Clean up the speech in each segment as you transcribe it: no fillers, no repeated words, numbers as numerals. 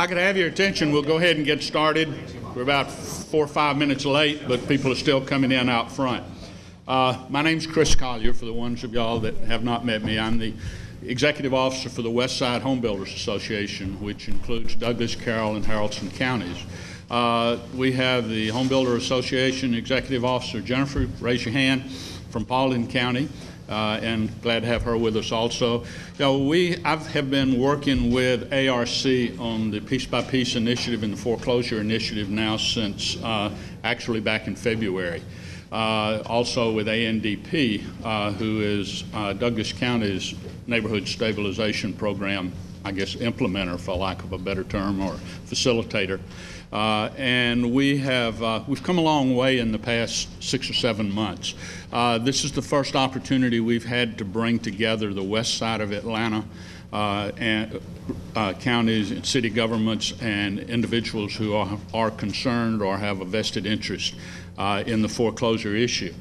I could have your attention, we'll go ahead and get started. We're about 4 or 5 minutes late, but people are still coming in out front. My name's Chris Collier, for the ones of y'all that have not met me. I'm the Executive Officer for the West Side Home Builders Association, which includes Douglas, Carroll, and Haralson counties. We have the Home Builder Association Executive Officer, Jennifer, raise your hand, from Paulding County. And glad to have her with us also. I have been working with ARC on the piece-by-piece initiative and the foreclosure initiative now since actually back in February. Also with ANDP, who is Douglas County's neighborhood stabilization program, I guess implementer, for lack of a better term, or facilitator. And we've come a long way in the past 6 or 7 months. This is the first opportunity we've had to bring together the west side of Atlanta and counties and city governments and individuals who are concerned or have a vested interest in the foreclosure issue.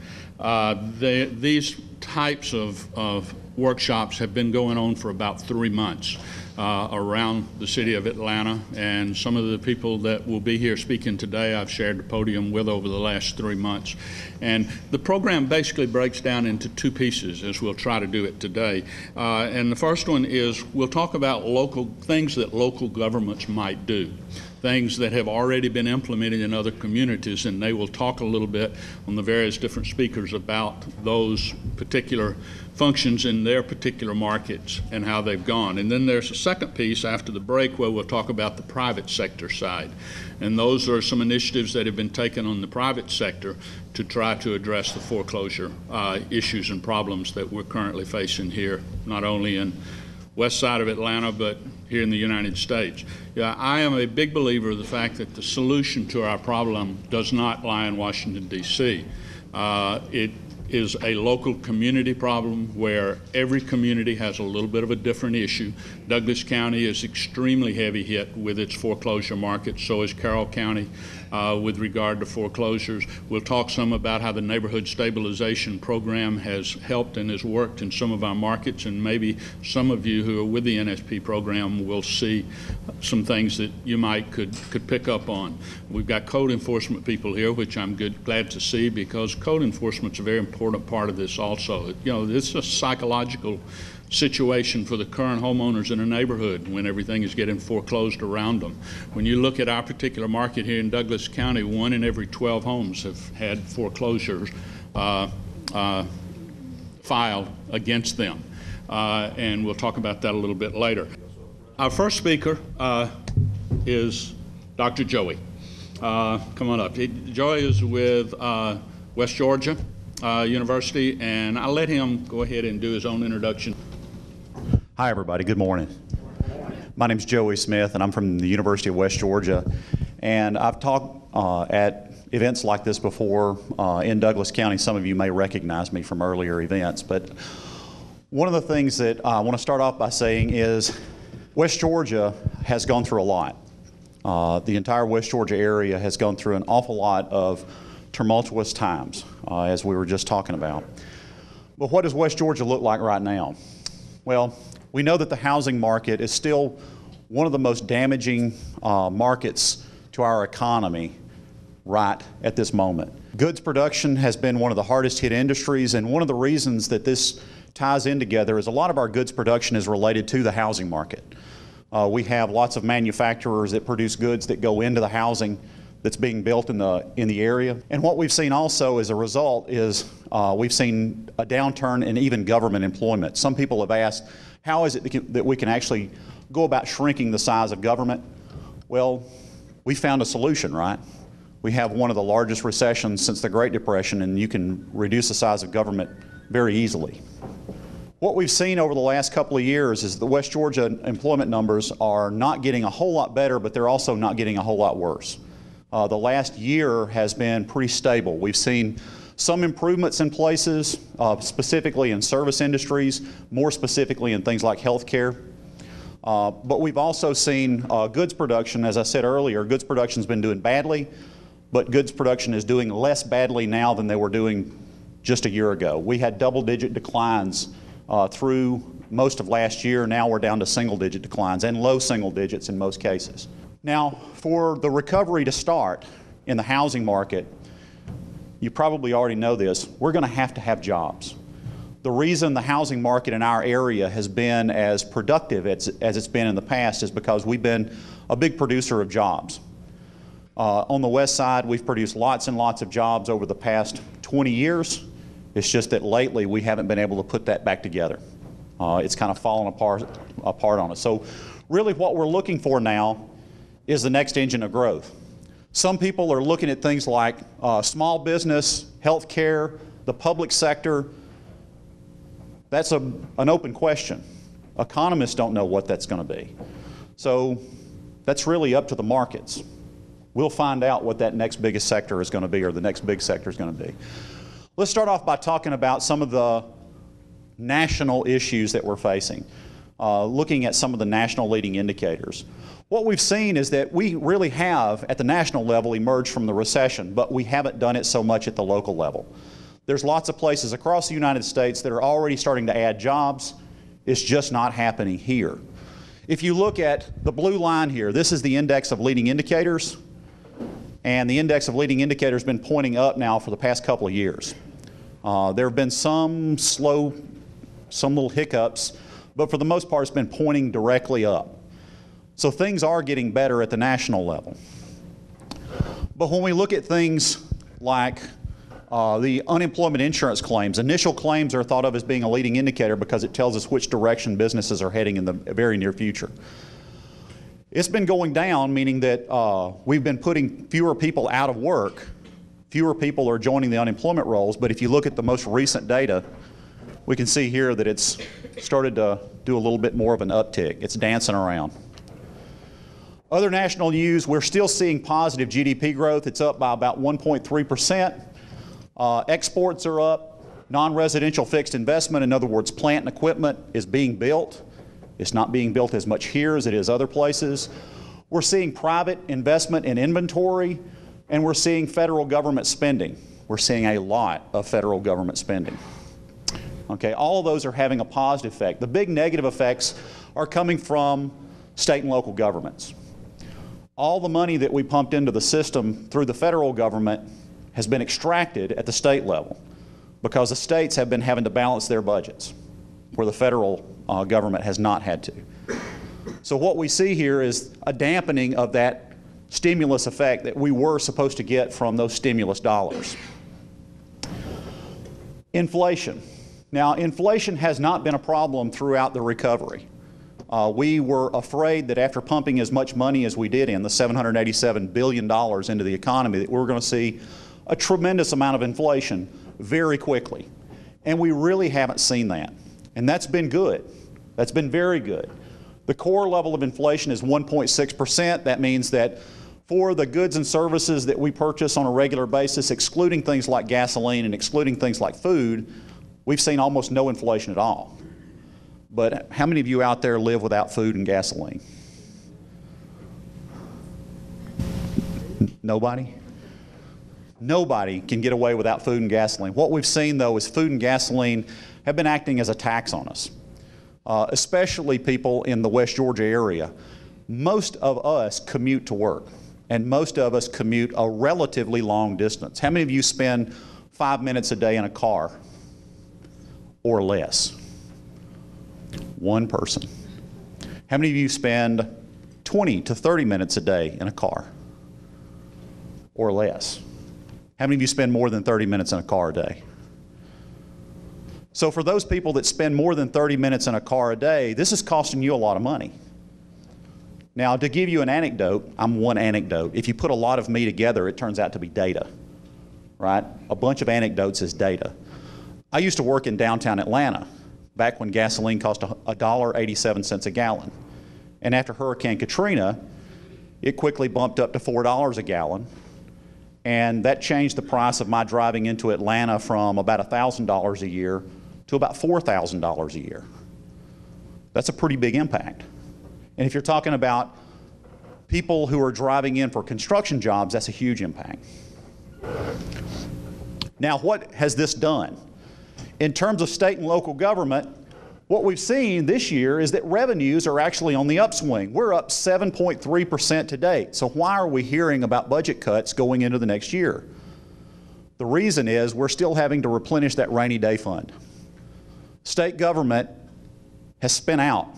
These types of workshops have been going on for about 3 months. Around the city of Atlanta, and some of the people that will be here speaking today I've shared the podium with over the last 3 months. And the program basically breaks down into 2 pieces, as we'll try to do it today. And the first one is we'll talk about things that local governments might do, things that have already been implemented in other communities, and they will talk a little bit on the various different speakers about those particular functions in their particular markets and how they've gone. And then there's a second piece after the break where we'll talk about the private sector side. And those are some initiatives that have been taken on the private sector to try to address the foreclosure issues and problems that we're currently facing here, not only in west side of Atlanta, but here in the United States. Yeah, I am a big believer of the fact that the solution to our problem does not lie in Washington, D.C. It is a local community problem where every community has a little bit of a different issue. Douglas County is extremely heavy hit with its foreclosure market, so is Carroll County with regard to foreclosures. We'll talk some about how the neighborhood stabilization program has helped and has worked in some of our markets, and maybe some of you who are with the NSP program will see some things that you could pick up on. We've got code enforcement people here, which I'm glad to see, because code enforcement's a very important part of this also. This is a psychological situation for the current homeowners in a neighborhood when everything is getting foreclosed around them. When you look at our particular market here in Douglas County, 1 in every 12 homes have had foreclosures filed against them. And we'll talk about that a little bit later. Our first speaker is Dr. Joey. Come on up. Joey is with West Georgia University, and I'll let him go ahead and do his own introduction. Hi, everybody. Good morning. My name is Joey Smith, and I'm from the University of West Georgia. And I've talked at events like this before in Douglas County. Some of you may recognize me from earlier events. But one of the things that I want to start off by saying is West Georgia has gone through a lot. The entire West Georgia area has gone through an awful lot of tumultuous times, as we were just talking about. But what does West Georgia look like right now? Well, we know that the housing market is still one of the most damaging markets to our economy right at this moment. Goods production has been one of the hardest hit industries, and one of the reasons that this ties in together is a lot of our goods production is related to the housing market. We have lots of manufacturers that produce goods that go into the housing that's being built in the area. And what we've seen also as a result is we've seen a downturn in even government employment. Some people have asked, how is it that we can actually go about shrinking the size of government? Well, we found a solution, right? We have one of the largest recessions since the Great Depression, and you can reduce the size of government very easily. What we've seen over the last couple of years is the West Georgia employment numbers are not getting a whole lot better, but they're also not getting a whole lot worse. The last year has been pretty stable. We've seen some improvements in places, specifically in service industries, more specifically in things like healthcare. But we've also seen goods production, as I said earlier, goods production's been doing badly, but goods production is doing less badly now than they were doing just a year ago. We had double-digit declines through most of last year. Now we're down to single-digit declines and low single digits in most cases. Now, for the recovery to start in the housing market, you probably already know this, we're going to have jobs. The reason the housing market in our area has been as productive as it's been in the past is because we've been a big producer of jobs. On the west side, we've produced lots and lots of jobs over the past 20 years. It's just that lately we haven't been able to put that back together. It's kind of fallen apart on us. So really what we're looking for now is the next engine of growth. Some people are looking at things like small business, healthcare, the public sector. That's an open question. Economists don't know what that's going to be. So that's really up to the markets. We'll find out what that next biggest sector is going to be, or the next big sector is going to be. Let's start off by talking about some of the national issues that we're facing, looking at some of the national leading indicators. What we've seen is that we really have, at the national level, emerged from the recession, but we haven't done it so much at the local level. There's lots of places across the United States that are already starting to add jobs. It's just not happening here. If you look at the blue line here, this is the index of leading indicators, and the index of leading indicators has been pointing up now for the past couple of years. There have been some little hiccups, but for the most part it's been pointing directly up. So things are getting better at the national level. But when we look at things like the unemployment insurance claims, initial claims are thought of as being a leading indicator because it tells us which direction businesses are heading in the very near future. It's been going down, meaning that we've been putting fewer people out of work. Fewer people are joining the unemployment rolls, but if you look at the most recent data, we can see here that it's started to do a little bit more of an uptick. It's dancing around. Other national news, we're still seeing positive GDP growth. It's up by about 1.3%. Exports are up. Non-residential fixed investment, in other words, plant and equipment, is being built. It's not being built as much here as it is other places. We're seeing private investment in inventory, and we're seeing federal government spending. We're seeing a lot of federal government spending. Okay, all of those are having a positive effect. The big negative effects are coming from state and local governments. All the money that we pumped into the system through the federal government has been extracted at the state level because the states have been having to balance their budgets, where the federal government has not had to. So what we see here is a dampening of that stimulus effect that we were supposed to get from those stimulus dollars. Inflation. Now, inflation has not been a problem throughout the recovery. We were afraid that after pumping as much money as we did in, the $787 billion into the economy, that we were going to see a tremendous amount of inflation very quickly. And we really haven't seen that. And that's been good. That's been very good. The core level of inflation is 1.6%. That means that for the goods and services that we purchase on a regular basis, excluding things like gasoline and excluding things like food, we've seen almost no inflation at all. But how many of you out there live without food and gasoline? Nobody? Nobody can get away without food and gasoline. What we've seen, though, is food and gasoline have been acting as a tax on us, especially people in the West Georgia area. Most of us commute to work, and most of us commute a relatively long distance. How many of you spend 5 minutes a day in a car or less? One person. How many of you spend 20 to 30 minutes a day in a car or less? How many of you spend more than 30 minutes in a car a day? So for those people that spend more than 30 minutes in a car a day, this is costing you a lot of money. Now, to give you an anecdote, I'm one anecdote. If you put a lot of me together, it turns out to be data, right? A bunch of anecdotes is data. I used to work in downtown Atlanta back when gasoline cost $1.87 a gallon. And after Hurricane Katrina, it quickly bumped up to $4 a gallon. And that changed the price of my driving into Atlanta from about $1,000 a year to about $4,000 a year. That's a pretty big impact. And if you're talking about people who are driving in for construction jobs, that's a huge impact. Now, what has this done? In terms of state and local government, What we've seen this year is that revenues are actually on the upswing. We're up 7.3% to date. So why are we hearing about budget cuts going into the next year? The reason is we're still having to replenish that rainy day fund. State government has spent out,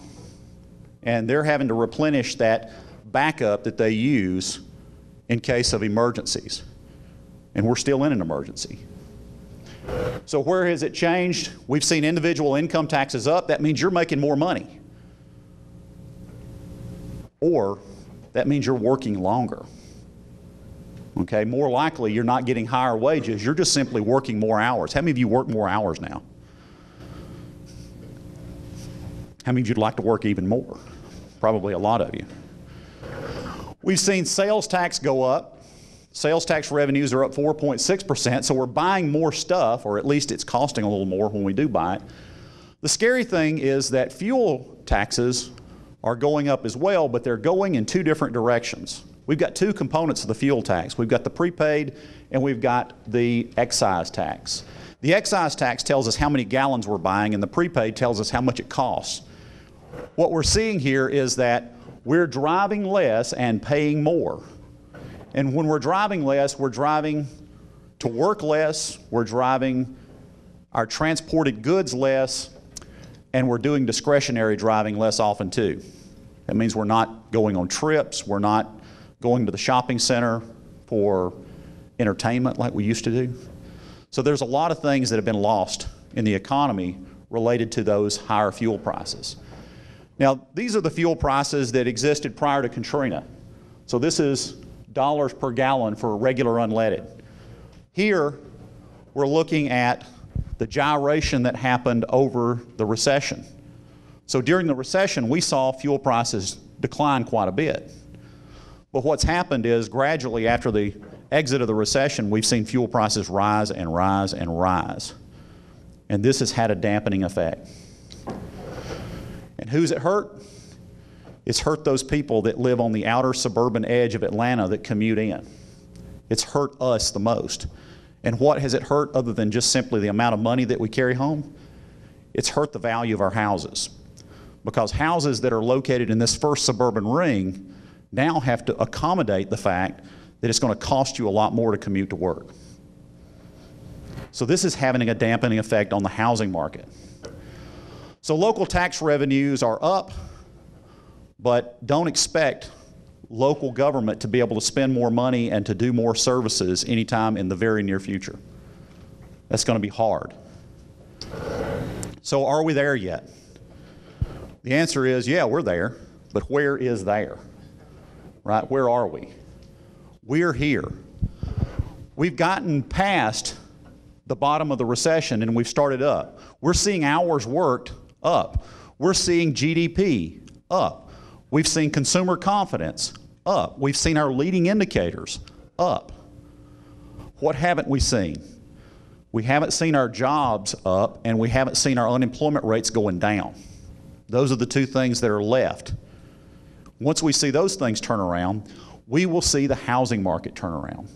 and they're having to replenish that backup that they use in case of emergencies. And we're still in an emergency. So where has it changed? We've seen individual income taxes up. That means you're making more money. Or that means you're working longer. Okay, more likely you're not getting higher wages, you're just simply working more hours. How many of you work more hours now? How many of you'd like to work even more? Probably a lot of you. We've seen sales tax go up. Sales tax revenues are up 4.6%, so we're buying more stuff, or at least it's costing a little more when we do buy it. The scary thing is that fuel taxes are going up as well, but they're going in two different directions. We've got two components of the fuel tax. We've got the prepaid and we've got the excise tax. The excise tax tells us how many gallons we're buying, and the prepaid tells us how much it costs. What we're seeing here is that we're driving less and paying more. And when we're driving less, we're driving to work less, we're driving our transported goods less, and we're doing discretionary driving less often too. That means we're not going on trips, we're not going to the shopping center for entertainment like we used to do. So there's a lot of things that have been lost in the economy related to those higher fuel prices. Now, these are the fuel prices that existed prior to Katrina. So this is dollars per gallon for regular unleaded. Here, we're looking at the gyration that happened over the recession. So during the recession, we saw fuel prices decline quite a bit. But what's happened is gradually after the exit of the recession, we've seen fuel prices rise and rise and rise. And this has had a dampening effect. And who's it hurt? It's hurt those people that live on the outer suburban edge of Atlanta that commute in. It's hurt us the most. And what has it hurt other than just simply the amount of money that we carry home? It's hurt the value of our houses. Because houses that are located in this first suburban ring now have to accommodate the fact that it's going to cost you a lot more to commute to work. So this is having a dampening effect on the housing market. So local tax revenues are up, but don't expect local government to be able to spend more money and to do more services anytime in the very near future. That's going to be hard. So are we there yet? The answer is, yeah, we're there, but where is there? Right? Where are we? We're here. We've gotten past the bottom of the recession and we've started up. We're seeing hours worked up. We're seeing GDP up. We've seen consumer confidence up. We've seen our leading indicators up. What haven't we seen? We haven't seen our jobs up, and we haven't seen our unemployment rates going down. Those are the two things that are left. Once we see those things turn around, we will see the housing market turn around.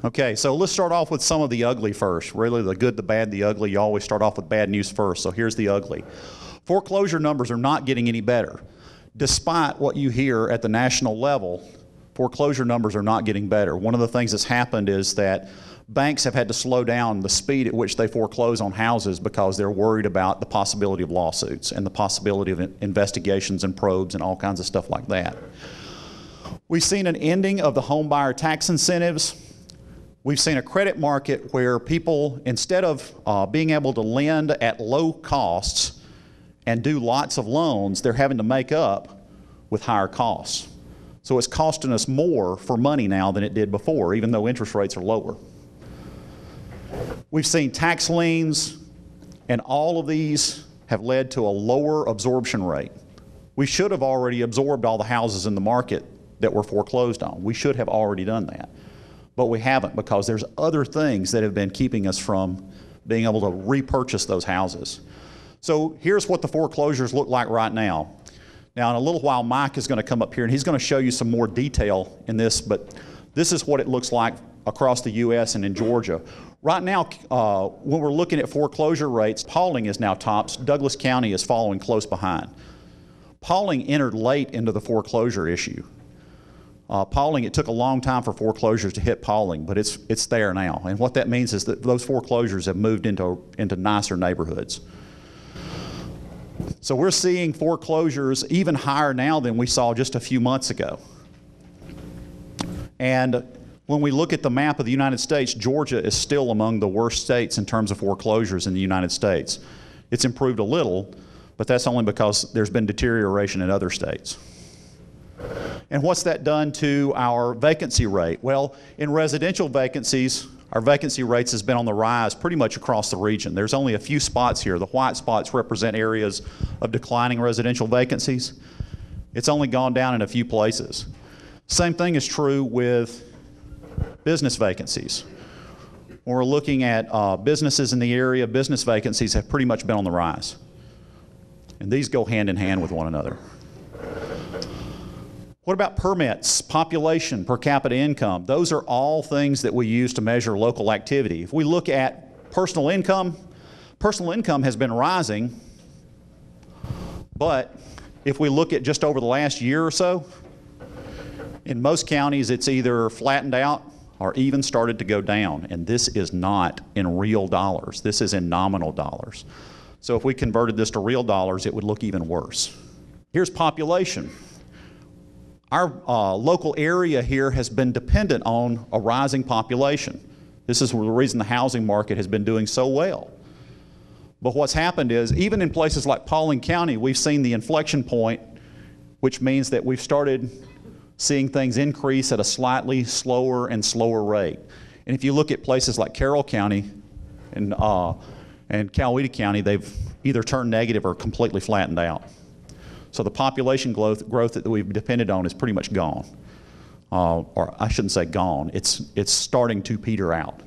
Okay, so let's start off with some of the ugly first. Really, the good, the bad, the ugly. You always start off with bad news first, so here's the ugly. Foreclosure numbers are not getting any better. Despite what you hear at the national level, foreclosure numbers are not getting better. One of the things that's happened is that banks have had to slow down the speed at which they foreclose on houses because they're worried about the possibility of lawsuits and the possibility of investigations and probes and all kinds of stuff like that. We've seen an ending of the home buyer tax incentives. We've seen a credit market where people, instead of being able to lend at low costs and do lots of loans, they're having to make up with higher costs. So it's costing us more for money now than it did before, even though interest rates are lower. We've seen tax liens, and all of these have led to a lower absorption rate. We should have already absorbed all the houses in the market that were foreclosed on. We should have already done that. But we haven't, because there's other things that have been keeping us from being able to repurchase those houses. So here's what the foreclosures look like right now. Now in a little while, Mike is going to come up here and he's going to show you some more detail in this, but this is what it looks like across the U.S. and in Georgia. Right now, when we're looking at foreclosure rates, Paulding is now tops. Douglas County is following close behind. Paulding entered late into the foreclosure issue. Paulding, it took a long time for foreclosures to hit Paulding, but it's there now. And what that means is that those foreclosures have moved into nicer neighborhoods. So we're seeing foreclosures even higher now than we saw just a few months ago. And when we look at the map of the United States, Georgia is still among the worst states in terms of foreclosures in the United States. It's improved a little, but that's only because there's been deterioration in other states. And what's that done to our vacancy rate? Well, in residential vacancies, our vacancy rates has been on the rise pretty much across the region. There's only a few spots here. The white spots represent areas of declining residential vacancies. It's only gone down in a few places. Same thing is true with business vacancies. When we're looking at businesses in the area, business vacancies have pretty much been on the rise. And these go hand in hand with one another. What about permits, population, per capita income? Those are all things that we use to measure local activity. If we look at personal income has been rising, but if we look at just over the last year or so, in most counties it's either flattened out or even started to go down, and this is not in real dollars. This is in nominal dollars. So if we converted this to real dollars, it would look even worse. Here's population. Our local area here has been dependent on a rising population. This is the reason the housing market has been doing so well. But what's happened is, even in places like Paulding County, we've seen the inflection point, which means that we've started seeing things increase at a slightly slower and slower rate. And if you look at places like Carroll County and Coweta County, they've either turned negative or completely flattened out. So the population growth that we've depended on is pretty much gone. Or I shouldn't say gone, it's starting to peter out.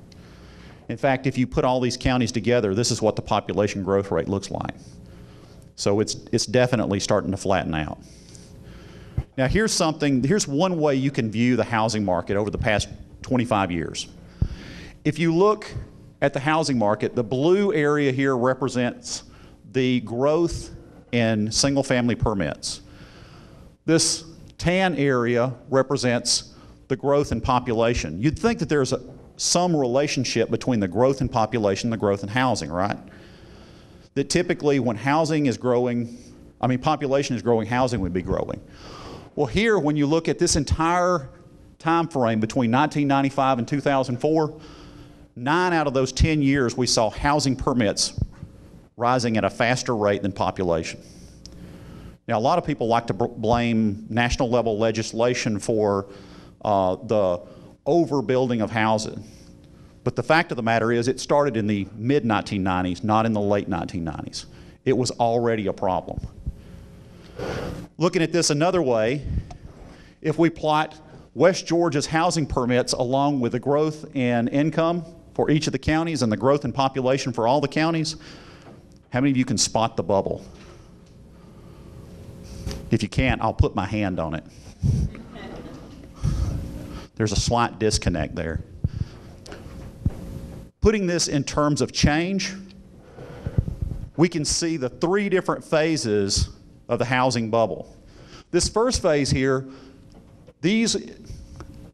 In fact, if you put all these counties together, this is what the population growth rate looks like. So it's definitely starting to flatten out. Now here's one way you can view the housing market over the past 25 years. If you look at the housing market, the blue area here represents the growth in single-family permits. This tan area represents the growth in population. You'd think that there's some relationship between the growth in population and the growth in housing, right? That typically when housing is growing, population is growing, housing would be growing. Well, here, when you look at this entire time frame between 1995 and 2004, 9 out of those 10 years we saw housing permits rising at a faster rate than population. Now, a lot of people like to blame national level legislation for the overbuilding of housing. But the fact of the matter is it started in the mid-1990s, not in the late 1990s. It was already a problem. Looking at this another way, if we plot West Georgia's housing permits along with the growth in income for each of the counties and the growth in population for all the counties, how many of you can spot the bubble? If you can't, I'll put my hand on it. There's a slight disconnect there. Putting this in terms of change, we can see the 3 different phases of the housing bubble. This first phase here, these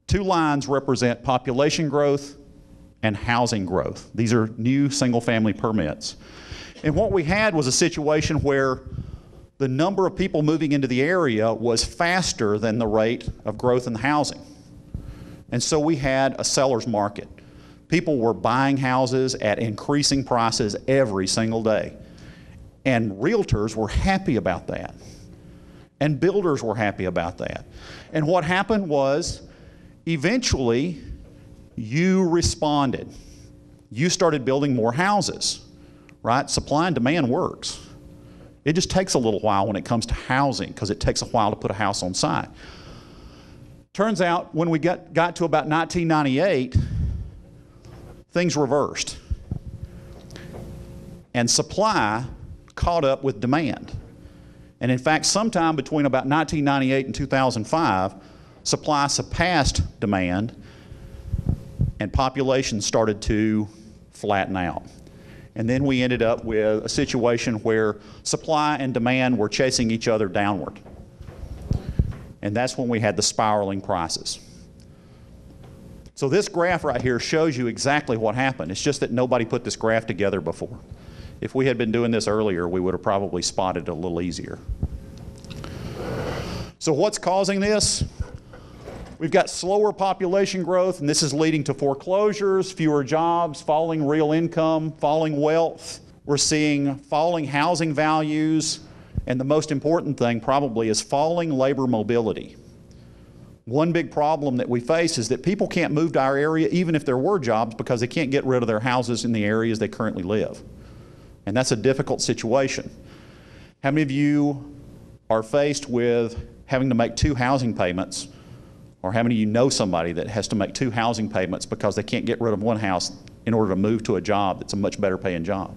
2 lines represent population growth and housing growth. These are new single-family permits. And what we had was a situation where the number of people moving into the area was faster than the rate of growth in the housing. And so we had a seller's market. People were buying houses at increasing prices every single day. And realtors were happy about that. And builders were happy about that. And what happened was, eventually, you responded. You started building more houses, right? Supply and demand works. It just takes a little while when it comes to housing, because it takes a while to put a house on site. Turns out, when we got to about 1998, things reversed. And supply caught up with demand. And in fact, sometime between about 1998 and 2005, supply surpassed demand, and population started to flatten out. And then we ended up with a situation where supply and demand were chasing each other downward. And that's when we had the spiraling prices. So this graph right here shows you exactly what happened. It's just that nobody put this graph together before. If we had been doing this earlier, we would have probably spotted it a little easier. So what's causing this? We've got slower population growth, and this is leading to foreclosures, fewer jobs, falling real income, falling wealth. We're seeing falling housing values, and the most important thing probably is falling labor mobility. One big problem that we face is that people can't move to our area even if there were jobs because they can't get rid of their houses in the areas they currently live. And that's a difficult situation. How many of you are faced with having to make 2 housing payments, or how many of you know somebody that has to make 2 housing payments because they can't get rid of one house in order to move to a job that's a much better paying job?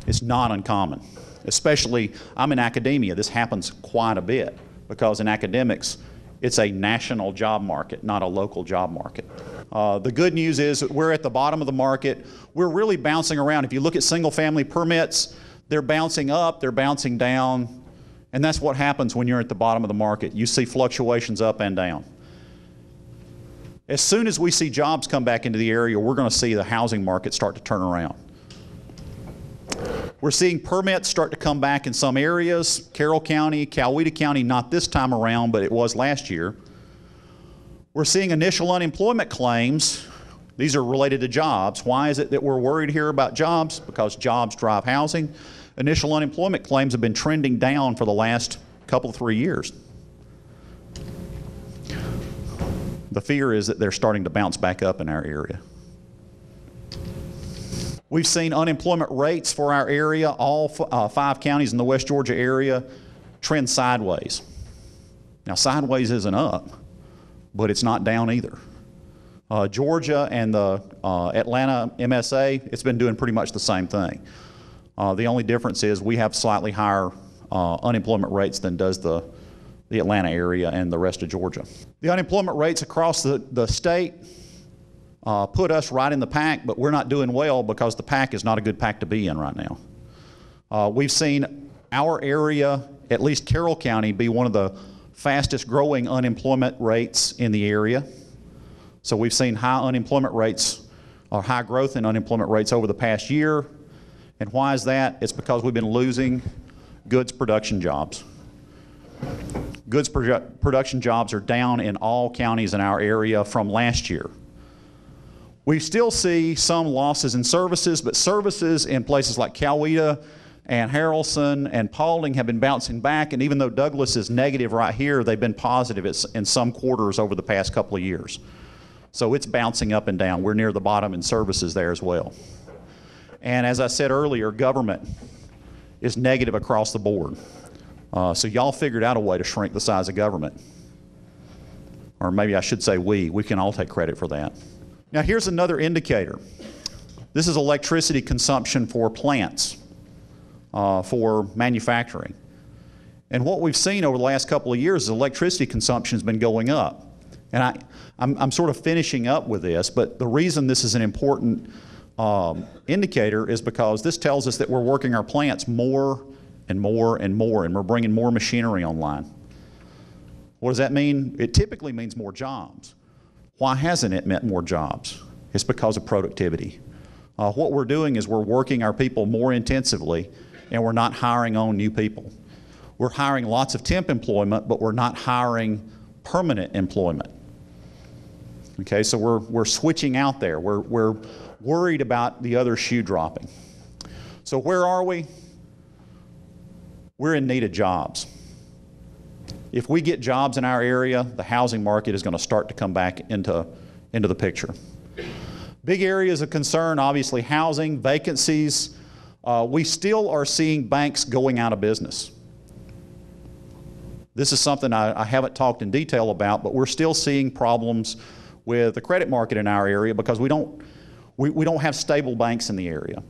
It's not uncommon. Especially, I'm in academia, this happens quite a bit because in academics, it's a national job market, not a local job market. The good news is that we're at the bottom of the market. We're really bouncing around. If you look at single family permits, they're bouncing up, they're bouncing down. And that's what happens when you're at the bottom of the market. You see fluctuations up and down. As soon as we see jobs come back into the area, we're going to see the housing market start to turn around. We're seeing permits start to come back in some areas. Carroll County, Coweta County, not this time around, but it was last year. We're seeing initial unemployment claims. These are related to jobs. Why is it that we're worried here about jobs? Because jobs drive housing. Initial unemployment claims have been trending down for the last couple, 3 years. The fear is that they're starting to bounce back up in our area. We've seen unemployment rates for our area, all 5 counties in the West Georgia area, trend sideways. Now, sideways isn't up, but it's not down either. Georgia and the Atlanta MSA, it's been doing pretty much the same thing. The only difference is we have slightly higher unemployment rates than does the Atlanta area and the rest of Georgia. The unemployment rates across the state put us right in the pack, but we're not doing well because the pack is not a good pack to be in right now. We've seen our area, at least Carroll County, be one of the fastest growing unemployment rates in the area. So we've seen high unemployment rates, or high growth in unemployment rates over the past year. And why is that? It's because we've been losing goods production jobs. Goods production jobs are down in all counties in our area from last year. We still see some losses in services, but services in places like Coweta and Harrelson and Paulding have been bouncing back, and even though Douglas is negative right here, they've been positive in some quarters over the past couple of years. So it's bouncing up and down. We're near the bottom in services there as well. And as I said earlier, government is negative across the board. So y'all figured out a way to shrink the size of government. Or maybe I should say we can all take credit for that. Now here's another indicator. This is electricity consumption for plants, for manufacturing. And what we've seen over the last couple of years is electricity consumption has been going up. And I'm sort of finishing up with this, but the reason this is an important indicator is because this tells us that we're working our plants more and more and more, and we're bringing more machinery online. What does that mean? It typically means more jobs. Why hasn't it meant more jobs? It's because of productivity. What we're doing is we're working our people more intensively, and we're not hiring on new people. We're hiring lots of temp employment, but we're not hiring permanent employment. Okay, so we're switching out there. We're worried about the other shoe dropping. So where are we? We're in need of jobs. If we get jobs in our area, the housing market is going to start to come back into the picture. Big areas of concern, obviously housing, vacancies. We still are seeing banks going out of business. This is something I haven't talked in detail about, but we're still seeing problems with the credit market in our area because we don't have stable banks in the area.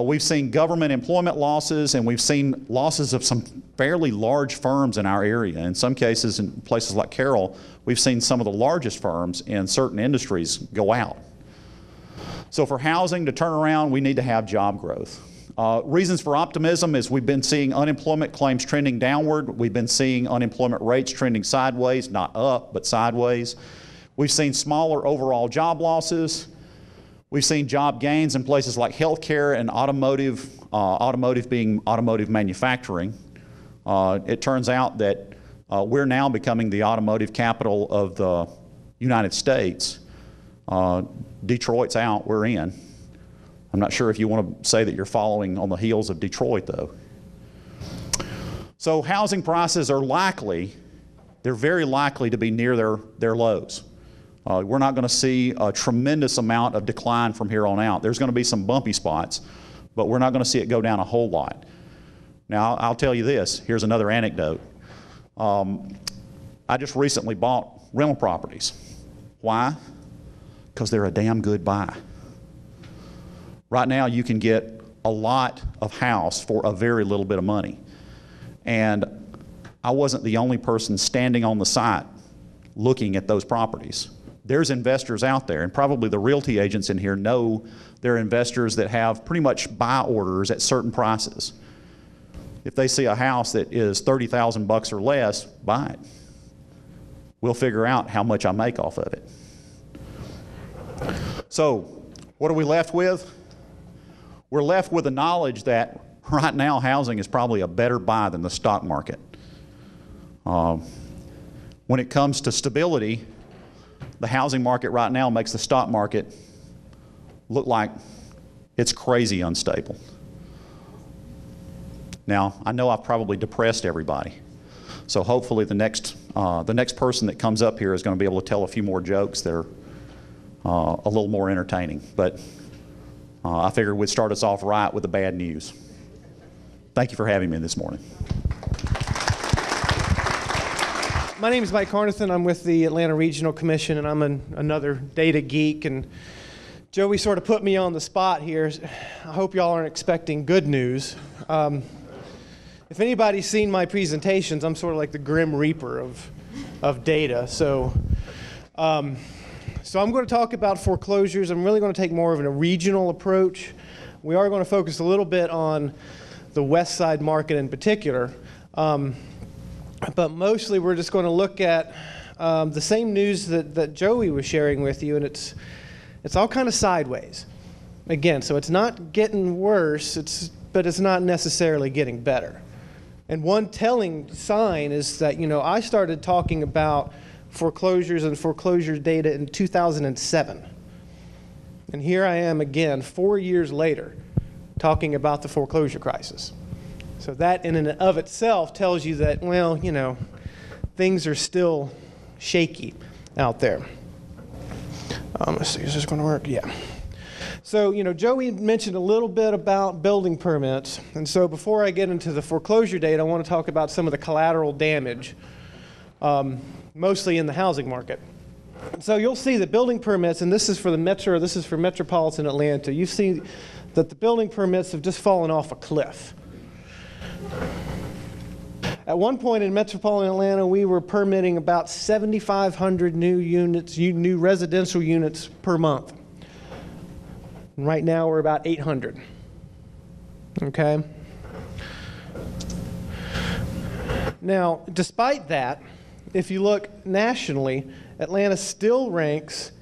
We've seen government employment losses, and we've seen losses of some fairly large firms in our area. In some cases, in places like Carroll, we've seen some of the largest firms in certain industries go out. So for housing to turn around, we need to have job growth. Reasons for optimism is we've been seeing unemployment claims trending downward. We've been seeing unemployment rates trending sideways, not up, but sideways. We've seen smaller overall job losses. We've seen job gains in places like healthcare and automotive, automotive being automotive manufacturing. It turns out that we're now becoming the automotive capital of the United States. Detroit's out, we're in. I'm not sure if you want to say that you're following on the heels of Detroit, though. So housing prices are likely, they're very likely to be near their lows. We're not going to see a tremendous amount of decline from here on out. There's going to be some bumpy spots, but we're not going to see it go down a whole lot. Now, I'll tell you this. Here's another anecdote. I just recently bought rental properties. Why? Because they're a damn good buy. Right now, you can get a lot of house for a very little bit of money. And I wasn't the only person standing on the site looking at those properties. There's investors out there, and probably the realty agents in here know they're investors that have pretty much buy orders at certain prices. If they see a house that is $30,000 or less, buy it. We'll figure out how much I make off of it. So, what are we left with? We're left with the knowledge that right now housing is probably a better buy than the stock market. When it comes to stability, the housing market right now makes the stock market look like it's crazy unstable. Now, I know I've probably depressed everybody, so hopefully the next person that comes up here is going to be able to tell a few more jokes that are a little more entertaining. But I figured we'd start us off right with the bad news. Thank you for having me this morning. My name is Mike Carnathan. I'm with the Atlanta Regional Commission, and I'm another data geek. And Joey sort of put me on the spot here. I hope y'all aren't expecting good news. If anybody's seen my presentations, I'm sort of like the Grim Reaper of data. So I'm going to talk about foreclosures. I'm really going to take more of a regional approach. We are going to focus a little bit on the West Side market in particular. But mostly we're just going to look at the same news that Joey was sharing with you, and it's all kind of sideways. Again, so it's not getting worse, but it's not necessarily getting better. And one telling sign is that, I started talking about foreclosures and foreclosure data in 2007. And here I am again, 4 years later, talking about the foreclosure crisis. So that in and of itself tells you that, well, things are still shaky out there. Let's see, is this going to work? Yeah. So, Joey mentioned a little bit about building permits. And so before I get into the foreclosure data, I want to talk about some of the collateral damage, mostly in the housing market. So you'll see that building permits, and this is for metropolitan Atlanta, you see that the building permits have just fallen off a cliff. At one point in metropolitan Atlanta, we were permitting about 7,500 new units, new residential units per month. Right now, we're about 800. Okay? Now, despite that, if you look nationally, Atlanta still ranks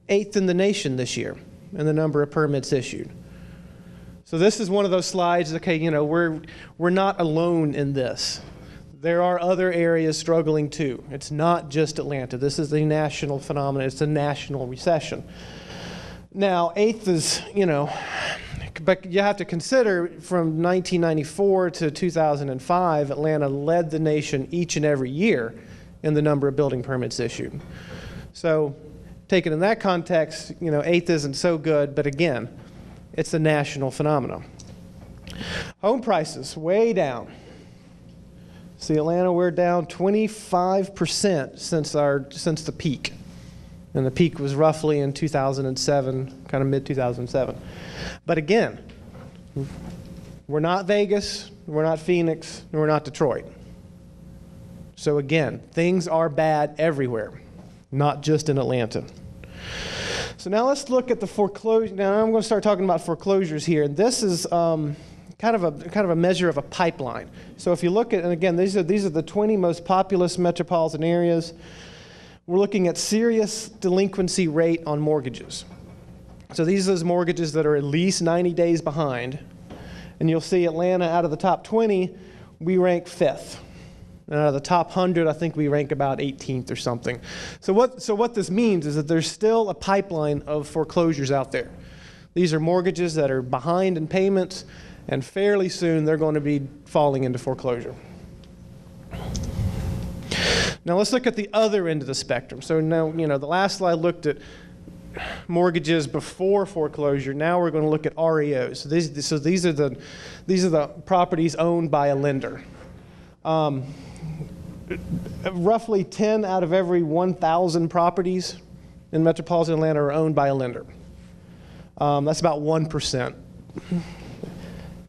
8th in the nation this year in the number of permits issued. So this is one of those slides, okay, we're not alone in this. There are other areas struggling too. It's not just Atlanta. This is a national phenomenon. It's a national recession. Now, 8th is, but you have to consider from 1994 to 2005, Atlanta led the nation each and every year in the number of building permits issued. So taken in that context, 8th isn't so good, but again, it's a national phenomenon. Home prices, way down. See, Atlanta, we're down 25% since the peak. And the peak was roughly in 2007, kind of mid-2007. But again, we're not Vegas, we're not Phoenix, and we're not Detroit. So again, things are bad everywhere, not just in Atlanta. So now let's look at the foreclosure. Now I'm going to start talking about foreclosures here. And this is kind of a measure of a pipeline. So if you look at, and again, these are the 20 most populous metropolitan areas. We're looking at serious delinquency rate on mortgages. So these are those mortgages that are at least 90 days behind. And you'll see Atlanta, out of the top 20, we rank 5th. And out of the top 100, I think we rank about 18th or something. So what this means is that there's still a pipeline of foreclosures out there. These are mortgages that are behind in payments, and fairly soon they're going to be falling into foreclosure. Now let's look at the other end of the spectrum. So now, the last slide looked at mortgages before foreclosure. Now we're going to look at REOs. So these are the properties owned by a lender. Roughly 10 out of every 1,000 properties in metropolitan Atlanta are owned by a lender. That's about 1%.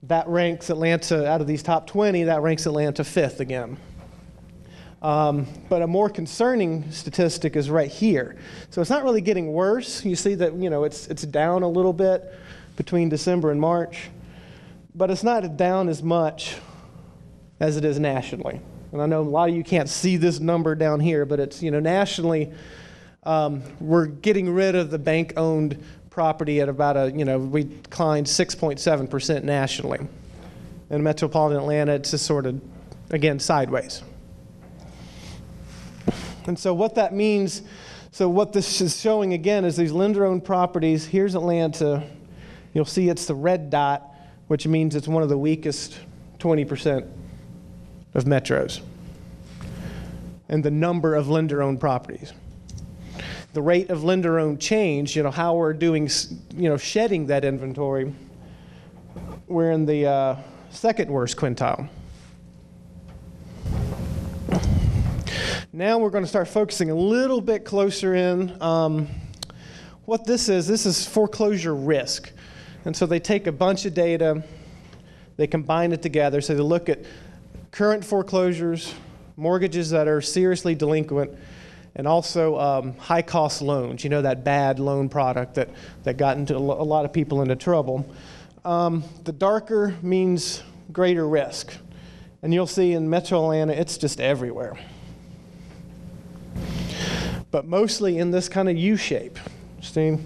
That ranks Atlanta, out of these top 20, that ranks Atlanta 5th again. But a more concerning statistic is right here. So it's not really getting worse. You see that, it's down a little bit between December and March, but it's not down as much as it is nationally. And I know a lot of you can't see this number down here, but it's, nationally, we're getting rid of the bank-owned property at about we declined 6.7% nationally. In metropolitan Atlanta, it's just sort of, again, sideways. And so what that means, so what this is showing again is these lender-owned properties. Here's Atlanta. You'll see it's the red dot, which means it's one of the weakest 20% of metros, and the number of lender-owned properties. The rate of lender-owned change, how we're doing, shedding that inventory, we're in the second worst quintile. Now we're going to start focusing a little bit closer in. What this is foreclosure risk. And so they take a bunch of data, they combine it together. So they look at current foreclosures, mortgages that are seriously delinquent, and also high-cost loans, that bad loan product that got into a lot of people into trouble. The darker means greater risk. And you'll see in Metro Atlanta, it's just everywhere. But mostly in this kind of U shape. See?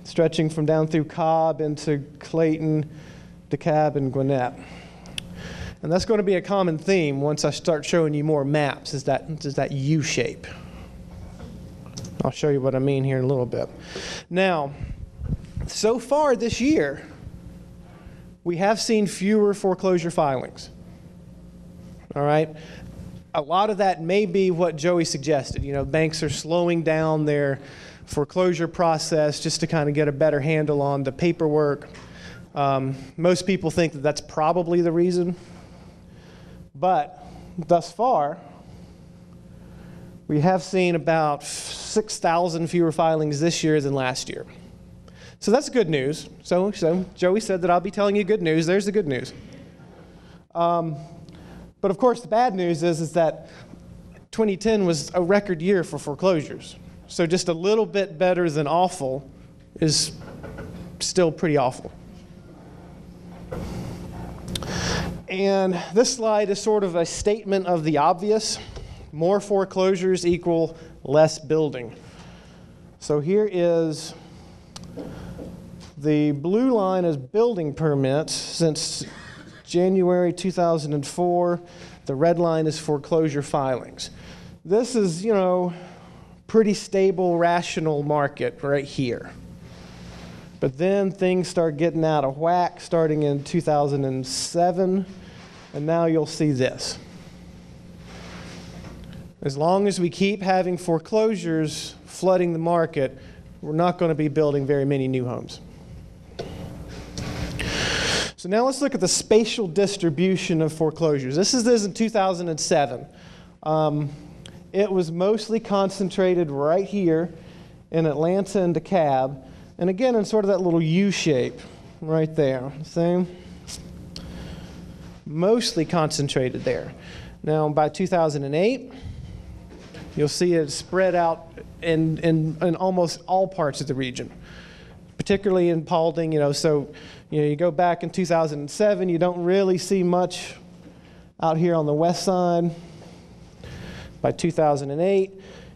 Stretching from down through Cobb into Clayton, DeKalb, and Gwinnett. And that's going to be a common theme once I start showing you more maps, is that U shape. I'll show you what I mean here in a little bit. Now, so far this year, we have seen fewer foreclosure filings. All right? A lot of that may be what Joey suggested. Banks are slowing down their foreclosure process just to kind of get a better handle on the paperwork. Most people think that that's probably the reason. But thus far, we have seen about 6,000 fewer filings this year than last year. So that's good news. So Joey said that I'll be telling you good news. There's the good news. But of course, the bad news is that 2010 was a record year for foreclosures. So just a little bit better than awful is still pretty awful. And this slide is sort of a statement of the obvious. More foreclosures equal less building. So here is the blue line is building permits since January 2004. The red line is foreclosure filings. This is, pretty stable, rational market right here. But then things start getting out of whack starting in 2007, and now you'll see this. As long as we keep having foreclosures flooding the market, we're not going to be building very many new homes. So now let's look at the spatial distribution of foreclosures. This is in 2007. It was mostly concentrated right here in Atlanta and DeKalb, and again in sort of that little U shape right there. See? Mostly concentrated there. Now by 2008, you'll see it spread out in almost all parts of the region, particularly in Paulding. So you go back in 2007, you don't really see much out here on the west side. By 2008,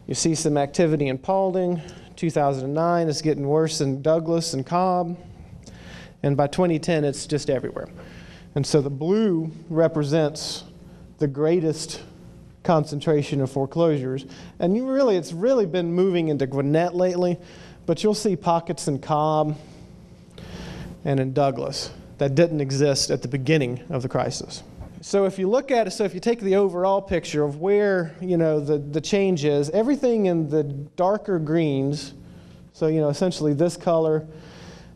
you see some activity in Paulding. 2009, it's getting worse in Douglas and Cobb. And by 2010, it's just everywhere. And so the blue represents the greatest concentration of foreclosures. And it's really been moving into Gwinnett lately, but you'll see pockets in Cobb and in Douglas that didn't exist at the beginning of the crisis. So if you look at it, if you take the overall picture of where the change is, everything in the darker greens, so essentially this color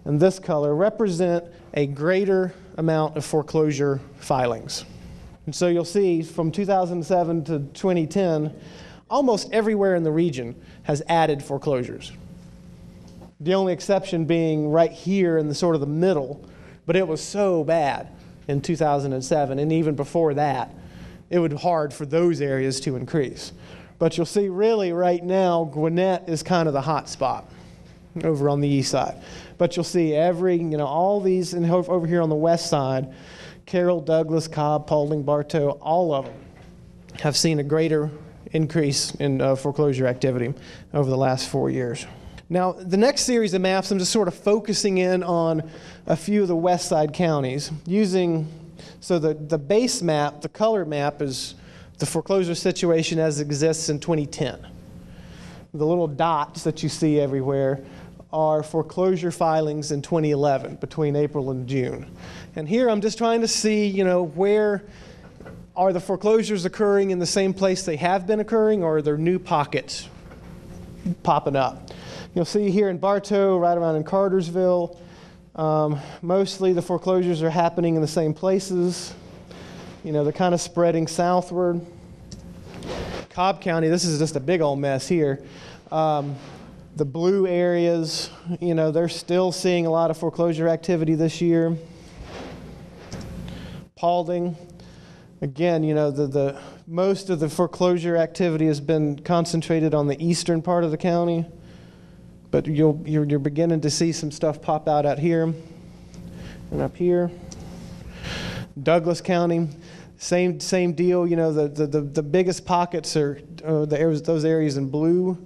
and this color, represent a greater amount of foreclosure filings. And so you'll see from 2007 to 2010, almost everywhere in the region has added foreclosures. The only exception being right here in the sort of the middle, but it was so bad in 2007, and even before that, it was hard for those areas to increase. But you'll see really right now, Gwinnett is kind of the hot spot over on the east side. But you'll see all these, and over here on the west side, Carroll, Douglas, Cobb, Paulding, Bartow, all of them have seen a greater increase in foreclosure activity over the last 4 years. Now, the next series of maps, I'm just sort of focusing in on a few of the west side counties so the base map, the color map, is the foreclosure situation as it exists in 2010. The little dots that you see everywhere are foreclosure filings in 2011, between April and June. And here I'm just trying to see, where are the foreclosures occurring in the same place they have been occurring, or are there new pockets popping up? You'll see here in Bartow, right around in Cartersville, mostly the foreclosures are happening in the same places. They're kind of spreading southward. Cobb County, this is just a big old mess here. The blue areas, they're still seeing a lot of foreclosure activity this year. Paulding, again, the most of the foreclosure activity has been concentrated on the eastern part of the county. But you're beginning to see some stuff pop out here and up here. Douglas County, same deal. The biggest pockets are those areas in blue,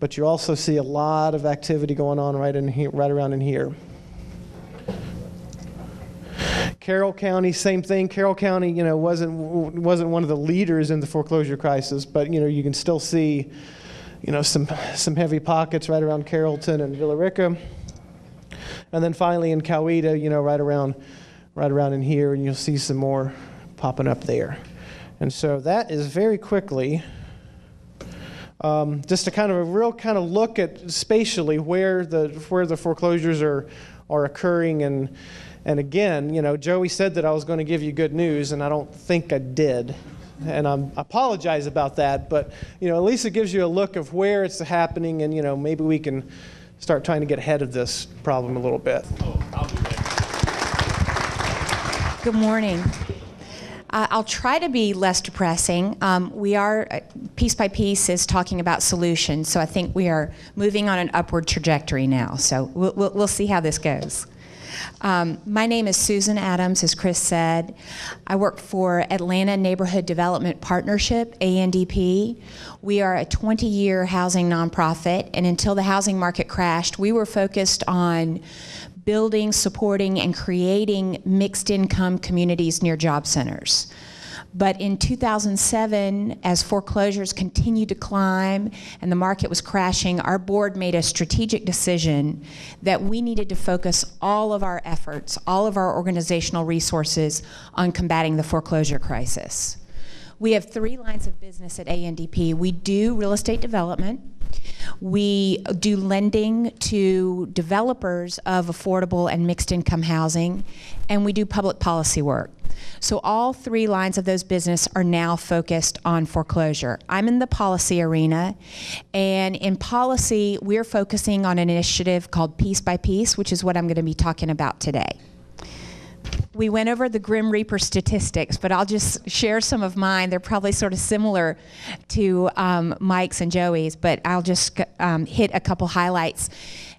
but you also see a lot of activity going on right around in here. Carroll County, same thing. Carroll County, wasn't one of the leaders in the foreclosure crisis, but you can still see some heavy pockets right around Carrollton and Villa Rica. And then finally in Coweta, right around in here, and you'll see some more popping up there. And so that is very quickly just a real look at spatially where the foreclosures are occurring. And again, Joey said that I was going to give you good news, and I don't think I did. And I apologize about that, but at least it gives you a look of where it's happening, and maybe we can start trying to get ahead of this problem a little bit. I'll do that. Good morning. I'll try to be less depressing. We are, piece by piece, is talking about solutions, so I think we are moving on an upward trajectory now. So we'll see how this goes. My name is Susan Adams, as Chris said. I work for Atlanta Neighborhood Development Partnership, ANDP. We are a 20-year housing nonprofit, and until the housing market crashed, we were focused on building, supporting, and creating mixed-income communities near job centers. But in 2007, as foreclosures continued to climb and the market was crashing, our board made a strategic decision that we needed to focus all of our efforts, all of our organizational resources on combating the foreclosure crisis. We have 3 lines of business at ANDP. We do real estate development. We do lending to developers of affordable and mixed income housing, and we do public policy work. So all 3 lines of those business are now focused on foreclosure. I'm in the policy arena, and in policy, we're focusing on an initiative called Piece by Piece, which is what I'm going to be talking about today. we went over the Grim Reaper statistics, but I'll just share some of mine. They're probably sort of similar to Mike's and Joey's, but I'll just hit a couple highlights.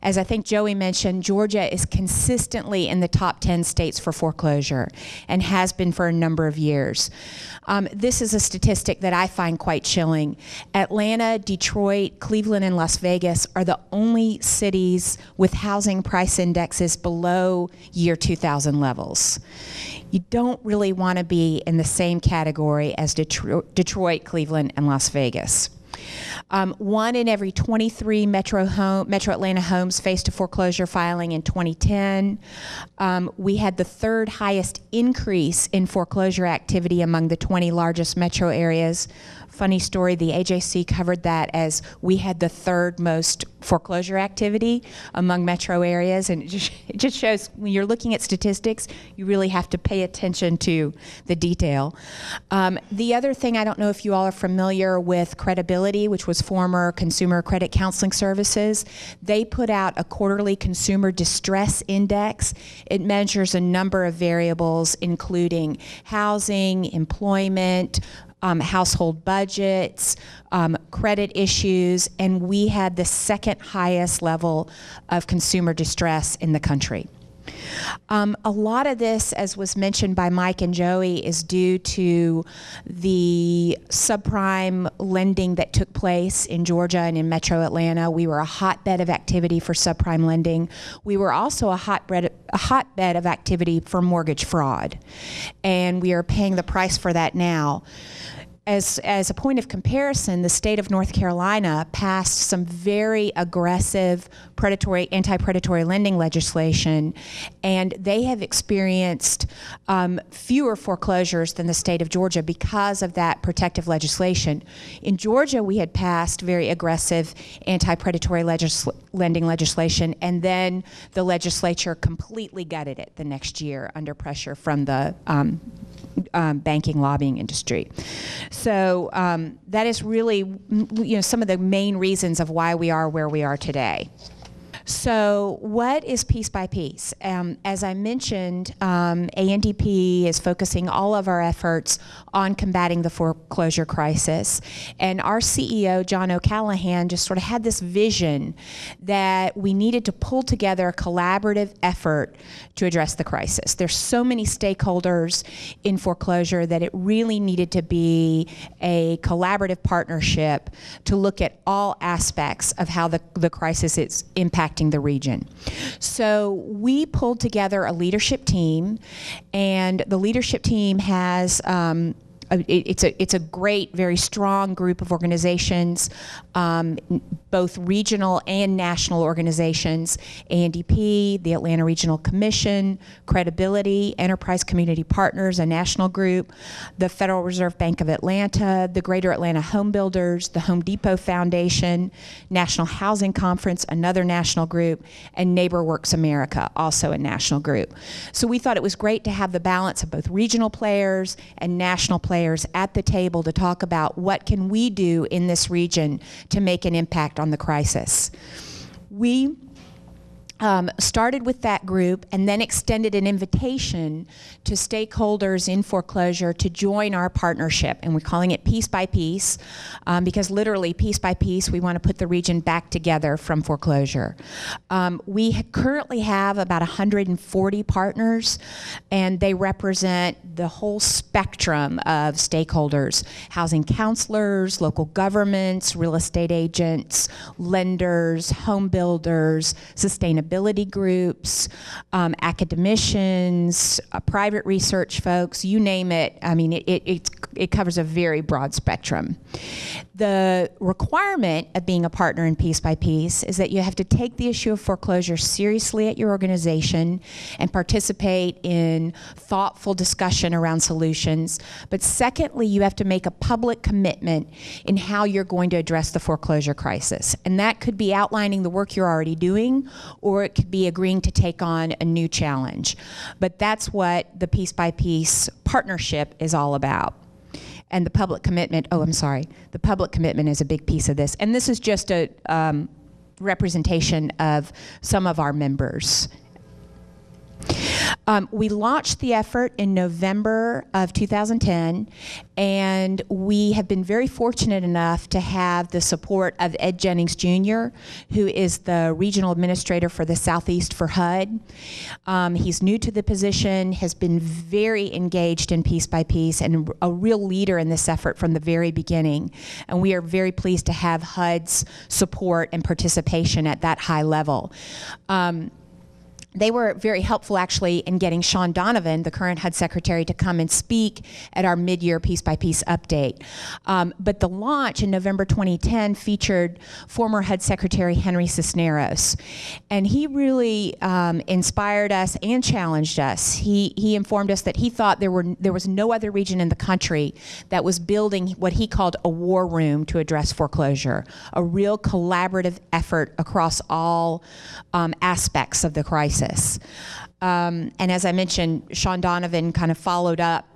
As I think Joey mentioned, Georgia is consistently in the top 10 states for foreclosure and has been for a number of years. This is a statistic that I find quite chilling. Atlanta, Detroit, Cleveland, and Las Vegas are the only cities with housing price indexes below year 2000 levels. You don't really want to be in the same category as Detroit, Cleveland, and Las Vegas. 1 in every 23 Metro Atlanta homes faced a foreclosure filing in 2010. We had the third highest increase in foreclosure activity among the 20 largest metro areas. Funny story, the AJC covered that as we had the third most foreclosure activity among metro areas, and it just shows when you're looking at statistics, you really have to pay attention to the detail. The other thing, I don't know if you all are familiar with Credibility, which was former Consumer Credit Counseling Services. They put out a quarterly consumer distress index. It measures a number of variables, including housing, employment, household budgets, credit issues, and we had the second highest level of consumer distress in the country. A lot of this, as was mentioned by Mike and Joey, is due to the subprime lending that took place in Georgia and in Metro Atlanta. We were a hotbed of activity for subprime lending. We were also a hotbed of activity for mortgage fraud, and we are paying the price for that now. As a point of comparison, the state of North Carolina passed some very aggressive anti-predatory lending legislation, and they have experienced fewer foreclosures than the state of Georgia because of that protective legislation. In Georgia, we had passed very aggressive anti-predatory lending legislation, and then the legislature completely gutted it the next year under pressure from the banking lobbying industry. So that is really, some of the main reasons of why we are where we are today. So what is piece by piece? As I mentioned, ANDP is focusing all of our efforts on combating the foreclosure crisis. And our CEO, John O'Callahan, just sort of had this vision that we needed to pull together a collaborative effort to address the crisis. There's so many stakeholders in foreclosure that it really needed to be a collaborative partnership to look at all aspects of how the crisis is impacting the region. So we pulled together a leadership team, and the leadership team has it's a great, very strong group of organizations, both regional and national organizations, ANDP, the Atlanta Regional Commission, Credibility, Enterprise Community Partners, a national group, the Federal Reserve Bank of Atlanta, the Greater Atlanta Home Builders, the Home Depot Foundation, National Housing Conference, another national group, and NeighborWorks America, also a national group. So we thought it was great to have the balance of both regional players and national players at the table to talk about what can we do in this region to make an impact on the crisis. We started with that group and then extended an invitation to stakeholders in foreclosure to join our partnership, and we're calling it Piece by Piece because literally piece by piece we want to put the region back together from foreclosure. We currently have about 140 partners, and they represent the whole spectrum of stakeholders: housing counselors, local governments, real estate agents, lenders, home builders, sustainability groups, academicians, private research folks, you name it. I mean, it covers a very broad spectrum. The requirement of being a partner in Piece by Piece is that you have to take the issue of foreclosure seriously at your organization and participate in thoughtful discussion around solutions. But secondly, you have to make a public commitment in how you're going to address the foreclosure crisis. And that could be outlining the work you're already doing, or it could be agreeing to take on a new challenge. But that's what the Piece by Piece partnership is all about. And the public commitment, the public commitment is a big piece of this. And this is just a representation of some of our members. We launched the effort in November of 2010, and we have been very fortunate enough to have the support of Ed Jennings Jr., who is the regional administrator for the Southeast for HUD. He's new to the position, has been very engaged in Piece by Piece, and a real leader in this effort from the very beginning. And we are very pleased to have HUD's support and participation at that high level. They were very helpful, actually, in getting Sean Donovan, the current HUD secretary, to come and speak at our mid-year Piece by Piece update. But the launch in November 2010 featured former HUD Secretary Henry Cisneros. And he really inspired us and challenged us. He informed us that he thought there was no other region in the country that was building what he called a war room to address foreclosure, a real collaborative effort across all aspects of the crisis. And as I mentioned, Sean Donovan kind of followed up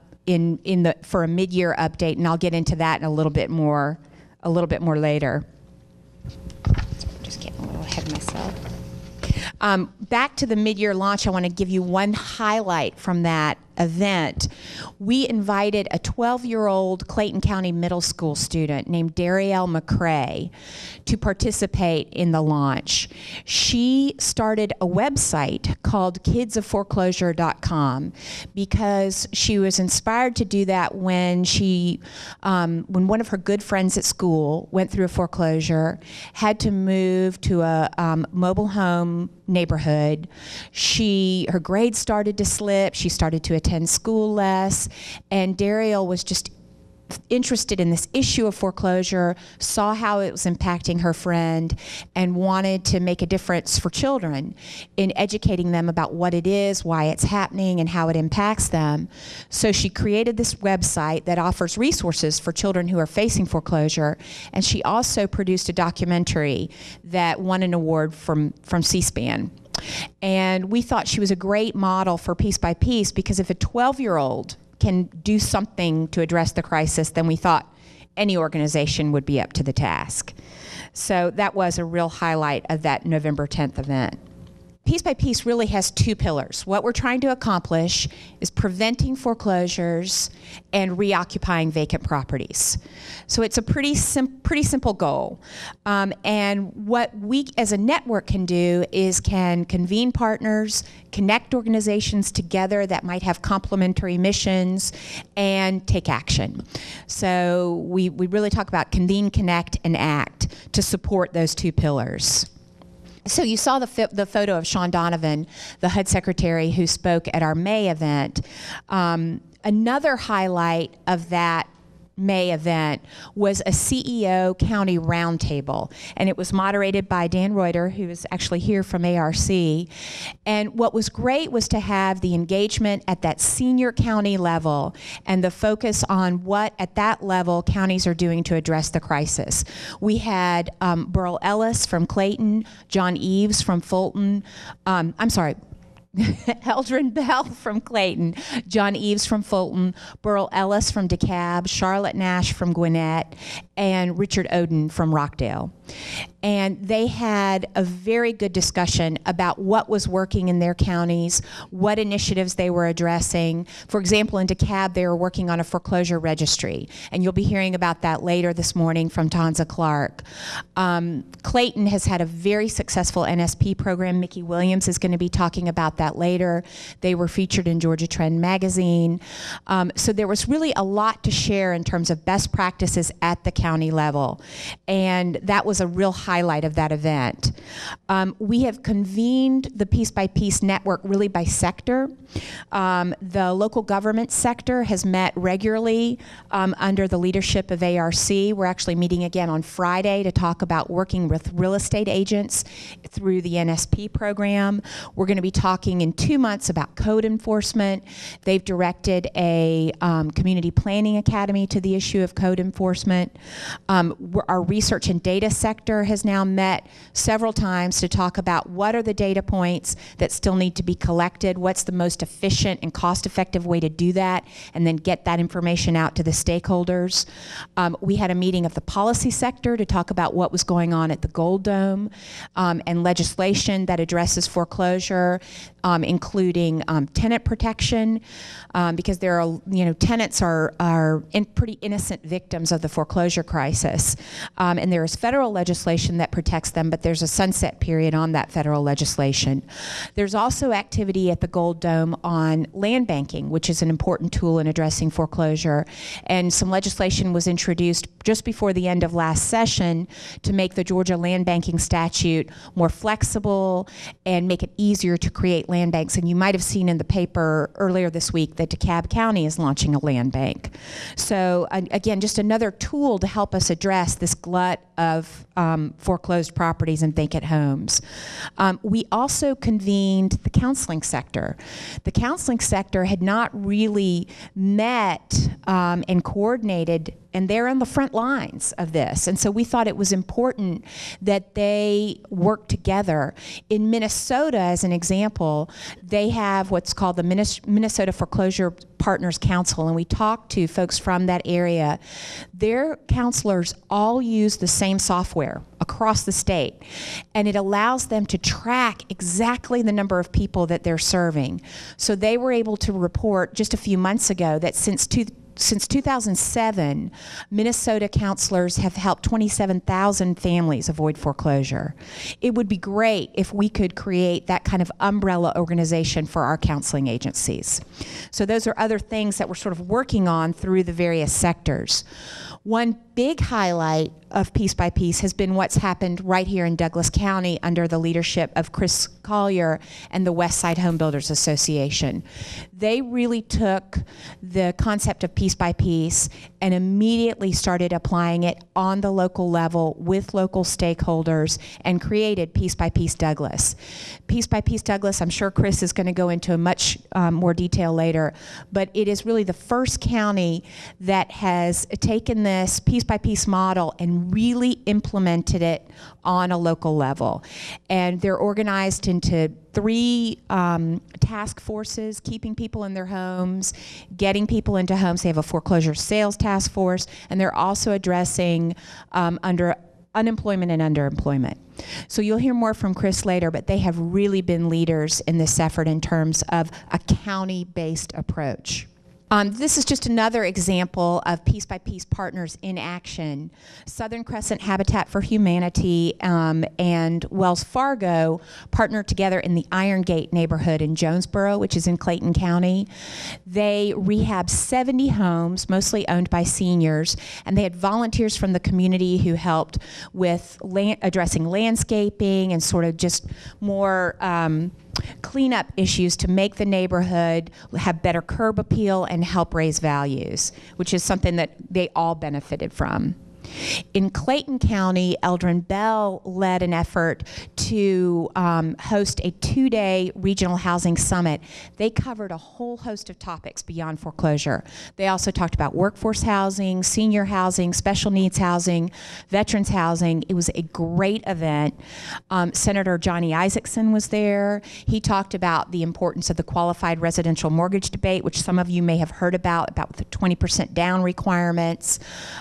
for a mid-year update, and I'll get into that in a little bit more later. Just getting a little ahead of myself. Back to the mid-year launch, I want to give you one highlight from that event. We invited a 12-year-old Clayton County Middle School student named Darielle McCrae to participate in the launch. She started a website called kidsofforeclosure.com because she was inspired to do that when when one of her good friends at school went through a foreclosure, had to move to a mobile home neighborhood. Her grades started to slip. She started to attend school less, and Darielle was just interested in this issue of foreclosure, saw how it was impacting her friend, and wanted to make a difference for children in educating them about what it is, why it's happening, and how it impacts them. So she created this website that offers resources for children who are facing foreclosure, and she also produced a documentary that won an award from C-SPAN. And we thought she was a great model for Piece by Piece, because if a 12-year-old can do something to address the crisis, then we thought any organization would be up to the task. So that was a real highlight of that November 10th event. Piece by Piece really has two pillars. What we're trying to accomplish is preventing foreclosures and reoccupying vacant properties. So it's a pretty simple goal. And what we as a network can do is can convene partners, connect organizations together that might have complementary missions, and take action. So we really talk about convene, connect, and act to support those two pillars. So you saw the photo of Sean Donovan, the HUD secretary who spoke at our May event. Another highlight of that May event was a CEO county roundtable, and it was moderated by Dan Reuter, who is actually here from ARC. And what was great was to have the engagement at that senior county level and the focus on what at that level counties are doing to address the crisis. We had Burl Ellis from Clayton, John Eves from Fulton, Eldrin Bell from Clayton, John Eves from Fulton, Burl Ellis from DeKalb, Charlotte Nash from Gwinnett, and Richard Oden from Rockdale. And they had a very good discussion about what was working in their counties, what initiatives they were addressing. For example, in DeKalb, they were working on a foreclosure registry, and you'll be hearing about that later this morning from Tonza Clark. Clayton has had a very successful NSP program. Mickie Williams is going to be talking about that later. They were featured in Georgia Trend magazine. So there was really a lot to share in terms of best practices at the county level, and that was a real highlight of that event. We have convened the Piece by Piece network really by sector. The local government sector has met regularly under the leadership of ARC. We're actually meeting again on Friday to talk about working with real estate agents through the NSP program. We're going to be talking in 2 months about code enforcement. They've directed a community planning academy to the issue of code enforcement. Our research and data sector has now met several times to talk about what are the data points that still need to be collected, what's the most efficient and cost-effective way to do that, and then get that information out to the stakeholders. We had a meeting of the policy sector to talk about what was going on at the Gold Dome and legislation that addresses foreclosure. including tenant protection, because there are, tenants are pretty innocent victims of the foreclosure crisis. And there is federal legislation that protects them, but there's a sunset period on that federal legislation. There's also activity at the Gold Dome on land banking, which is an important tool in addressing foreclosure. And some legislation was introduced just before the end of last session to make the Georgia land banking statute more flexible and make it easier to create land banks. And you might have seen in the paper earlier this week that DeKalb County is launching a land bank. So again, just another tool to help us address this glut of foreclosed properties and vacant homes. We also convened the counseling sector. The counseling sector had not really met and coordinated, and they're on the front lines of this. And so we thought it was important that they work together. In Minnesota, as an example, they have what's called the Minnesota Foreclosure Partners Council, and we talked to folks from that area. Their counselors all use the same software across the state, and it allows them to track exactly the number of people that they're serving. So they were able to report just a few months ago that since 2007, Minnesota counselors have helped 27,000 families avoid foreclosure. It would be great if we could create that kind of umbrella organization for our counseling agencies. So those are other things that we're sort of working on through the various sectors. One big highlight of Piece by Piece has been what's happened right here in Douglas County under the leadership of Chris Collier and the West Side Home Builders Association. They really took the concept of Piece by Piece and immediately started applying it on the local level with local stakeholders and created Piece by Piece Douglas. Piece by Piece Douglas, I'm sure Chris is going to go into much more detail later, but it is really the first county that has taken this piece by piece model and really implemented it on a local level. And they're organized into 3 task forces: keeping people in their homes, getting people into homes. They have a foreclosure sales task force, and they're also addressing under unemployment and underemployment. So you'll hear more from Chris later, but they have really been leaders in this effort in terms of a county-based approach. This is just another example of Piece by Piece partners in action. Southern Crescent Habitat for Humanity and Wells Fargo partnered together in the Iron Gate neighborhood in Jonesboro, which is in Clayton County. They rehabbed 70 homes, mostly owned by seniors, and they had volunteers from the community who helped with addressing landscaping and sort of just more cleanup issues to make the neighborhood have better curb appeal and help raise values, which is something that they all benefited from. In Clayton County, Eldrin Bell led an effort to host a 2-day regional housing summit. They covered a whole host of topics beyond foreclosure. They also talked about workforce housing, senior housing, special needs housing, veterans housing. It was a great event. Senator Johnny Isakson was there. He talked about the importance of the qualified residential mortgage debate, which some of you may have heard about the 20% down requirements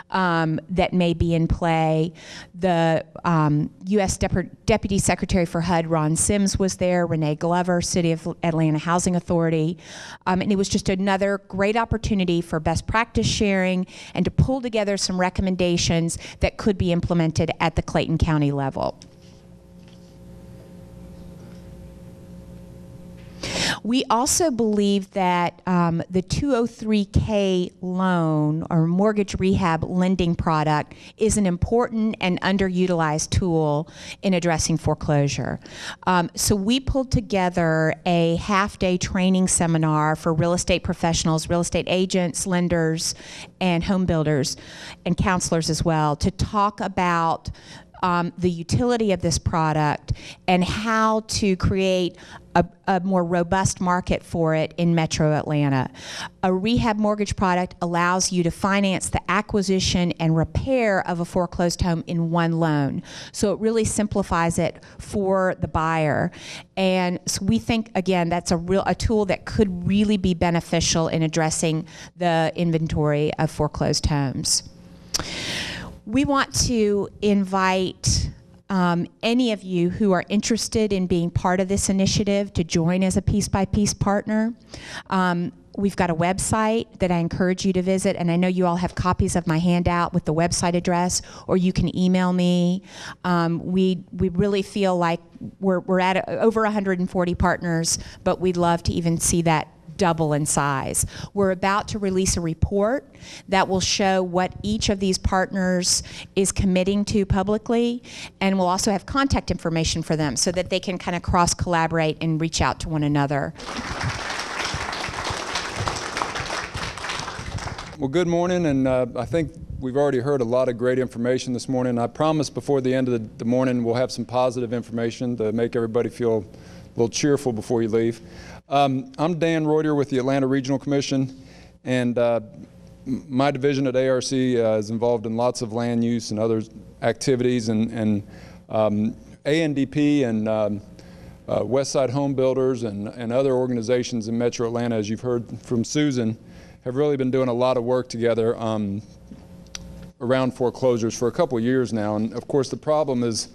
that may be in play. The U.S. Deputy Secretary for HUD, Ron Sims, was there. Renee Glover, City of Atlanta Housing Authority. And it was just another great opportunity for best practice sharing and to pull together some recommendations that could be implemented at the Clayton County level. We also believe that the 203K loan or mortgage rehab lending product is an important and underutilized tool in addressing foreclosure. So we pulled together a half-day training seminar for real estate professionals, real estate agents, lenders, and home builders, and counselors as well, to talk about the utility of this product and how to create a more robust market for it in Metro Atlanta. A rehab mortgage product allows you to finance the acquisition and repair of a foreclosed home in one loan. So it really simplifies it for the buyer. And so we think, again, that's a tool that could really be beneficial in addressing the inventory of foreclosed homes. We want to invite any of you who are interested in being part of this initiative to join as a piece-by-piece partner. We've got a website that I encourage you to visit, and I know you all have copies of my handout with the website address, or you can email me. We really feel like we're at over 140 partners, but we'd love to even see that double in size. We're about to release a report that will show what each of these partners is committing to publicly, and we'll also have contact information for them so that they can kind of cross-collaborate and reach out to one another. Well, good morning, and I think we've already heard a lot of great information this morning. I promise before the end of the morning we'll have some positive information to make everybody feel a little cheerful before you leave. I'm Dan Reuter with the Atlanta Regional Commission, and my division at ARC is involved in lots of land use and other activities, and ANDP and Westside Home Builders and other organizations in Metro Atlanta, as you've heard from Susan, have really been doing a lot of work together around foreclosures for a couple of years now. And of course the problem is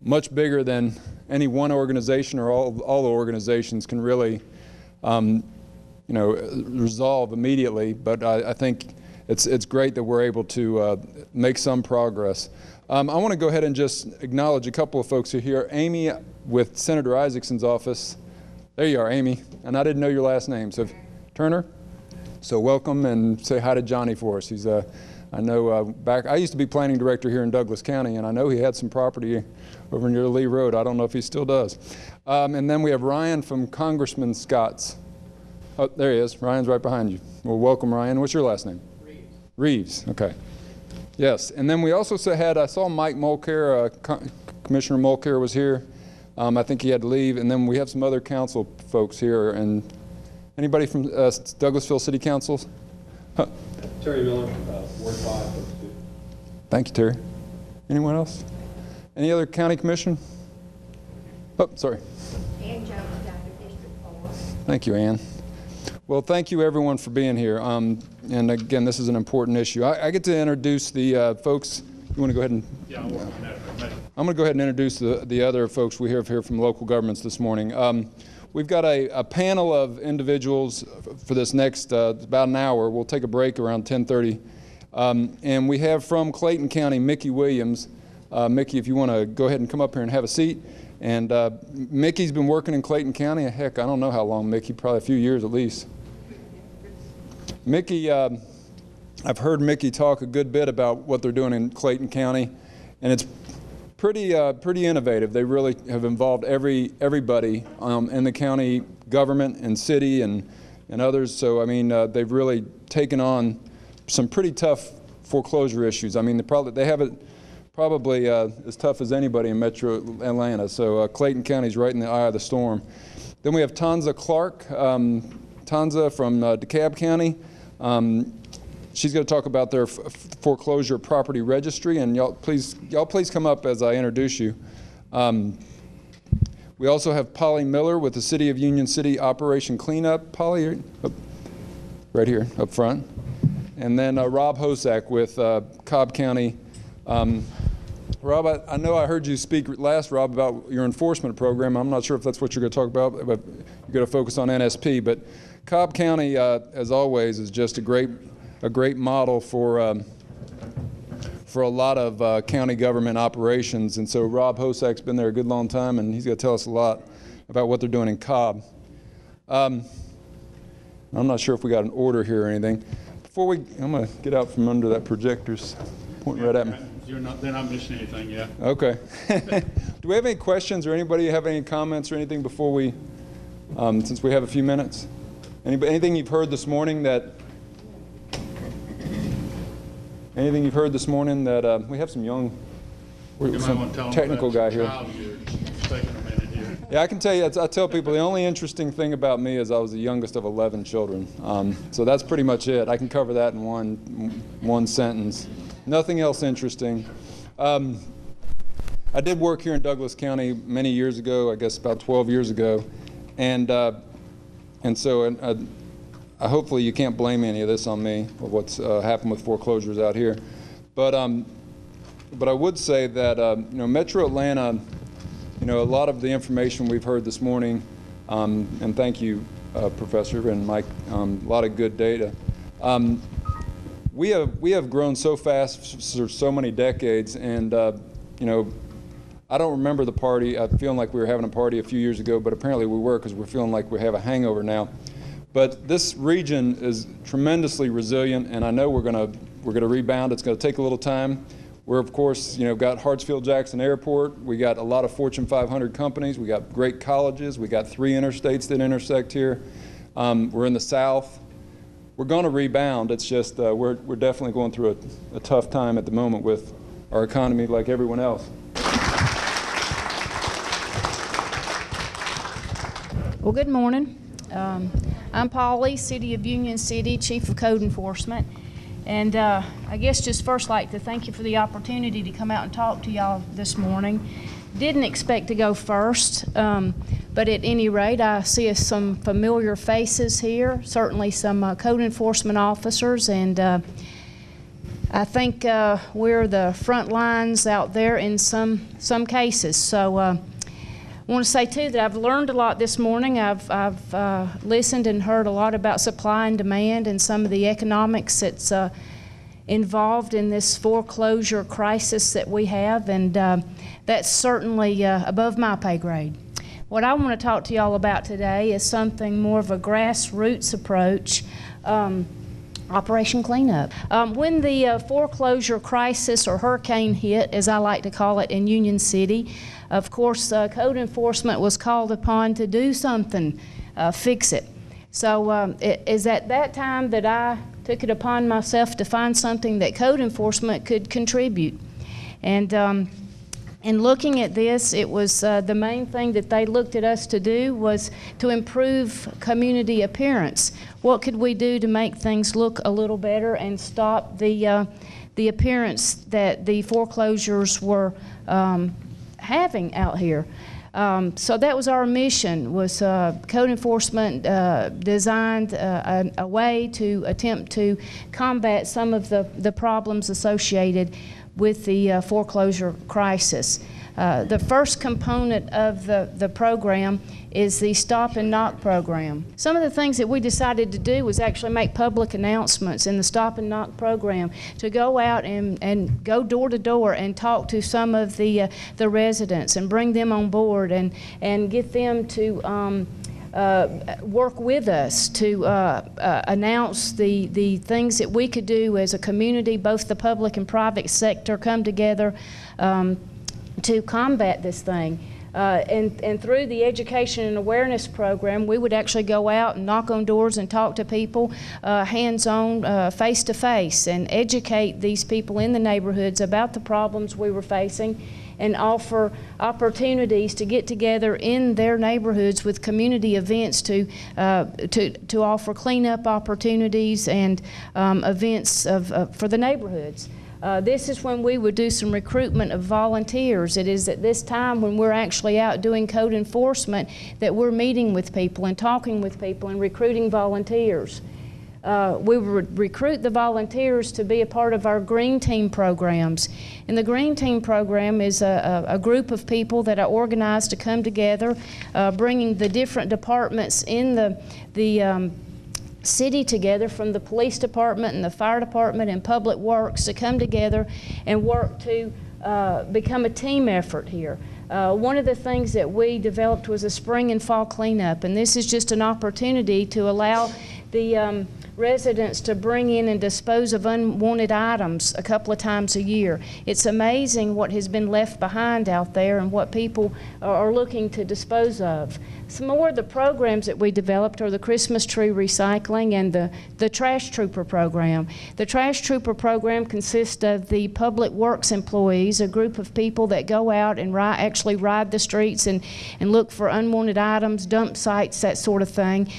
much bigger than any one organization or all the organizations can really resolve immediately. But I think it's great that we're able to make some progress. I want to go ahead and just acknowledge a couple of folks who are here. Amy with Senator Isaacson's office. There you are, Amy. And I didn't know your last name. So Turner? So welcome, and say hi to Johnny for us. He's I know I used to be planning director here in Douglas County, and I know he had some property over near Lee Road. I don't know if he still does. And then we have Ryan from Congressman Scott's. Oh, there he is. Ryan's right behind you. Well, welcome, Ryan. What's your last name? Reeves. Reeves. Okay. Yes. And then we also I saw Mike Mulcair. Commissioner Mulcair was here. I think he had to leave. And then we have some other council folks here. And anybody from Douglasville City Council? Huh. Terry Miller, Ward 5. Thank you, Terry. Anyone else? Any other county commission? Oh, sorry. Ann Jones, District 4. Thank you, Ann. Well, thank you everyone for being here. And again, this is an important issue. I get to introduce the folks. You want to go ahead and? Yeah, I'm working that. I'm going to go ahead and introduce the other folks we have here from local governments this morning. We've got a panel of individuals for this next about an hour. We'll take a break around 10:30. And we have from Clayton County, Mickie Williams. Mickie, if you want to go ahead and come up here and have a seat. And Mickey's been working in Clayton County. Heck, I don't know how long, Mickie, probably a few years at least. Mickie, I've heard Mickie talk a good bit about what they're doing in Clayton County, and it's pretty innovative. They really have involved everybody in the county government and city and others. So I mean, they've really taken on some pretty tough foreclosure issues. I mean, they have it probably as tough as anybody in Metro Atlanta. So Clayton County is right in the eye of the storm. Then we have Tonza Clark, Tonza from DeKalb County. She's going to talk about their foreclosure property registry, and y'all please come up as I introduce you. We also have Polly Miller with the City of Union City Operation Cleanup. Polly, right here up front. And then Rob Hosack with Cobb County. Rob, I know I heard you speak last, Rob, about your enforcement program. I'm not sure if that's what you're going to talk about, but you're going to focus on NSP. But Cobb County, as always, is just a great model for a lot of county government operations. And so Rob Hosack's been there a good long time, and he's going to tell us a lot about what they're doing in Cobb. I'm not sure if we got an order here or anything. I'm going to get out from under that projector's pointing right at me. They're not missing anything yet. Okay. Do we have any questions or anybody have any comments or anything before we, since we have a few minutes? Anything you've heard this morning that we have some young, some technical guy here. Yeah, I can tell you, I tell people the only interesting thing about me is I was the youngest of 11 children. So that's pretty much it. I can cover that in one sentence. Nothing else interesting. I did work here in Douglas County many years ago, I guess about 12 years ago. And so hopefully you can't blame any of this on me, of what's happened with foreclosures out here. But but I would say that you know, Metro Atlanta, you know, a lot of the information we've heard this morning, and thank you, Professor and Mike, a lot of good data. We have grown so fast for so many decades, and you know, I don't remember the party. I'm feeling like we were having a party a few years ago, but apparently we were, because we're feeling like we have a hangover now. But this region is tremendously resilient, and I know we're gonna rebound. It's gonna take a little time. We're, of course, you know, got Hartsfield-Jackson Airport. We got a lot of Fortune 500 companies. We got great colleges. We got 3 interstates that intersect here. We're in the South. We're going to rebound. It's just we're definitely going through a tough time at the moment with our economy, like everyone else. Well, good morning. I'm Polly, City of Union City, Chief of Code Enforcement. And I guess just first like to thank you for the opportunity to come out and talk to y'all this morning. Didn't expect to go first, but at any rate, I see some familiar faces here, certainly some code enforcement officers, and I think we're the front lines out there in some cases. So I want to say too that I've learned a lot this morning. I've listened and heard a lot about supply and demand and some of the economics that's involved in this foreclosure crisis that we have, and that's certainly above my pay grade. What I want to talk to y'all about today is something more of a grassroots approach, Operation Cleanup. When the foreclosure crisis or hurricane hit, as I like to call it, in Union City, of course, code enforcement was called upon to do something, fix it. So it is at that time that I took it upon myself to find something that code enforcement could contribute. And in looking at this, it was the main thing that they looked at us to do was to improve community appearance. What could we do to make things look a little better and stop the appearance that the foreclosures were having out here? So that was our mission, was code enforcement designed a way to attempt to combat some of the problems associated with the foreclosure crisis. The first component of the program is the Stop and Knock program. Some of the things that we decided to do was actually make public announcements in the Stop and Knock program to go out and go door to door and talk to some of the residents and bring them on board and get them to work with us to announce the things that we could do as a community, both the public and private sector come together to combat this thing. And through the education and awareness program, we would actually go out and knock on doors and talk to people hands-on, face-to-face, and educate these people in the neighborhoods about the problems we were facing, and offer opportunities to get together in their neighborhoods with community events to offer cleanup opportunities and events for the neighborhoods. This is when we would do some recruitment of volunteers. It is at this time when we're actually out doing code enforcement that we're meeting with people and talking with people and recruiting volunteers. We would recruit the volunteers to be a part of our Green Team programs. And the Green Team program is a group of people that are organized to come together, bringing the different departments in the city together, from the police department and the fire department and public works, to come together and work to become a team effort here. One of the things that we developed was a spring and fall cleanup, and this is just an opportunity to allow the residents to bring in and dispose of unwanted items a couple of times a year. It's amazing what has been left behind out there and what people are looking to dispose of. Some more of the programs that we developed are the Christmas tree recycling and the Trash Trooper program. The Trash Trooper program consists of the public works employees, a group of people that go out and actually ride the streets and look for unwanted items, dump sites, that sort of thing.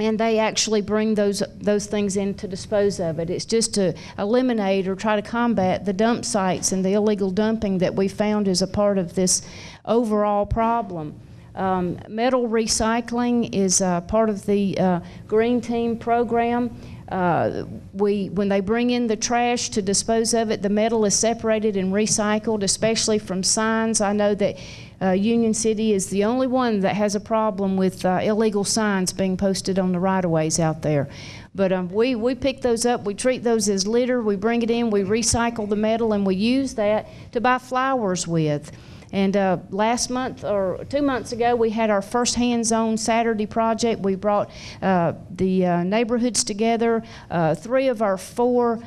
And they actually bring those things in to dispose of it. It's just to eliminate or try to combat the dump sites and the illegal dumping that we found as a part of this overall problem. Metal recycling is part of the Green Team program. When they bring in the trash to dispose of it, the metal is separated and recycled, especially from signs. I know that Union City is the only one that has a problem with illegal signs being posted on the right-of-ways out there. But we pick those up, we treat those as litter, we bring it in, we recycle the metal, and we use that to buy flowers with. And last month, or 2 months ago, we had our first hands-on Saturday project. We brought the neighborhoods together. 3 of our 4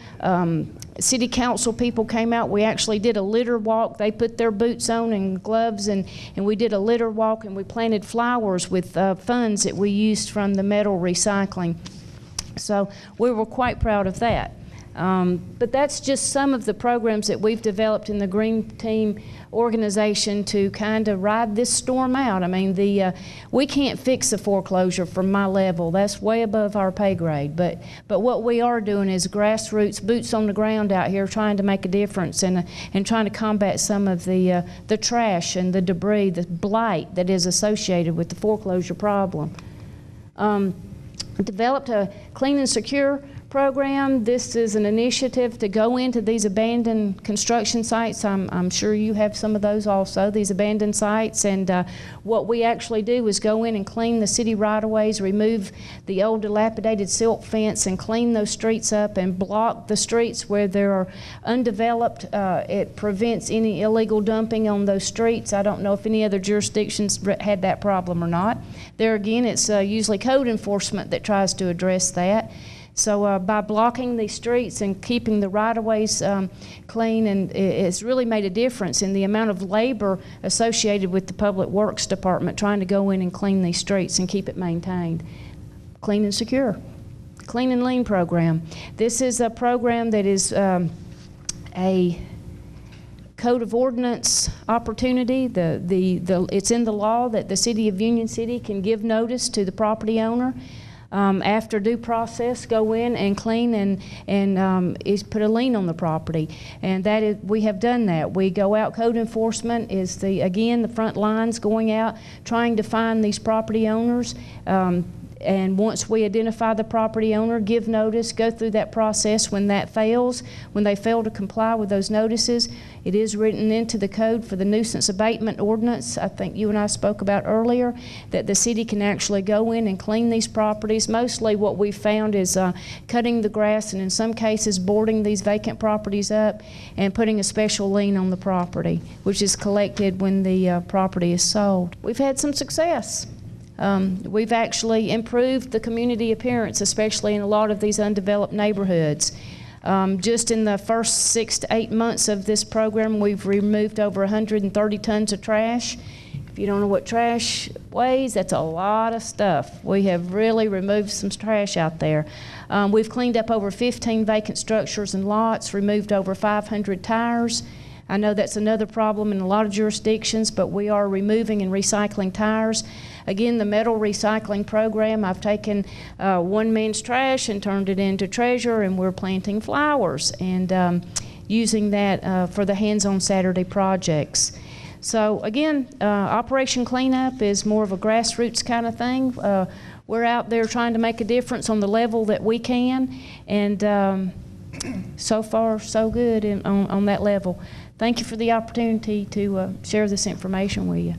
city council people came out. We actually did a litter walk. They put their boots on and gloves, and we did a litter walk, and we planted flowers with funds that we used from the metal recycling. So we were quite proud of that. But that's just some of the programs that we've developed in the Green Team organization to kind of ride this storm out. I mean, we can't fix the foreclosure from my level. That's way above our pay grade. But what we are doing is grassroots, boots on the ground out here, trying to make a difference and trying to combat some of the trash and the debris, the blight that is associated with the foreclosure problem. Developed a Clean and Secure program. This is an initiative to go into these abandoned construction sites. I'm sure you have some of those also, these abandoned sites. And what we actually do is go in and clean the city right-of-ways, remove the old dilapidated silt fence, and clean those streets up and block the streets where there are undeveloped. It prevents any illegal dumping on those streets. I don't know if any other jurisdictions had that problem or not. There again, it's usually code enforcement that tries to address that. So by blocking these streets and keeping the right-of-ways clean, and it's really made a difference in the amount of labor associated with the Public Works Department trying to go in and clean these streets and keep it maintained. Clean and Secure. Clean and Lean program. This is a program that is a Code of Ordinance opportunity. It's in the law that the City of Union City can give notice to the property owner. After due process, go in and clean and put a lien on the property, and that is, we have done that. We go out. Code enforcement is the front lines going out trying to find these property owners. And once we identify the property owner, give notice, go through that process. When that fails, when they fail to comply with those notices, it is written into the code for the nuisance abatement ordinance, I think you and I spoke about earlier, that the city can actually go in and clean these properties. Mostly what we've found is cutting the grass, and in some cases boarding these vacant properties up and putting a special lien on the property, which is collected when the property is sold. We've had some success. We've actually improved the community appearance, especially in a lot of these undeveloped neighborhoods. Just in the first 6 to 8 months of this program, we've removed over 130 tons of trash. If you don't know what trash weighs, that's a lot of stuff. We have really removed some trash out there. We've cleaned up over 15 vacant structures and lots, removed over 500 tires. I know that's another problem in a lot of jurisdictions, but we are removing and recycling tires. Again, the metal recycling program, I've taken one man's trash and turned it into treasure, and we're planting flowers and using that for the hands-on Saturday projects. So again, Operation Cleanup is more of a grassroots kind of thing. We're out there trying to make a difference on the level that we can, and so far so good on that level. Thank you for the opportunity to share this information with you.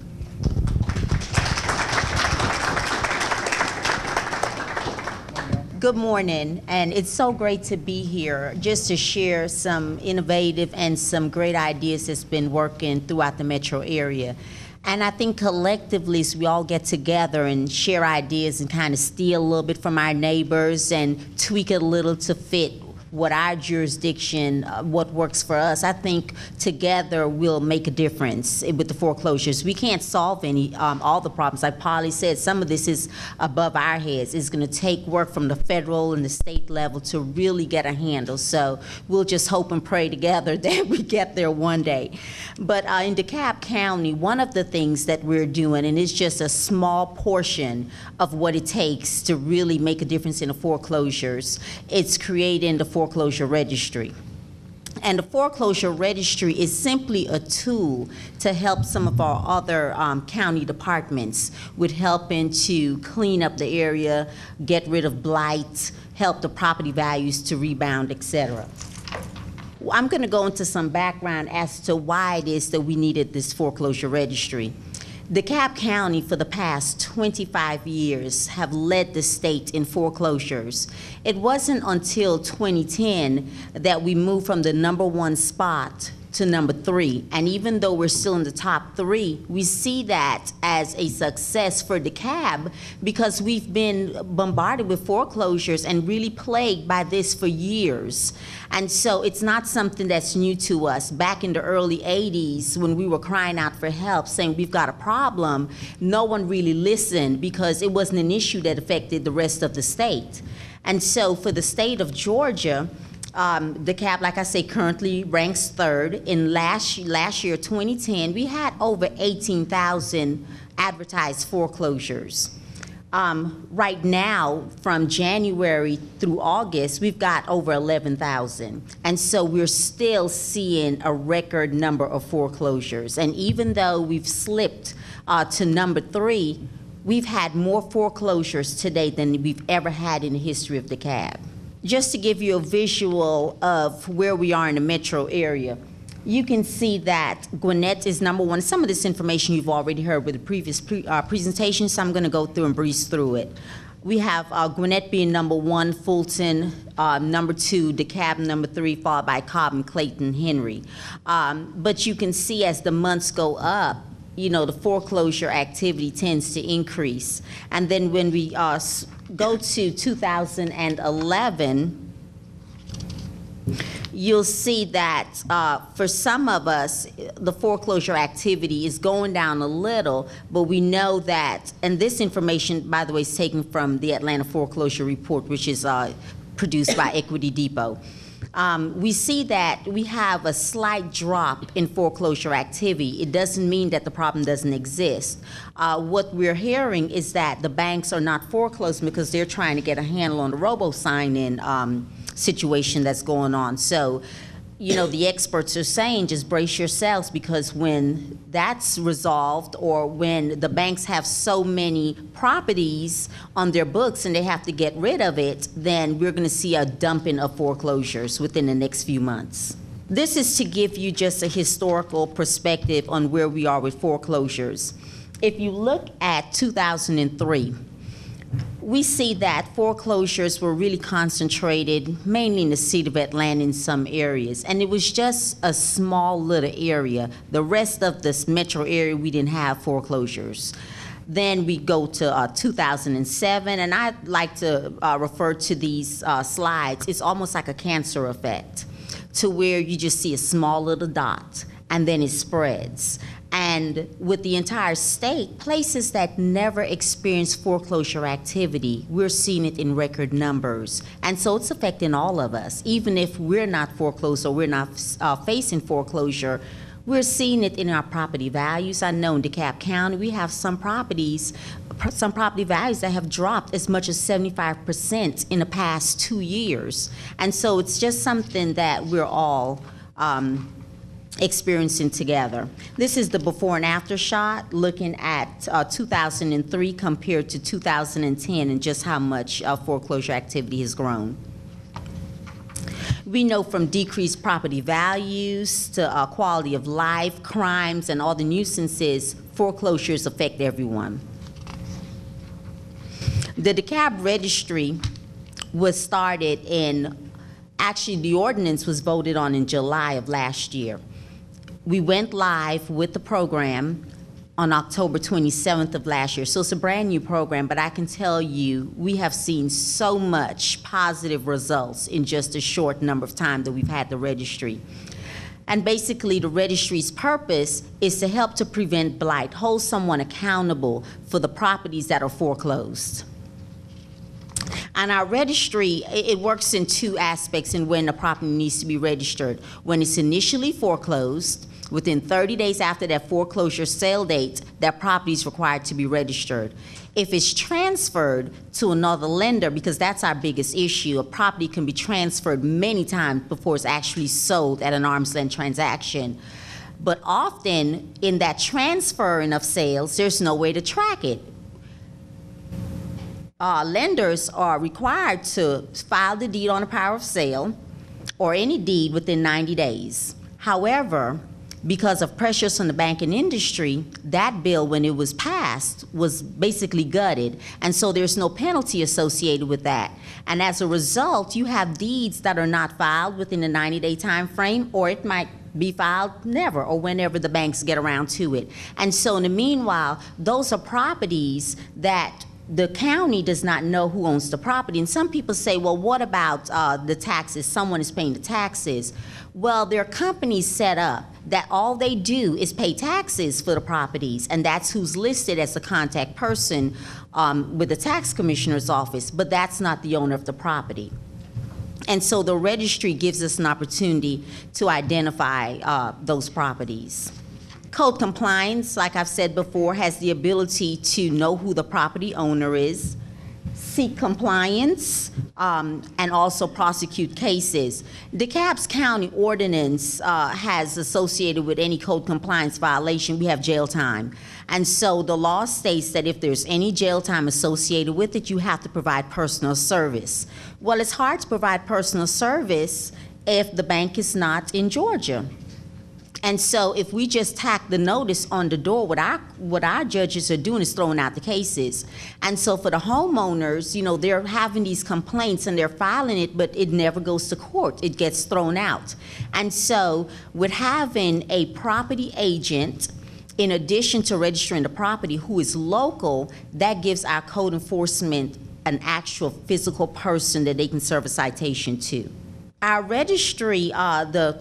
Good morning, and it's so great to be here just to share some innovative and some great ideas that's been working throughout the metro area. And I think collectively, as we all get together and share ideas and kind of steal a little bit from our neighbors and tweak it a little to fit what our jurisdiction, what works for us, I think together we'll make a difference with the foreclosures. We can't solve all the problems. Like Polly said, some of this is above our heads. It's going to take work from the federal and the state level to really get a handle. So we'll just hope and pray together that we get there one day. But in DeKalb County, one of the things that we're doing, and it's just a small portion of what it takes to really make a difference in the foreclosures, it's creating the Foreclosure Registry. And the foreclosure registry is simply a tool to help some of our other county departments with helping to clean up the area, get rid of blight, help the property values to rebound, et cetera. I'm going to go into some background as to why it is that we needed this foreclosure registry. DeKalb County for the past 25 years have led the state in foreclosures. It wasn't until 2010 that we moved from the #1 spot to #3. And even though we're still in the top 3, we see that as a success for DeKalb because we've been bombarded with foreclosures and really plagued by this for years. And so it's not something that's new to us. Back in the early 80s, when we were crying out for help, saying we've got a problem, no one really listened because it wasn't an issue that affected the rest of the state. And so for the state of Georgia, DeKalb, like I say, currently ranks 3rd. In last year, 2010, we had over 18,000 advertised foreclosures. Right now, from January through August, we've got over 11,000. And so we're still seeing a record number of foreclosures. And even though we've slipped to #3, we've had more foreclosures today than we've ever had in the history of DeKalb. Just to give you a visual of where we are in the metro area, you can see that Gwinnett is #1. Some of this information you've already heard with the previous presentation, so I'm going to go through and breeze through it. We have Gwinnett being #1, Fulton #2, DeKalb #3, followed by Cobb and Clayton, Henry. But you can see as the months go up, you know, the foreclosure activity tends to increase. And then when we go to 2011, you'll see that for some of us, the foreclosure activity is going down a little, but we know that, and this information, by the way, is taken from the Atlanta Foreclosure Report, which is produced by Equity Depot. We see that we have a slight drop in foreclosure activity. It doesn't mean that the problem doesn't exist. What we're hearing is that the banks are not foreclosing because they're trying to get a handle on the robo-sign-in situation that's going on. So, you know, the experts are saying just brace yourselves because when that's resolved or when the banks have so many properties on their books and they have to get rid of it, then we're going to see a dumping of foreclosures within the next few months. This is to give you just a historical perspective on where we are with foreclosures. If you look at 2003, we see that foreclosures were really concentrated mainly in the city of Atlanta in some areas, and it was just a small little area. The rest of this metro area, we didn't have foreclosures. Then we go to 2007, and I like to refer to these slides. It's almost like a cancer effect, to where you just see a small little dot, and then it spreads. And with the entire state, places that never experienced foreclosure activity, we're seeing it in record numbers. And so it's affecting all of us. Even if we're not foreclosed or we're not facing foreclosure, we're seeing it in our property values. I know in DeKalb County, we have some property values that have dropped as much as 75% in the past 2 years. And so it's just something that we're all experiencing together. This is the before and after shot, looking at 2003 compared to 2010 and just how much foreclosure activity has grown. We know from decreased property values to quality of life, crimes, and all the nuisances, foreclosures affect everyone. The DeKalb Registry was started actually the ordinance was voted on in July of last year. We went live with the program on October 27th of last year. So it's a brand new program, but I can tell you we have seen so much positive results in just a short number of time that we've had the registry. And basically the registry's purpose is to help to prevent blight, hold someone accountable for the properties that are foreclosed. And our registry, it works in two aspects in when a property needs to be registered. When it's initially foreclosed, Within 30 days after that foreclosure sale date, that property is required to be registered. If it's transferred to another lender, because that's our biggest issue, a property can be transferred many times before it's actually sold at an arm's length transaction. But often in that transferring of sales, there's no way to track it. Lenders are required to file the deed on a power of sale or any deed within 90 days. However, because of pressures from the banking industry, that bill, when it was passed, was basically gutted, and so there's no penalty associated with that. And as a result, you have deeds that are not filed within the 90-day time frame, or it might be filed never or whenever the banks get around to it. And so in the meanwhile, those are properties that the county does not know who owns the property. And some people say, well, what about the taxes? Someone is paying the taxes. Well, there are companies set up that all they do is pay taxes for the properties, and that's who's listed as the contact person with the tax commissioner's office, but that's not the owner of the property. And so the registry gives us an opportunity to identify those properties. Code compliance, like I've said before, has the ability to know who the property owner is, seek compliance, and also prosecute cases. DeKalb County ordinance has associated with any code compliance violation, we have jail time. And so the law states that if there's any jail time associated with it, you have to provide personal service. Well, it's hard to provide personal service if the bank is not in Georgia. And so if we just tack the notice on the door, what our judges are doing is throwing out the cases. And so for the homeowners, you know, they're having these complaints and they're filing it, but it never goes to court. It gets thrown out. And so with having a property agent, in addition to registering the property, who is local, that gives our code enforcement an actual physical person that they can serve a citation to. Our registry, the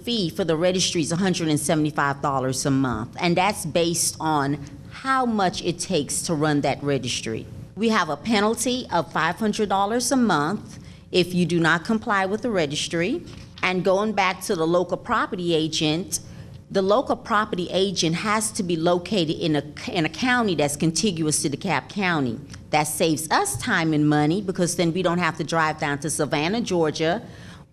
fee for the registry is $175 a month, and that's based on how much it takes to run that registry. We have a penalty of $500 a month if you do not comply with the registry. And going back to the local property agent, the local property agent has to be located in a county that's contiguous to DeKalb County. That saves us time and money, because then we don't have to drive down to Savannah, Georgia,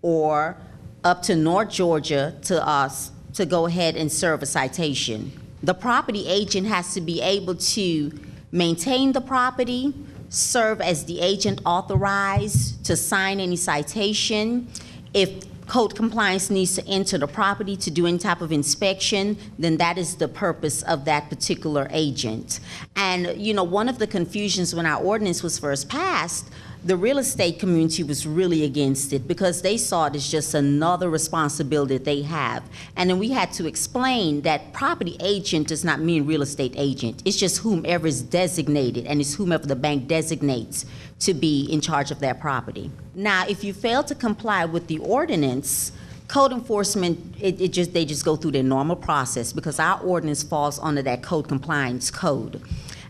or up to North Georgia to go ahead and serve a citation. The property agent has to be able to maintain the property, serve as the agent authorized to sign any citation. If code compliance needs to enter the property to do any type of inspection, then that is the purpose of that particular agent. And you know, one of the confusions when our ordinance was first passed, the real estate community was really against it, because they saw it as just another responsibility that they have. And then we had to explain that property agent does not mean real estate agent. It's just whomever is designated, and it's whomever the bank designates to be in charge of that property. Now, if you fail to comply with the ordinance, code enforcement, they just go through their normal process, because our ordinance falls under that code compliance code.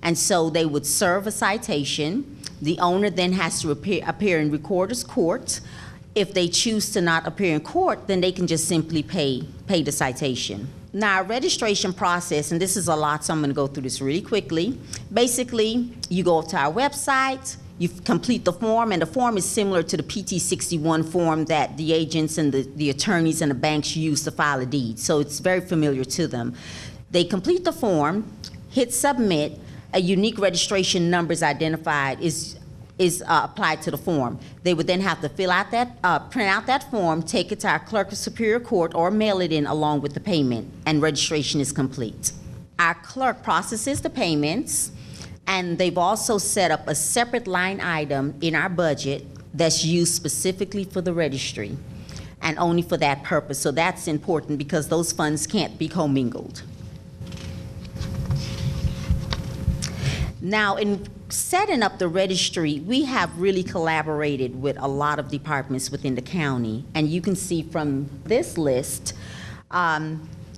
And so they would serve a citation. The owner then has to appear in recorder's court. If they choose to not appear in court, then they can just simply pay the citation. Now, our registration process, and this is a lot, so I'm going to go through this really quickly. Basically, you go to our website, you complete the form, and the form is similar to the PT-61 form that the agents and the attorneys and the banks use to file a deed, so it's very familiar to them. They complete the form, hit submit, a unique registration number is identified, is applied to the form. They would then have to fill out that, print out that form, take it to our clerk of superior court, or mail it in along with the payment, and registration is complete. Our clerk processes the payments, and they've also set up a separate line item in our budget that's used specifically for the registry, and only for that purpose. So that's important, because those funds can't be commingled. Now, in setting up the registry, we have really collaborated with a lot of departments within the county. And you can see from this list,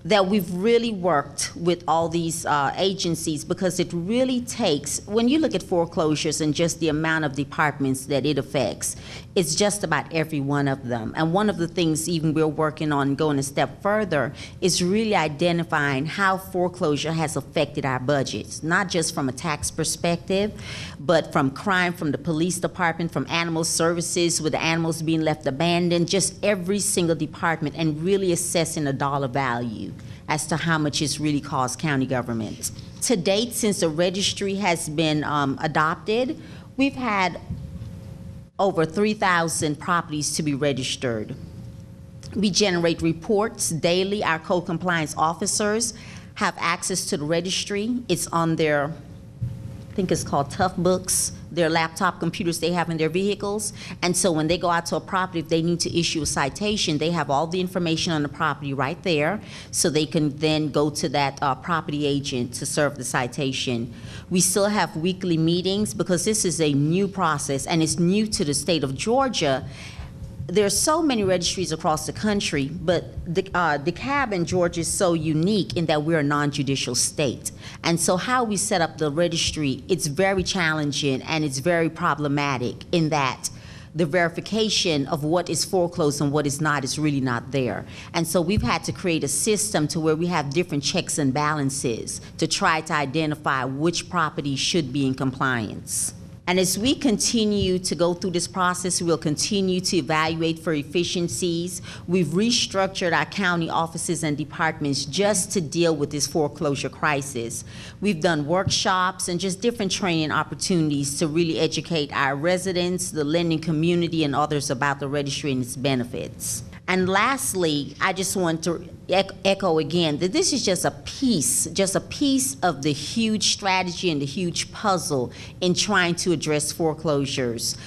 that we've really worked with all these agencies, because it really takes, when you look at foreclosures and just the amount of departments that it affects, it's just about every one of them. And one of the things even we're working on going a step further is really identifying how foreclosure has affected our budgets, not just from a tax perspective, but from crime, from the police department, from animal services, with the animals being left abandoned, just every single department, and really assessing a dollar value as to how much it's really cost county government. To date, since the registry has been adopted, we've had over 3,000 properties to be registered. We generate reports daily. Our code compliance officers have access to the registry. It's on their, I think it's called Tough Books, their laptop computers they have in their vehicles. And so when they go out to a property, if they need to issue a citation, they have all the information on the property right there, so they can then go to that property agent to serve the citation. We still have weekly meetings because this is a new process and it's new to the state of Georgia. There's so many registries across the country, but DeKalb in Georgia is so unique in that we're a non-judicial state. And so how we set up the registry, it's very challenging and it's very problematic in that the verification of what is foreclosed and what is not is really not there. And so we've had to create a system to where we have different checks and balances to try to identify which property should be in compliance. And as we continue to go through this process, we'll continue to evaluate for efficiencies. We've restructured our county offices and departments just to deal with this foreclosure crisis. We've done workshops and just different training opportunities to really educate our residents, the lending community, and others about the registry and its benefits. And lastly, I just want to echo again that this is just a piece of the huge strategy and the huge puzzle in trying to address foreclosures.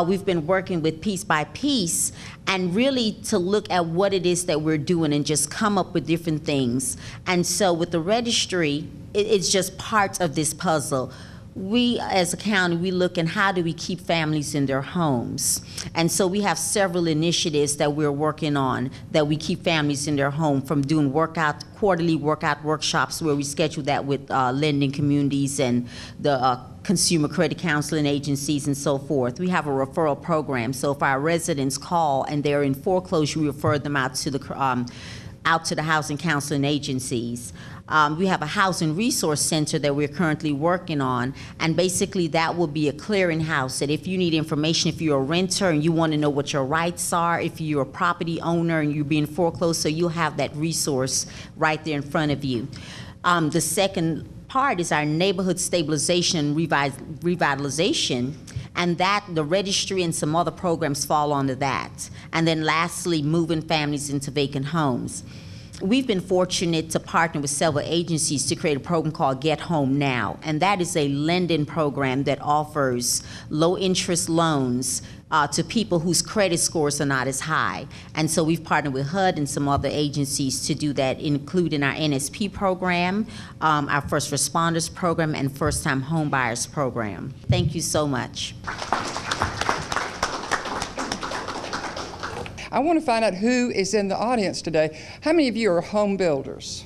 We've been working with piece by piece and really to look at what it is that we're doing and just come up with different things. And so with the registry, it's just part of this puzzle. We, as a county, we look at how do we keep families in their homes. And so we have several initiatives that we're working on that we keep families in their home, from doing quarterly workout workshops where we schedule that with lending communities and the consumer credit counseling agencies and so forth. We have a referral program. So if our residents call and they're in foreclosure, we refer them out to the housing counseling agencies. We have a housing resource center that we're currently working on, and basically that will be a clearinghouse that if you need information, if you're a renter and you want to know what your rights are, if you're a property owner and you're being foreclosed, so you'll have that resource right there in front of you. The second part is our neighborhood stabilization and revitalization, and that the registry and some other programs fall under that. And then lastly, moving families into vacant homes. We've been fortunate to partner with several agencies to create a program called Get Home Now, and that is a lending program that offers low interest loans to people whose credit scores are not as high. And so we've partnered with HUD and some other agencies to do that, including our NSP program, our first responders program, and first time home buyers program. Thank you so much. I want to find out who is in the audience today. How many of you are home builders?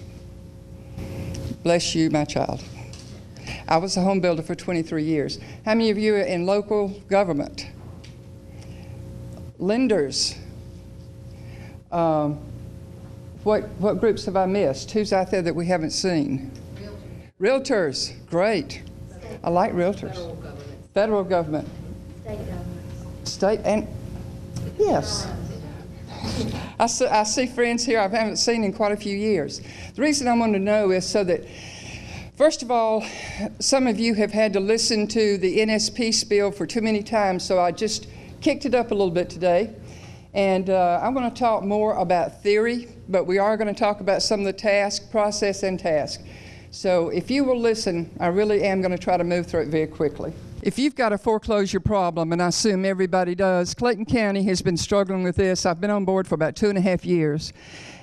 Bless you, my child. I was a home builder for 23 years. How many of you are in local government? Lenders. What groups have I missed? Who's out there that we haven't seen? Realtors. Great. I like realtors. Federal government. State government. State and yes. I see friends here I haven't seen in quite a few years. The reason I want to know is so that, first of all, some of you have had to listen to the NSP spiel for too many times, so I just kicked it up a little bit today. And I'm going to talk more about theory, but we are going to talk about some of the task, process, and task. So if you will listen, I really am going to try to move through it very quickly. If you've got a foreclosure problem, and I assume everybody does, Clayton County has been struggling with this. I've been on board for about 2.5 years.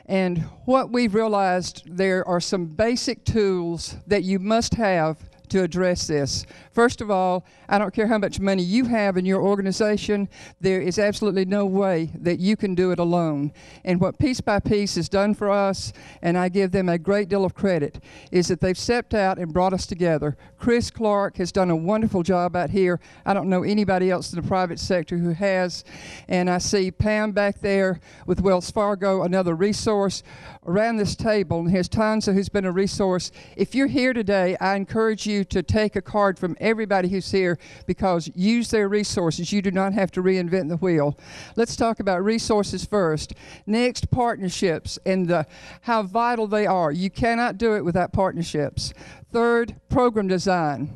And what we've realized, there are some basic tools that you must have to address this. First of all, I don't care how much money you have in your organization, there is absolutely no way that you can do it alone. And what Piece by Piece has done for us, and I give them a great deal of credit, is that they've stepped out and brought us together. Chris Clark has done a wonderful job out here. I don't know anybody else in the private sector who has. And I see Pam back there with Wells Fargo, another resource. Around this table, and here's Tonza, who's been a resource. If you're here today, I encourage you to take a card from everybody who's here, because use their resources. You do not have to reinvent the wheel. Let's talk about resources first. Next, partnerships and how vital they are. You cannot do it without partnerships. Third, program design.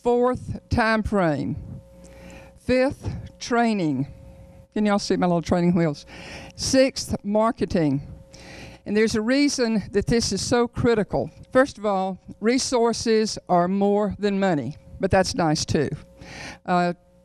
Fourth, time frame. Fifth, training. Can y'all see my little training wheels? Sixth, marketing. And there's a reason that this is so critical. First of all, resources are more than money, but that's nice too.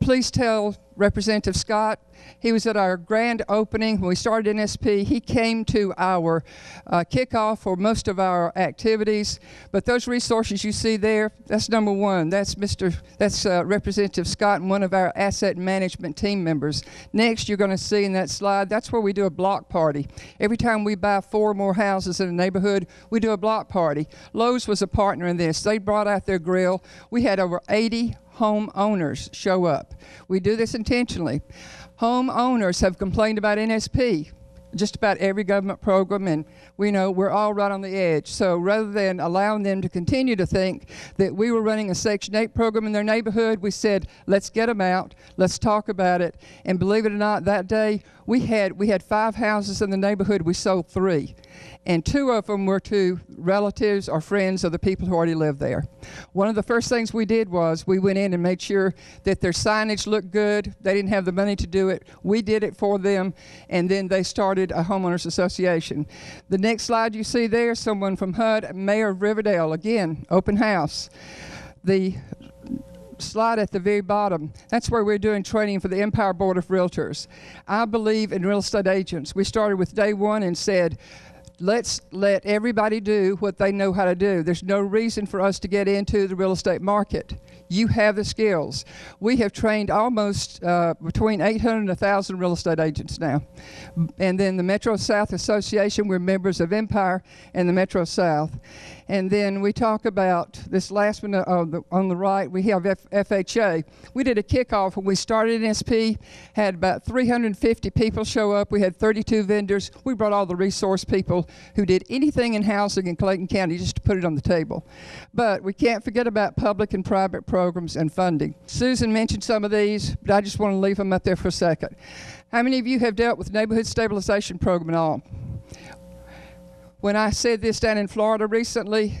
Please tell Representative Scott, he was at our grand opening when we started NSP. He came to our kickoff for most of our activities. But those resources you see there, that's number one. That's Representative Scott and one of our asset management team members. Next, you're going to see in that slide, that's where we do a block party. Every time we buy 4 more houses in a neighborhood, we do a block party. Lowe's was a partner in this. They brought out their grill. We had over 80 homeowners show up. We do this intentionally. Homeowners have complained about NSP, just about every government program, and we know we're all right on the edge. So rather than allowing them to continue to think that we were running a Section 8 program in their neighborhood, we said, let's get them out, let's talk about it. And believe it or not, that day we had 5 houses in the neighborhood, we sold 3. And 2 of them were to relatives or friends of the people who already lived there. One of the first things we did was we went in and made sure that their signage looked good. They didn't have the money to do it. We did it for them, and then they started a homeowners association. The next slide you see there, someone from HUD, Mayor of Riverdale, again, open house. The slide at the very bottom, that's where we're doing training for the Empire Board of Realtors. I believe in real estate agents. We started with day 1 and said, let's let everybody do what they know how to do. There's no reason for us to get into the real estate market. You have the skills. We have trained almost between 800 and 1,000 real estate agents now. And then the Metro South Association, we're members of Empire and the Metro South. And then we talk about this last one on the right, we have FHA. We did a kickoff when we started NSP, had about 350 people show up. We had 32 vendors. We brought all the resource people who did anything in housing in Clayton County just to put it on the table. But we can't forget about public and private programs and funding. Susan mentioned some of these, but I just want to leave them up there for a second. How many of you have dealt with the Neighborhood Stabilization Program at all? When I said this down in Florida recently,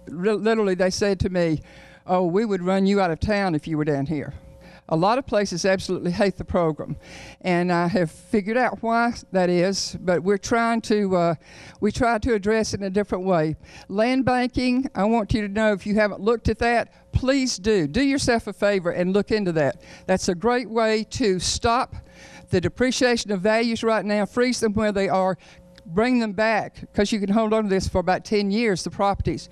literally they said to me, oh, we would run you out of town if you were down here. A lot of places absolutely hate the program, and I have figured out why that is, but we try to address it in a different way. Land banking, I want you to know, if you haven't looked at that, please do. Do yourself a favor and look into that. That's a great way to stop the depreciation of values right now, freeze them where they are, bring them back, because you can hold on to this for about 10 years, the properties.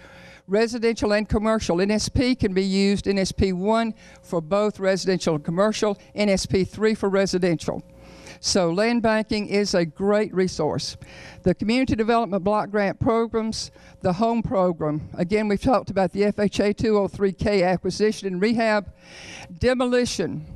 Residential and commercial. NSP can be used, NSP 1 for both residential and commercial, NSP 3 for residential. So land banking is a great resource. The community development block grant programs, the home program. Again, we've talked about the FHA 203K acquisition and rehab. Demolition.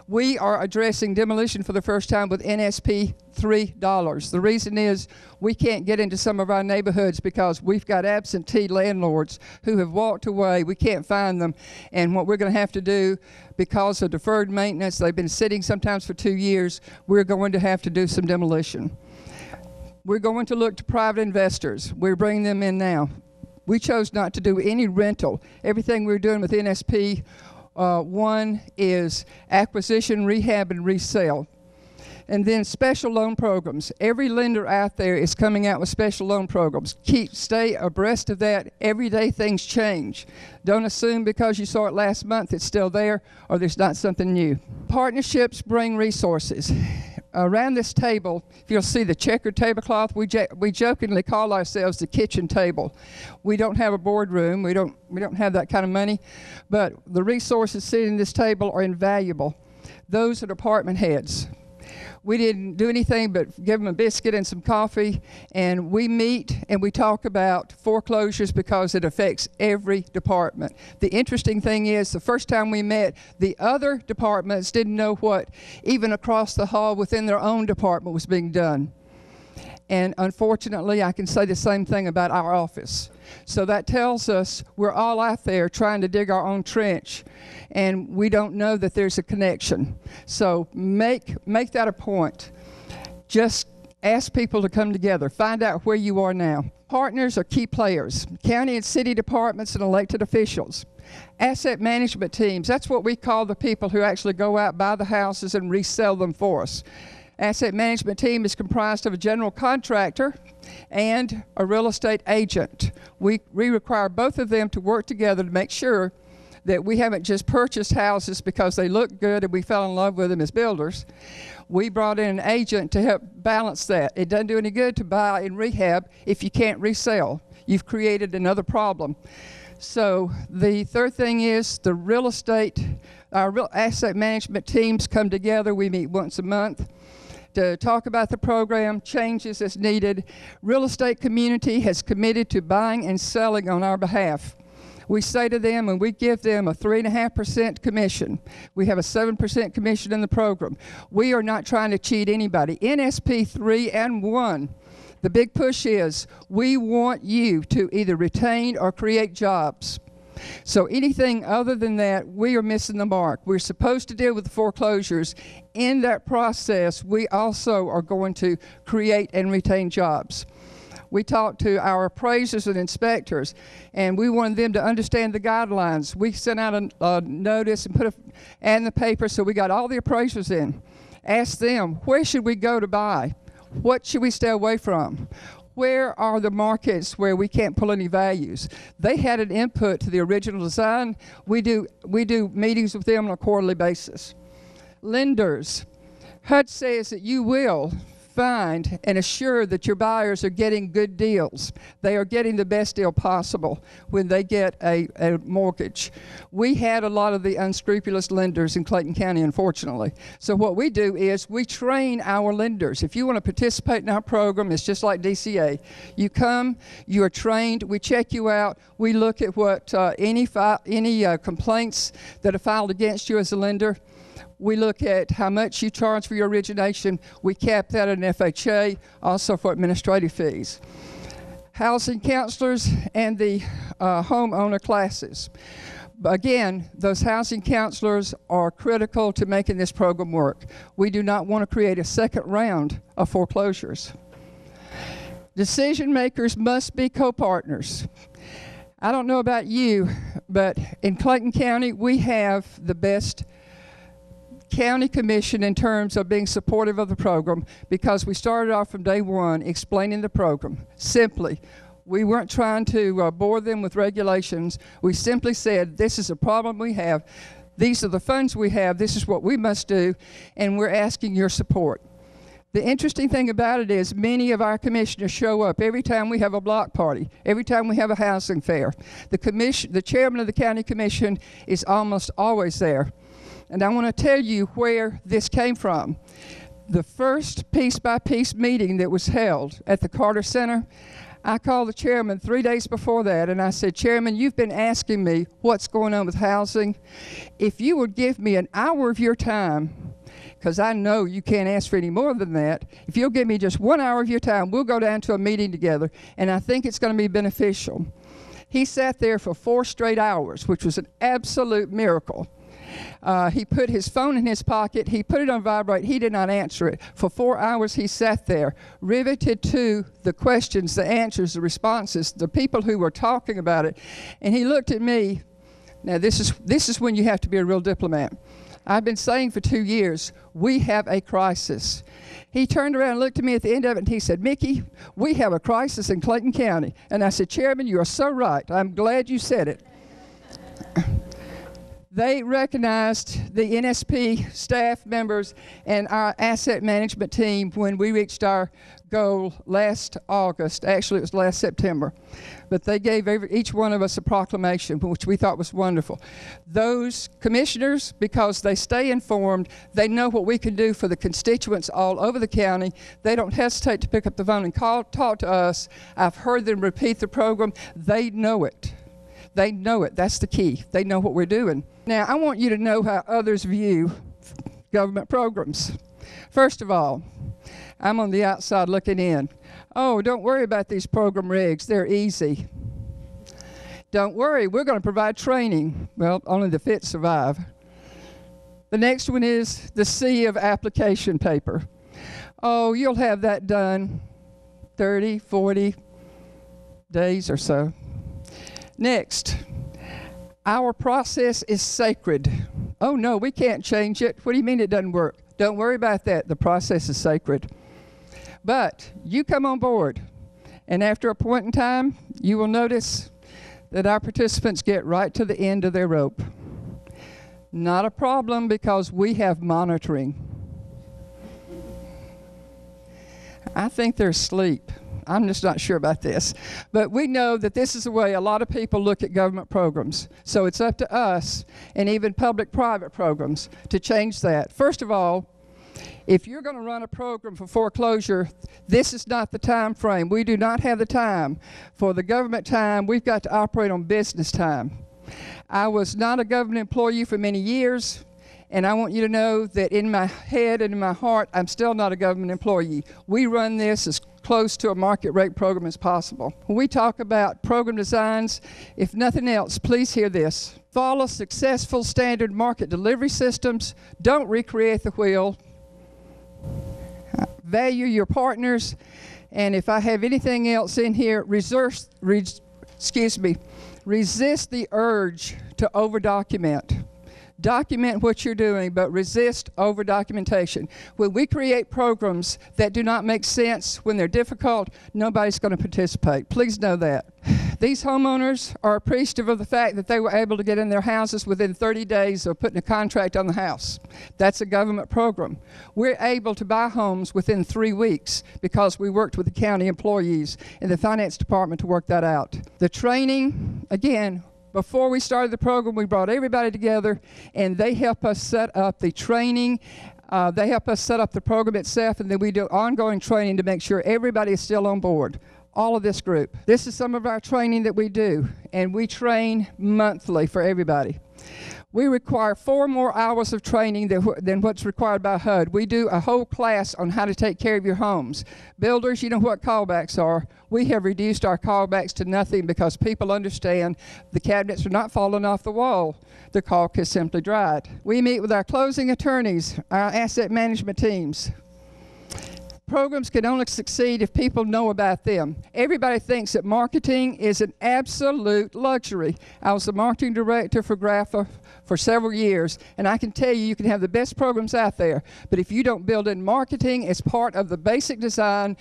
We are addressing demolition for the first time with NSP $3. The reason is we can't get into some of our neighborhoods because we've got absentee landlords who have walked away. We can't find them. And what we're going to have to do, because of deferred maintenance, they've been sitting sometimes for 2 years, we're going to have to do some demolition. We're going to look to private investors. We're bringing them in now. We chose not to do any rental. Everything we're doing with NSP 1 is acquisition, rehab, and resale. And then special loan programs. Every lender out there is coming out with special loan programs. Stay abreast of that. Every day things change. Don't assume because you saw it last month it's still there or there's not something new. Partnerships bring resources. around this table, if you'll see the checkered tablecloth, we jokingly call ourselves the kitchen table. We don't have a boardroom. We don't have that kind of money, but the resources sitting at this table are invaluable. Those are department heads. We didn't do anything but give them a biscuit and some coffee, and we meet and we talk about foreclosures because it affects every department. The interesting thing is, the first time we met, the other departments didn't know what, even across the hall within their own department, was being done. And unfortunately, I can say the same thing about our office. So that tells us we're all out there trying to dig our own trench, and we don't know that there's a connection. So make that a point. Just ask people to come together. Find out where you are now. Partners are key players. County and city departments and elected officials. Asset management teams, that's what we call the people who actually go out, buy the houses, and resell them for us. Asset management team is comprised of a general contractor and a real estate agent. We require both of them to work together to make sure that we haven't just purchased houses because they look good and we fell in love with them as builders. We brought in an agent to help balance that. It doesn't do any good to buy and rehab if you can't resell. You've created another problem. So the third thing is the real estate, our real asset management teams come together. We meet once a month to talk about the program, changes as needed. Real estate community has committed to buying and selling on our behalf. We say to them, and we give them a 3.5% commission. We have a 7% commission in the program. We are not trying to cheat anybody. NSP 3 and 1, the big push is we want you to either retain or create jobs. So anything other than that, we are missing the mark. We're supposed to deal with the foreclosures. In that process, we also are going to create and retain jobs. We talked to our appraisers and inspectors, and we wanted them to understand the guidelines. We sent out a notice and put an ad in the paper, so we got all the appraisers in. Asked them, where should we go to buy? What should we stay away from? Where are the markets where we can't pull any values? They had an input to the original design. We do meetings with them on a quarterly basis. Lenders, HUD says that you will find and assure that your buyers are getting good deals. They are getting the best deal possible when they get a mortgage. We had a lot of the unscrupulous lenders in Clayton County, unfortunately. So what we do is we train our lenders. If you want to participate in our program, it's just like DCA. You come, you are trained, we check you out, we look at what any complaints that are filed against you as a lender. We look at how much you charge for your origination. We cap that at an FHA, also for administrative fees. Housing counselors and the homeowner classes. Again, those housing counselors are critical to making this program work. We do not want to create a second round of foreclosures. Decision makers must be co-partners. I don't know about you, but in Clayton County, we have the best county commission in terms of being supportive of the program, because we started off from day one explaining the program. Simply, we weren't trying to bore them with regulations. We simply said, this is a problem we have. These are the funds we have. This is what we must do, and we're asking your support. The interesting thing about it is many of our commissioners show up every time we have a block party, every time we have a housing fair. The chairman of the county commission is almost always there. And I want to tell you where this came from. The first piece-by-piece meeting that was held at the Carter Center, I called the chairman 3 days before that, and I said, Chairman, you've been asking me what's going on with housing. If you would give me an hour of your time, because I know you can't ask for any more than that, if you'll give me just 1 hour of your time, we'll go down to a meeting together, and I think it's going to be beneficial. He sat there for 4 straight hours, which was an absolute miracle. He put his phone in his pocket. He put it on vibrate. He did not answer it. For 4 hours he sat there, riveted to the questions, the answers, the responses, the people who were talking about it. And he looked at me. Now this is when you have to be a real diplomat. I've been saying for 2 years, we have a crisis. He turned around and looked at me at the end of it and he said, Mickie, we have a crisis in Clayton County. And I said, Chairman, you are so right. I'm glad you said it. They recognized the NSP staff members and our asset management team when we reached our goal last August. Actually, it was last September. But they gave each one of us a proclamation, which we thought was wonderful. Those commissioners, because they stay informed, they know what we can do for the constituents all over the county. They don't hesitate to pick up the phone and talk to us. I've heard them repeat the program. They know it. They know it. That's the key. They know what we're doing. Now, I want you to know how others view government programs. First of all, I'm on the outside looking in. Oh, don't worry about these program regs. They're easy. Don't worry, we're going to provide training. Well, only the fit survive. The next one is the sea of application paper. Oh, you'll have that done 30, 40 days or so. Next, our process is sacred. Oh no, we can't change it. What do you mean it doesn't work? Don't worry about that. The process is sacred. But you come on board, and after a point in time, you will notice that our participants get right to the end of their rope. Not a problem, because we have monitoring. I think they're asleep. I'm just not sure about this. But we know that this is the way a lot of people look at government programs. So it's up to us, and even public-private programs, to change that. First of all, if you're going to run a program for foreclosure, this is not the time frame. We do not have the time. For the government time, we've got to operate on business time. I was not a government employee for many years, and I want you to know that in my head and in my heart, I'm still not a government employee. We run this as close to a market rate program as possible. When we talk about program designs, if nothing else, please hear this. Follow successful standard market delivery systems. Don't recreate the wheel. Value your partners. And if I have anything else in here, resist the urge to over-document. Document what you're doing, but resist over-documentation. When we create programs that do not make sense, when they're difficult, nobody's going to participate. Please know that. These homeowners are appreciative of the fact that they were able to get in their houses within 30 days of putting a contract on the house. That's a government program. We're able to buy homes within 3 weeks because we worked with the county employees in the finance department to work that out. The training, again, before we started the program, we brought everybody together, and they help us set up the training. They help us set up the program itself, and then we do ongoing training to make sure everybody is still on board. All of this group. This is some of our training that we do, and we train monthly for everybody. We require 4 more hours of training than what's required by HUD. We do a whole class on how to take care of your homes. Builders, you know what callbacks are. We have reduced our callbacks to nothing because people understand the cabinets are not falling off the wall. The caulk is simply dried. We meet with our closing attorneys, our asset management teams. Programs can only succeed if people know about them. Everybody thinks that marketing is an absolute luxury. I was the marketing director for GRAFA for several years, and I can tell you, you can have the best programs out there, but if you don't build in marketing as part of the basic design,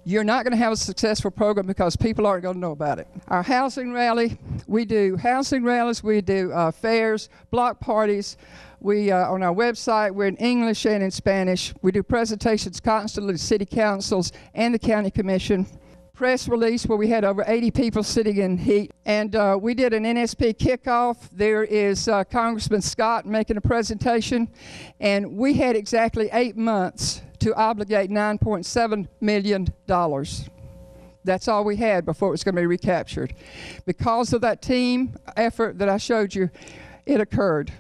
you're not going to have a successful program because people aren't going to know about it. Our housing rally, we do housing rallies, we do fairs, block parties. We, on our website, we're in English and in Spanish. We do presentations constantly to city councils and the county commission. Press release where we had over 80 people sitting in heat. And we did an NSP kickoff. There is Congressman Scott making a presentation. And we had exactly 8 months to obligate $9.7 million. That's all we had before it was going to be recaptured. Because of that team effort that I showed you, it occurred.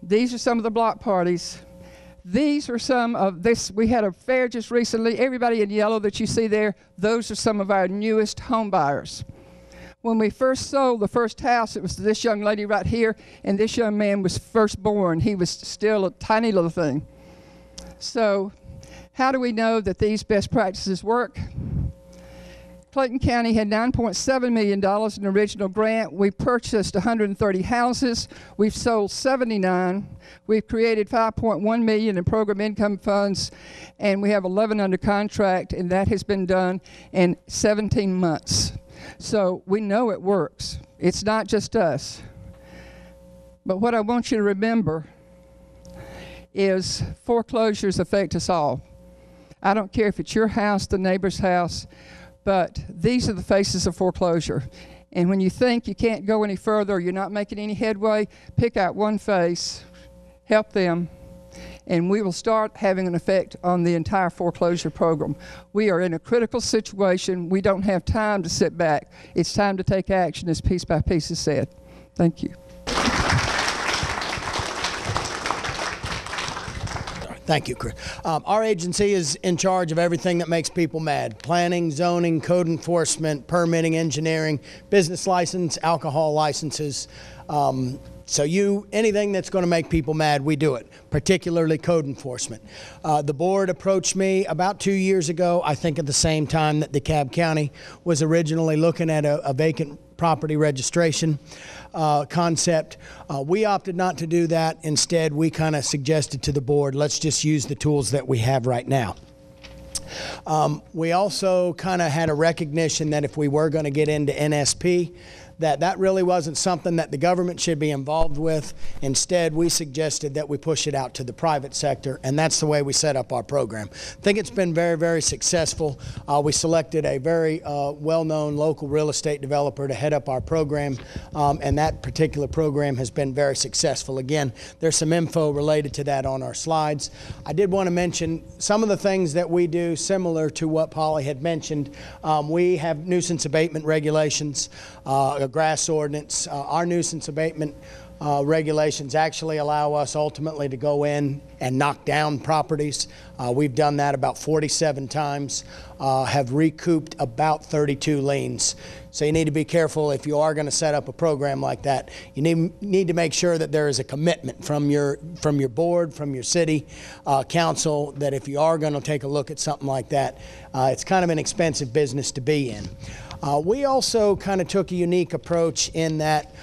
These are some of the block parties. These are some of this. We had a fair just recently. Everybody in yellow that you see there, those are some of our newest home buyers. When we first sold the first house, it was this young lady right here, and this young man was first born. He was still a tiny little thing. So how do we know that these best practices work? Clayton County had $9.7 million in original grant. We purchased 130 houses. We've sold 79. We've created $5.1 million in program income funds, and we have 11 under contract, and that has been done in 17 months. So we know it works. It's not just us. But what I want you to remember is foreclosures affect us all. I don't care if it's your house, the neighbor's house, but these are the faces of foreclosure. And when you think you can't go any further, or you're not making any headway, pick out one face, help them, and we will start having an effect on the entire foreclosure program. We are in a critical situation. We don't have time to sit back. It's time to take action, as Piece by Piece is said. Thank you. Thank you, Chris. Our agency is in charge of everything that makes people mad: planning, zoning, code enforcement, permitting, engineering, business license, alcohol licenses. So anything that's going to make people mad, we do it, particularly code enforcement. The board approached me about 2 years ago, I think at the same time that DeKalb County was originally looking at a vacant property registration concept. We opted not to do that. Instead, we kind of suggested to the board, let's just use the tools that we have right now. We also kind of had a recognition that if we were going to get into NSP, that really wasn't something that the government should be involved with. Instead, we suggested that we push it out to the private sector, and that's the way we set up our program. I think it's been very, very successful. We selected a very well-known local real estate developer to head up our program, and that particular program has been very successful. Again, there's some info related to that on our slides. I did want to mention some of the things that we do similar to what Polly had mentioned. We have nuisance abatement regulations, a grass ordinance. Our nuisance abatement regulations actually allow us ultimately to go in and knock down properties. We've done that about 47 times, have recouped about 32 liens. So you need to be careful if you are going to set up a program like that. You need to make sure that there is a commitment from your board, from your city council, that if you are going to take a look at something like that, it's kind of an expensive business to be in. We also kind of took a unique approach in that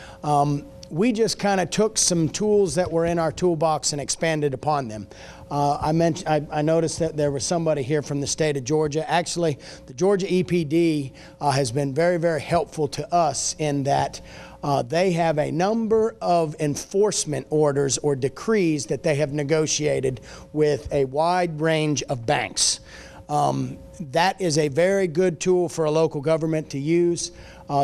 we just kind of took some tools that were in our toolbox and expanded upon them. I noticed that there was somebody here from the state of Georgia. Actually, the Georgia EPD has been very, very helpful to us in that they have a number of enforcement orders or decrees that they have negotiated with a wide range of banks. That is a very good tool for a local government to use.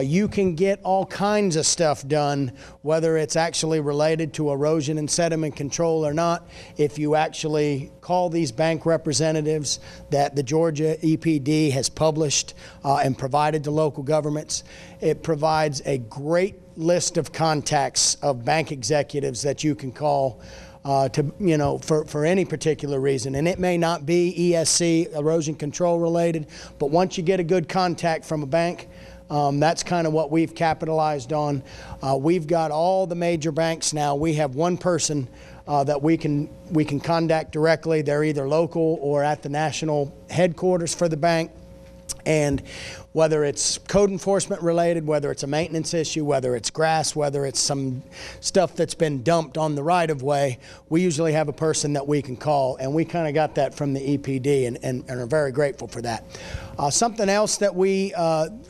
You can get all kinds of stuff done, whether it's actually related to erosion and sediment control or not, if you actually call these bank representatives that the Georgia EPD has published and provided to local governments. It provides a great list of contacts of bank executives that you can call for any particular reason. And it may not be ESC, erosion control related, but once you get a good contact from a bank, that's kind of what we've capitalized on. We've got all the major banks now. We have one person that we can contact directly. They're either local or at the national headquarters for the bank. And whether it's code enforcement related, whether it's a maintenance issue, whether it's grass, whether it's some stuff that's been dumped on the right of way, we usually have a person that we can call, and we kind of got that from the EPD and are very grateful for that. Something else that we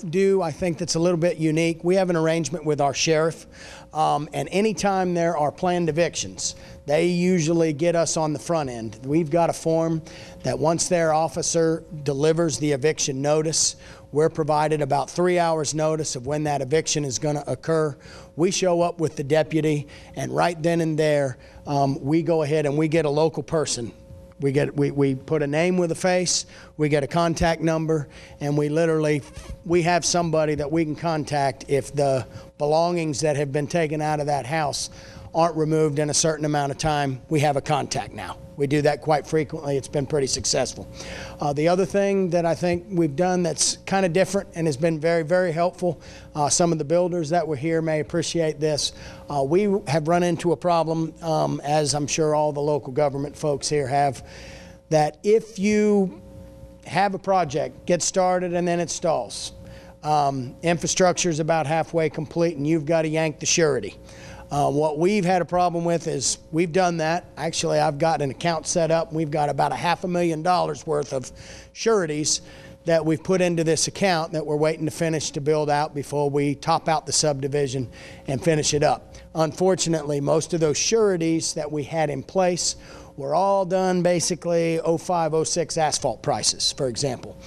do, I think that's a little bit unique, we have an arrangement with our sheriff, and anytime there are planned evictions, they usually get us on the front end. We've got a form that once their officer delivers the eviction notice, we're provided about 3 hours notice of when that eviction is going to occur. We show up with the deputy, and right then and there, we go ahead and we get a local person. We put a name with a face, we get a contact number, and we have somebody that we can contact if the belongings that have been taken out of that house aren't removed in a certain amount of time. We have a contact now. We do that quite frequently. It's been pretty successful. The other thing that I think we've done that's kind of different and has been very, very helpful, some of the builders that were here may appreciate this. We have run into a problem, as I'm sure all the local government folks here have, that if you have a project, get started and then it stalls, infrastructure is about halfway complete and you've got to yank the surety. What we've had a problem with is we've done that. Actually, I've got an account set up. We've got about $500,000 worth of sureties that we've put into this account that we're waiting to finish to build out before we top out the subdivision and finish it up. Unfortunately, most of those sureties that we had in place were all done basically 05, 06 asphalt prices, for example.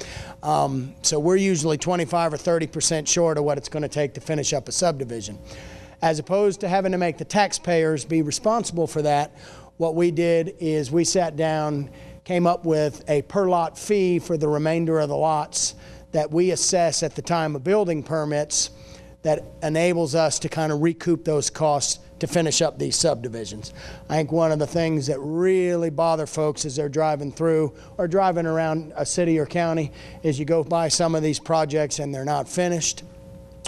So we're usually 25 or 30% short of what it's going to take to finish up a subdivision. As opposed to having to make the taxpayers be responsible for that, what we did is we sat down, came up with a per lot fee for the remainder of the lots that we assess at the time of building permits that enables us to kind of recoup those costs to finish up these subdivisions. I think one of the things that really bother folks as they're driving through or driving around a city or county is you go by some of these projects and they're not finished,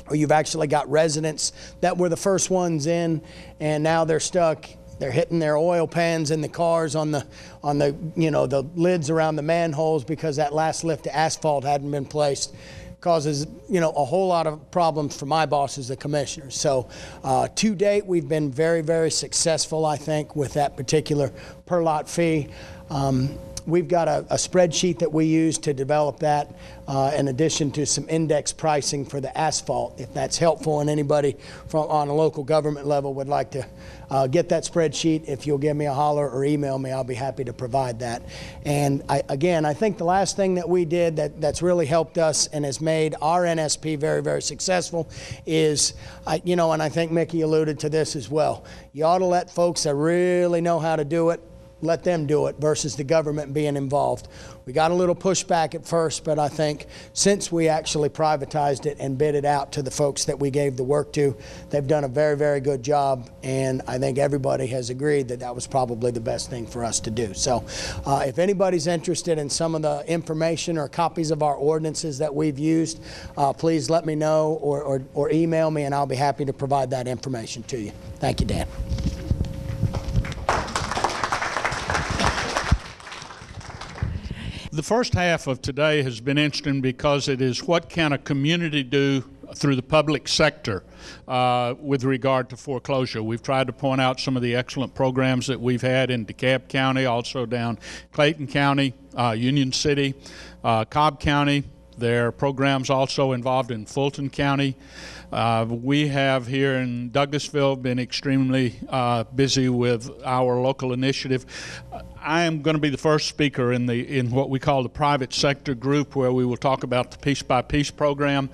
or you've actually got residents that were the first ones in and now they're stuck. They're hitting their oil pans in the cars on the the lids around the manholes because that last lift of asphalt hadn't been placed. Causes a whole lot of problems for my bosses, the commissioners. So to date, we've been very, very successful, I think, with that particular per lot fee. We've got a spreadsheet that we use to develop that in addition to some index pricing for the asphalt, if that's helpful and anybody on a local government level would like to get that spreadsheet. If you'll give me a holler or email me, I'll be happy to provide that. And I think the last thing that we did that's really helped us and has made our NSP very, very successful is, and I think Mickie alluded to this as well, you ought to let folks that really know how to do it, let them do it versus the government being involved. We got a little pushback at first, but I think since we actually privatized it and bid it out to the folks that we gave the work to, they've done a very, very good job, and I think everybody has agreed that that was probably the best thing for us to do. So if anybody's interested in some of the information or copies of our ordinances that we've used, please let me know or email me, and I'll be happy to provide that information to you. Thank you, Dan. The first half of today has been interesting because it is what can a community do through the public sector with regard to foreclosure. We've tried to point out some of the excellent programs that we've had in DeKalb County, also down Clayton County, Union City, Cobb County. There are programs also involved in Fulton County. We have here in Douglasville been extremely busy with our local initiative. I am going to be the first speaker in what we call the private sector group, where we will talk about the Piece by Piece program.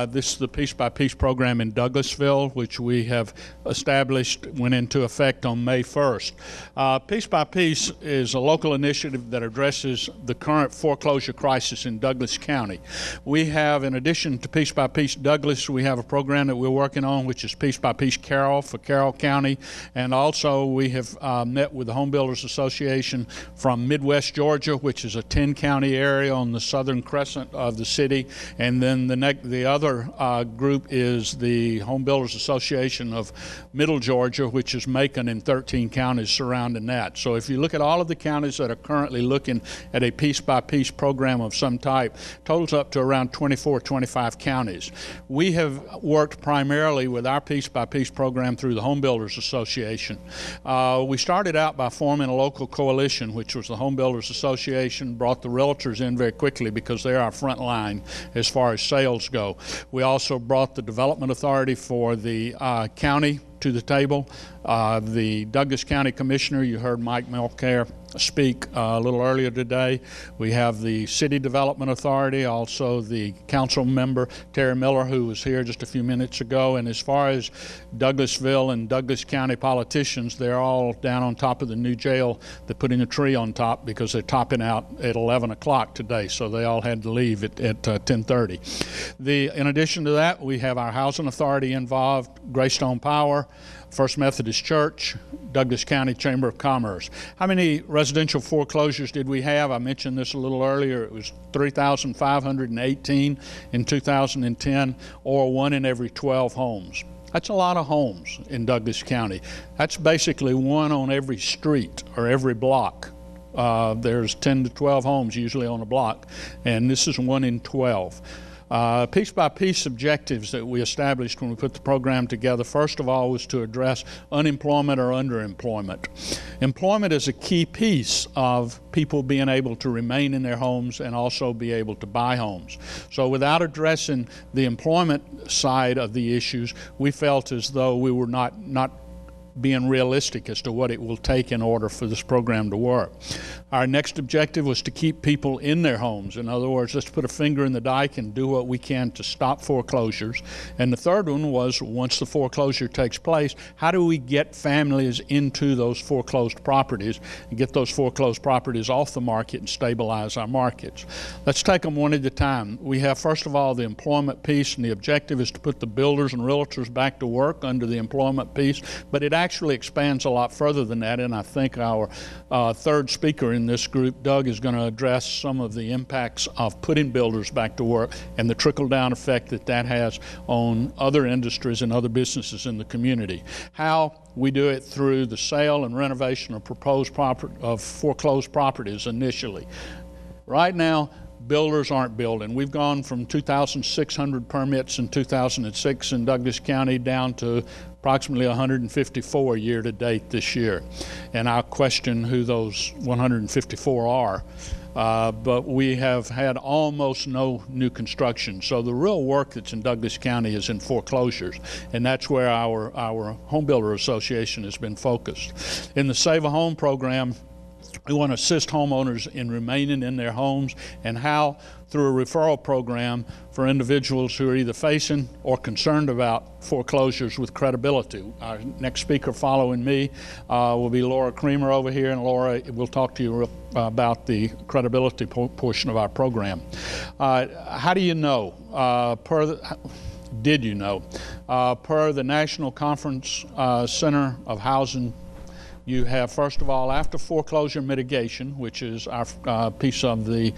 This is the Piece by Piece program in Douglasville, which we have established, went into effect on May 1st. Piece by Piece is a local initiative that addresses the current foreclosure crisis in Douglas County. We have, in addition to Piece by Piece Douglas, we have a program that we're working on, which is Piece by Piece Carroll for Carroll County, and also we have met with the Home Builders Association from Midwest Georgia, which is a 10-county area on the southern crescent of the city, and then the other group is the Home Builders Association of Middle Georgia, which is Macon and 13 counties surrounding that. So if you look at all of the counties that are currently looking at a piece-by-piece program of some type, totals up to around 24, 25 counties. We have worked primarily with our piece-by-piece program through the Home Builders Association. We started out by forming a local coalition, which was the Home Builders Association, brought the realtors in very quickly because they're our front line as far as sales go. We also brought the Development Authority for the county to the table. The Douglas County Commissioner, you heard Mike Melcare speak a little earlier today. We have the City Development Authority, also the council member, Terry Miller, who was here just a few minutes ago. And as far as Douglasville and Douglas County politicians, they're all down on top of the new jail. They're putting a tree on top because they're topping out at 11 o'clock today, so they all had to leave at 10:30. In addition to that, we have our Housing Authority involved, Greystone Power, First Methodist Church, Douglas County Chamber of Commerce. How many residential foreclosures did we have? I mentioned this a little earlier. It was 3,518 in 2010, or 1 in every 12 homes. That's a lot of homes in Douglas County. That's basically 1 on every street or every block. There's 10 to 12 homes usually on a block, and this is 1 in 12. Piece-by-piece objectives that we established when we put the program together, first of all, was to address unemployment or underemployment. Employment is a key piece of people being able to remain in their homes and also be able to buy homes. So without addressing the employment side of the issues, we felt as though we were not being realistic as to what it will take in order for this program to work. Our next objective was to keep people in their homes. In other words, let's put a finger in the dike and do what we can to stop foreclosures. And the third one was, once the foreclosure takes place, how do we get families into those foreclosed properties and get those foreclosed properties off the market and stabilize our markets? Let's take them one at a time. We have, first of all, the employment piece, and the objective is to put the builders and realtors back to work under the employment piece, but it actually expands a lot further than that, and I think our third speaker in this group, Doug, is going to address some of the impacts of putting builders back to work and the trickle-down effect that that has on other industries and other businesses in the community. How we do it through the sale and renovation of foreclosed properties initially. Right now, builders aren't building. We've gone from 2,600 permits in 2006 in Douglas County down to approximately 154 year to date this year. And I'll question who those 154 are. But we have had almost no new construction. So the real work that's in Douglas County is in foreclosures, and that's where our Home Builder Association has been focused. In the Save a Home program, we want to assist homeowners in remaining in their homes, and how through a referral program for individuals who are either facing or concerned about foreclosures with credibility. Our next speaker following me will be Laura Creamer over here, and Laura will talk to you about the credibility portion of our program. How do you know? Did you know? Per the National Conference Center of Housing, you have, first of all, after foreclosure mitigation, which is our piece of the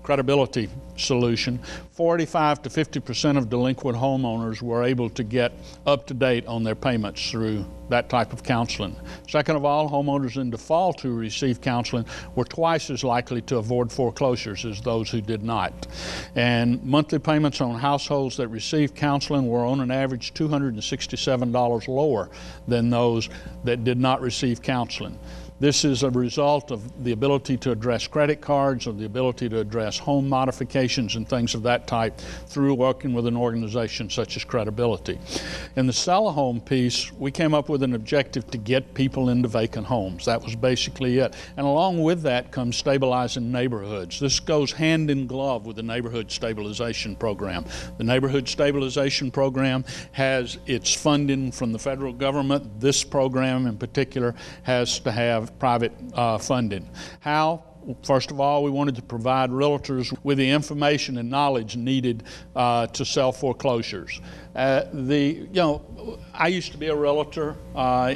credibility solution, 45 to 50% of delinquent homeowners were able to get up to date on their payments through that type of counseling. Second of all, homeowners in default who received counseling were twice as likely to avoid foreclosures as those who did not. And monthly payments on households that received counseling were on an average $267 lower than those that did not receive counseling. This is a result of the ability to address credit cards, of the ability to address home modifications and things of that type through working with an organization such as Credibility. In the Sell a Home piece, we came up with an objective to get people into vacant homes. That was basically it. And along with that comes stabilizing neighborhoods. This goes hand in glove with the Neighborhood Stabilization Program. The Neighborhood Stabilization Program has its funding from the federal government. This program in particular has to have private funding. How? First of all, we wanted to provide realtors with the information and knowledge needed to sell foreclosures. I used to be a realtor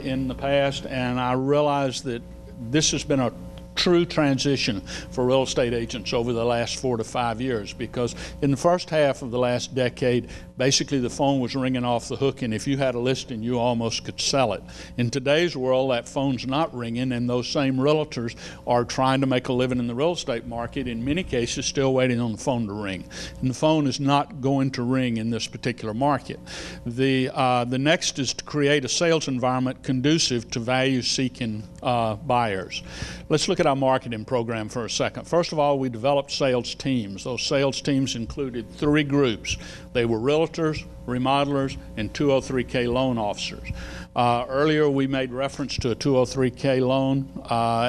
in the past, and I realized that this has been a true transition for real estate agents over the last 4 to 5 years, because in the first half of the last decade, basically the phone was ringing off the hook, and if you had a listing, you almost could sell it. In today's world, that phone's not ringing, and those same realtors are trying to make a living in the real estate market, in many cases still waiting on the phone to ring. And the phone is not going to ring in this particular market. The next is to create a sales environment conducive to value-seeking buyers. Let's look at our marketing program for a second. First of all, we developed sales teams. Those sales teams included 3 groups. They were realtors, remodelers, and 203K loan officers. Earlier we made reference to a 203K loan,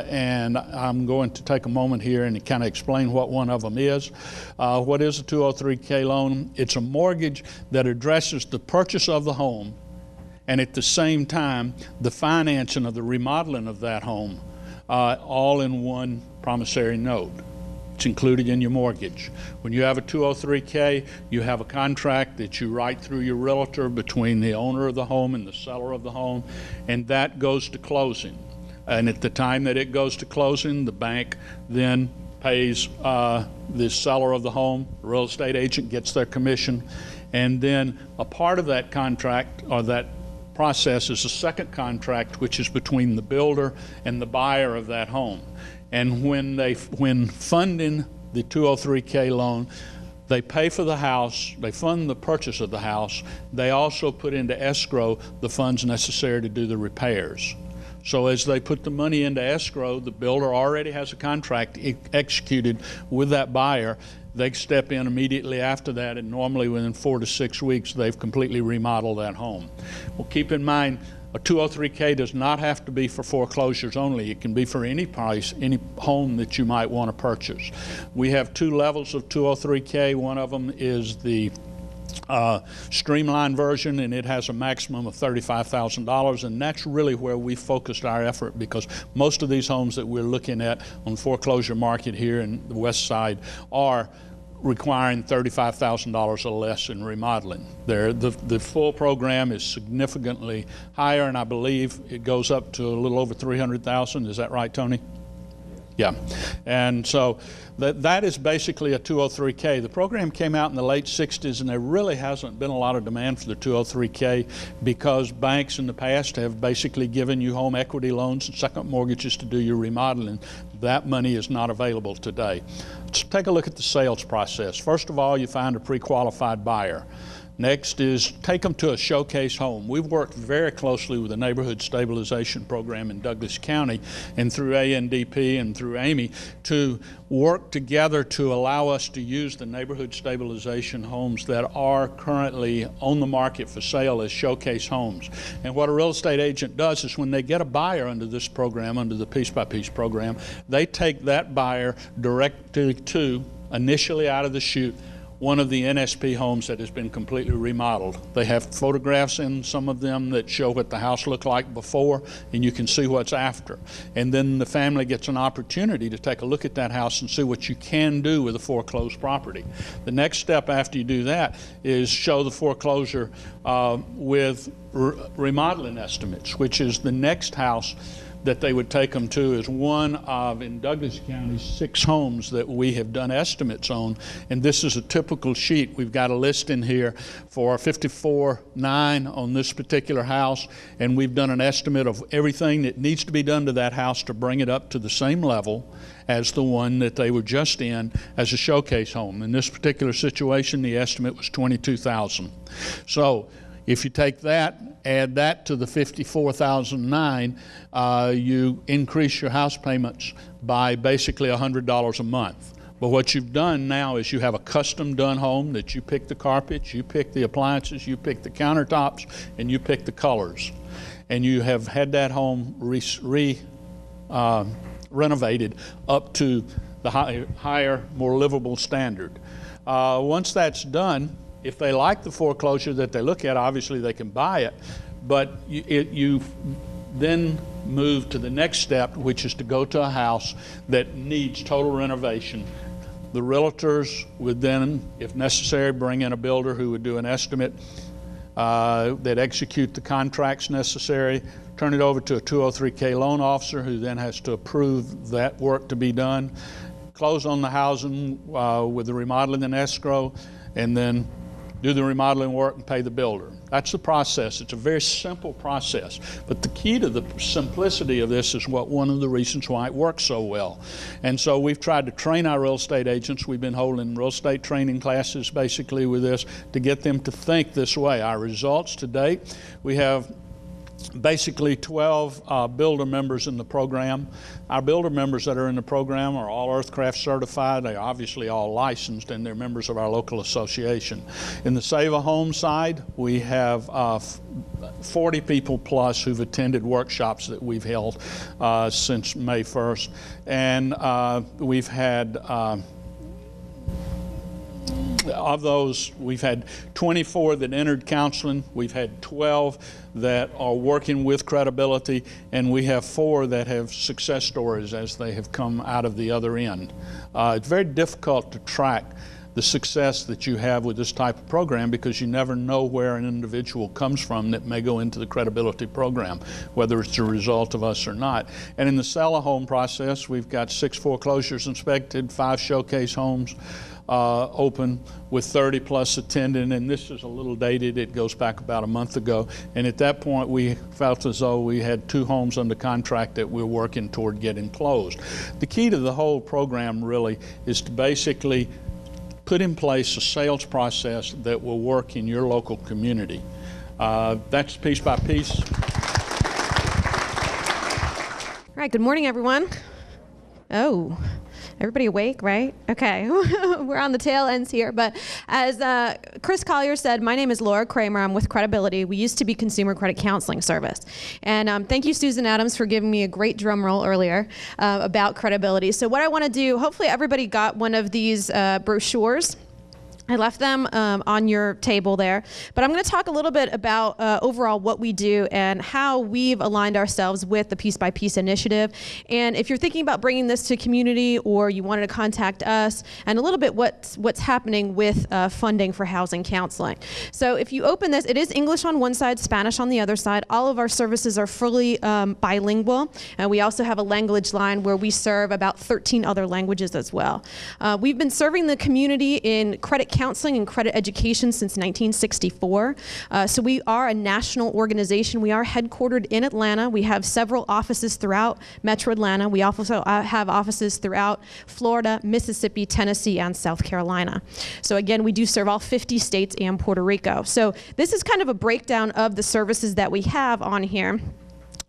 and I'm going to take a moment here and kind of explain what one of them is. What is a 203K loan? It's a mortgage that addresses the purchase of the home and at the same time the financing of the remodeling of that home, all in one promissory note. It's included in your mortgage. When you have a 203K, you have a contract that you write through your realtor between the owner of the home and the seller of the home, and that goes to closing. And at the time that it goes to closing, the bank then pays the seller of the home, the real estate agent gets their commission, and then a part of that contract or that process is a second contract, which is between the builder and the buyer of that home. And when funding the 203K loan, They pay for the house, they fund the purchase of the house, they also put into escrow the funds necessary to do the repairs. So as they put the money into escrow, the builder already has a contract executed with that buyer. They step in immediately after that, and normally within 4 to 6 weeks, they've completely remodeled that home. Well, keep in mind, a 203K does not have to be for foreclosures only. It can be for any price, any home that you might want to purchase. We have 2 levels of 203K. One of them is the streamlined version, and it has a maximum of $35,000, and that's really where we focused our effort, because most of these homes that we're looking at on the foreclosure market here in the west side are requiring $35,000 or less in remodeling. The full program is significantly higher, and I believe it goes up to a little over $300,000. Is that right, Tony? Yeah, and so that is basically a 203K. The program came out in the late 60s, and there really hasn't been a lot of demand for the 203K because banks in the past have basically given you home equity loans and second mortgages to do your remodeling. That money is not available today. Let's take a look at the sales process. First of all, you find a pre-qualified buyer. Next is take them to a showcase home. We've worked very closely with the Neighborhood Stabilization Program in Douglas County and through ANDP and through Amy to work together to allow us to use the neighborhood stabilization homes that are currently on the market for sale as showcase homes. And what a real estate agent does is when they get a buyer under this program, under the piece-by-piece program, they take that buyer directly to, initially out of the chute, one of the NSP homes that has been completely remodeled. They have photographs in some of them that show what the house looked like before, and you can see what's after. And then the family gets an opportunity to take a look at that house and see what you can do with a foreclosed property. The next step after you do that is show the foreclosure with remodeling estimates, which is the next house that they would take them to is one of, in Douglas County, 6 homes that we have done estimates on. And this is a typical sheet. We've got a list in here for 54.9 on this particular house, and we've done an estimate of everything that needs to be done to that house to bring it up to the same level as the one that they were just in as a showcase home. In this particular situation, the estimate was $22,000. So if you take that, add that to the $54,009, you increase your house payments by basically $100 a month. But what you've done now is you have a custom done home that you pick the carpets, you pick the appliances, you pick the countertops, and you pick the colors. And you have had that home renovated up to the higher, more livable standard. Once that's done, if they like the foreclosure that they look at, obviously they can buy it, but you then move to the next step, which is to go to a house that needs total renovation. The realtors would then, if necessary, bring in a builder who would do an estimate that execute the contracts necessary, turn it over to a 203K loan officer who then has to approve that work to be done, close on the housing with the remodeling and escrow, and then do the remodeling work and pay the builder. That's the process. It's a very simple process. But the key to the simplicity of this is one of the reasons why it works so well. And so we've tried to train our real estate agents. We've been holding real estate training classes basically with this to get them to think this way. Our results to date, we have basically 12 builder members in the program. Our builder members that are in the program are all Earthcraft certified. They're obviously all licensed, and they're members of our local association. In the Save a Home side, we have 40 people plus who've attended workshops that we've held since May 1st. And we've had of those, we've had 24 that entered counseling, we've had 12 that are working with credibility, and we have 4 that have success stories as they have come out of the other end. It's very difficult to track the success that you have with this type of program because you never know where an individual comes from that may go into the credibility program, whether it's a result of us or not. And in the sell a home process, we've got 6 foreclosures inspected, 5 showcase homes open with 30 plus attending, and this is a little dated. It goes back about a month ago, and at that point we felt as though we had 2 homes under contract that we're working toward getting closed. The key to the whole program really is to basically put in place a sales process that will work in your local community. That's piece by piece. All right, good morning, everyone. Oh, everybody awake, right? Okay, we're on the tail ends here. But as Chris Collier said, my name is Laura Kramer. I'm with Credibility. We used to be Consumer Credit Counseling Service. And thank you, Susan Adams, for giving me a great drum roll earlier about Credibility. So what I want to do, hopefully everybody got one of these brochures. I left them on your table there, but I'm going to talk a little bit about overall what we do and how we've aligned ourselves with the Piece by Piece initiative. And if you're thinking about bringing this to community or you wanted to contact us, and a little bit what's happening with funding for housing counseling. So if you open this, it is English on one side, Spanish on the other side. All of our services are fully bilingual, and we also have a language line where we serve about 13 other languages as well. We've been serving the community in credit counseling and credit education since 1964. So we are a national organization. We are headquartered in Atlanta. We have several offices throughout Metro Atlanta. We also have offices throughout Florida, Mississippi, Tennessee, and South Carolina. So again, we do serve all 50 states and Puerto Rico. So this is kind of a breakdown of the services that we have on here.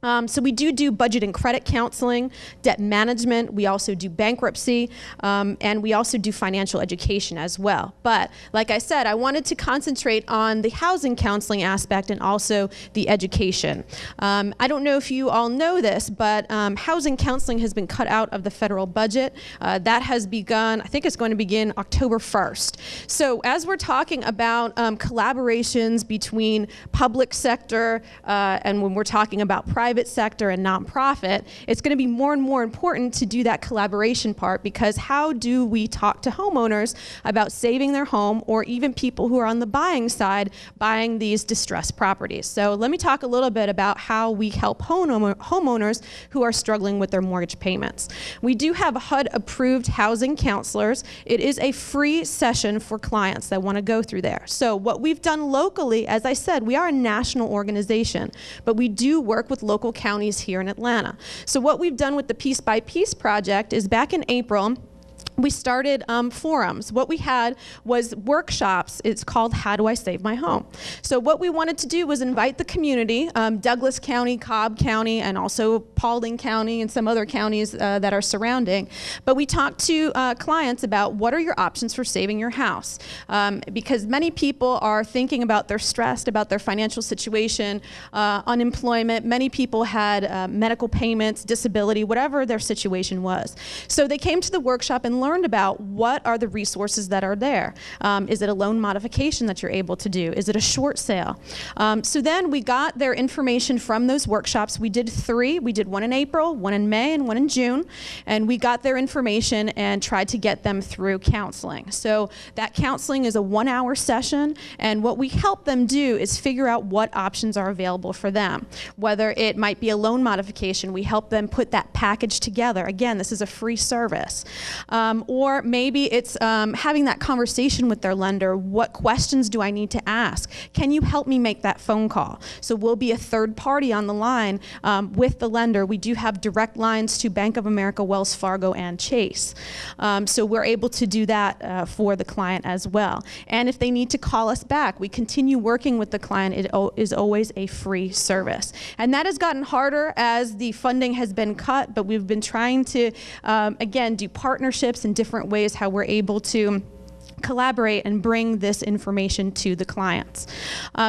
So we do budget and credit counseling, debt management. We also do bankruptcy, and we also do financial education as well. But like I said, I wanted to concentrate on the housing counseling aspect and also the education. I don't know if you all know this, but housing counseling has been cut out of the federal budget. That has begun, I think it's going to begin October 1st. So as we're talking about collaborations between public sector and when we're talking about private sector and nonprofit, it's going to be more and more important to do that collaboration part, because how do we talk to homeowners about saving their home, or even people who are on the buying side buying these distressed properties? So let me talk a little bit about how we help homeowners who are struggling with their mortgage payments. We do have HUD-approved housing counselors. It is a free session for clients that want to go through there. So what we've done locally, as I said, we are a national organization, but we do work with local counties here in Atlanta. So what we've done with the Piece by Piece project is back in April, we started forums. What we had was workshops. It's called How Do I Save My Home? So what we wanted to do was invite the community, Douglas County, Cobb County, and also Paulding County and some other counties that are surrounding. But we talked to clients about what are your options for saving your house. Because many people are thinking about, they're stressed about their financial situation, unemployment. Many people had medical payments, disability, whatever their situation was. So they came to the workshop and learned about what are the resources that are there. Is it a loan modification that you're able to do? Is it a short sale? So then we got their information from those workshops. We did 3. We did one in April, one in May, and one in June. And we got their information and tried to get them through counseling. So that counseling is a 1-hour session. And what we help them do is figure out what options are available for them. Whether it might be a loan modification, we help them put that package together. Again, this is a free service. Or maybe it's having that conversation with their lender. What questions do I need to ask? Can you help me make that phone call? So we'll be a third party on the line with the lender. We do have direct lines to Bank of America, Wells Fargo, and Chase. So we're able to do that for the client as well. And if they need to call us back, we continue working with the client. It is always a free service. And that has gotten harder as the funding has been cut, but we've been trying to, again, do partnerships in different ways how we're able to collaborate and bring this information to the clients.